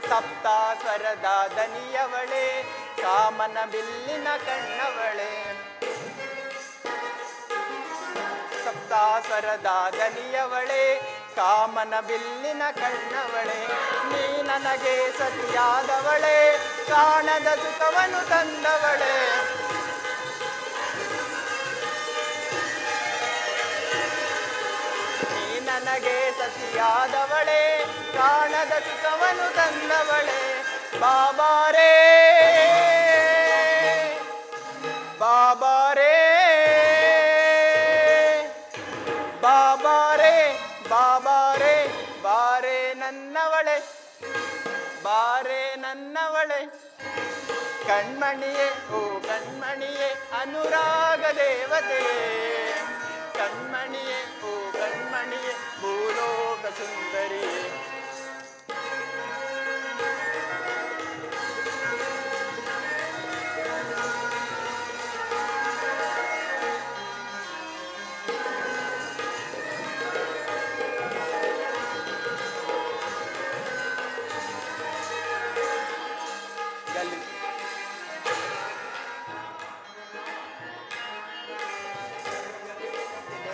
ಸಪ್ತಾಸ್ವರದ ದನಿಯವಳೆ ಕಾಮನ ಬಿಲ್ಲಿನ ಕಣ್ಣವಳೆ ಸಪ್ತಾಸ್ವರದ ದನಿಯವಳೆ ಕಾಮನ ಬಿಲ್ಲಿನ ಕಣ್ಣವಳೆ ನೀ ನನಗೆ ಸತಿಯಾದವಳೆ ಕಾಣದ ಸುಖವನ್ನು ತಂದವಳೆ ನೀ ನನಗೆ ಸತಿಯಾದವಳೆ ಕಾಣದ ಸುಖವನ್ನು ತಂದವಳೆ ಬಾಬಾರೇ ಬಾಬಾರೇ ಬಾಬಾರೇ ಬಾಬಾರೇ ಬಾರೇ ನನ್ನವಳೆ ಬಾರೇ ನನ್ನವಳೆ ಕಣ್ಮಣಿಯೇ ಓ ಕಣ್ಮಣಿಯೇ ಅನುರಾಗ ದೇವತೆಯೇ ಕಣ್ಮಣಿಯೇ ಓ ಕಣ್ಮಣಿಯೇ ಭೂಲೋಕ ಸುಂದರಿಯೇ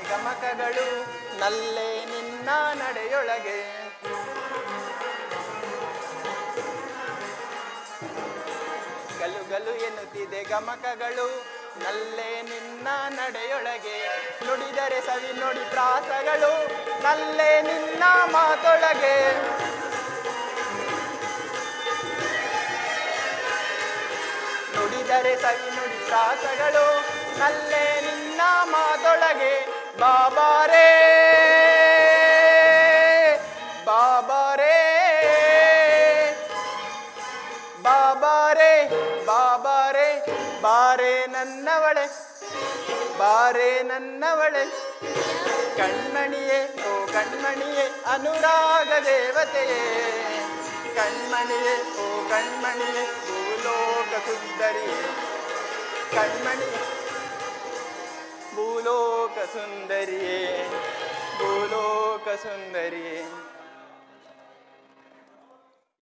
ಗಮಕಗಳು ನಲ್ಲೇ ನಿನ್ನ ನಡೆಯೊಳಗೆ ಗಲು ಗಲು ಎನ್ನುತ್ತಿದೆ ಗಮಕಗಳು ನಲ್ಲೇ ನಿನ್ನ ನಡೆಯೊಳಗೆ ನುಡಿದರೆ ಸವಿ ನುಡಿ ಪ್ರಾಸಗಳು ನಲ್ಲೇ ನಿನ್ನ ಮಾತೊಳಗೆ ನುಡಿದರೆ ಸವಿ ನುಡಿ ಪ್ರಾಸಗಳು ನಲ್ಲೇ ನಿನ್ನ ಮಾತೊಳಗೆ ಬಾಬಾರೇ ಬಾಬಾರೇ ಬಾಬಾರೇ ಬಾಬಾರೇ ಬಾರೇ ನನ್ನವಳೆ ಬಾರೇ ನನ್ನವಳೆ ಕಣ್ಮಣಿಯೇ ಓ ಕಣ್ಮಣಿಯೇ ಅನುರಾಗ ದೇವತೆಯೇ ಕಣ್ಮಣಿಯೇ ಓ ಕಣ್ಮಣಿಯೇ ಭೂಲೋಕ ಸುಂದರಿಯೇ ಕಣ್ಮಣಿ ಭೂಲೋಕ ಸುಂದರಿಯೇ ಭೂಲೋಕ ಸುಂದರಿಯೇ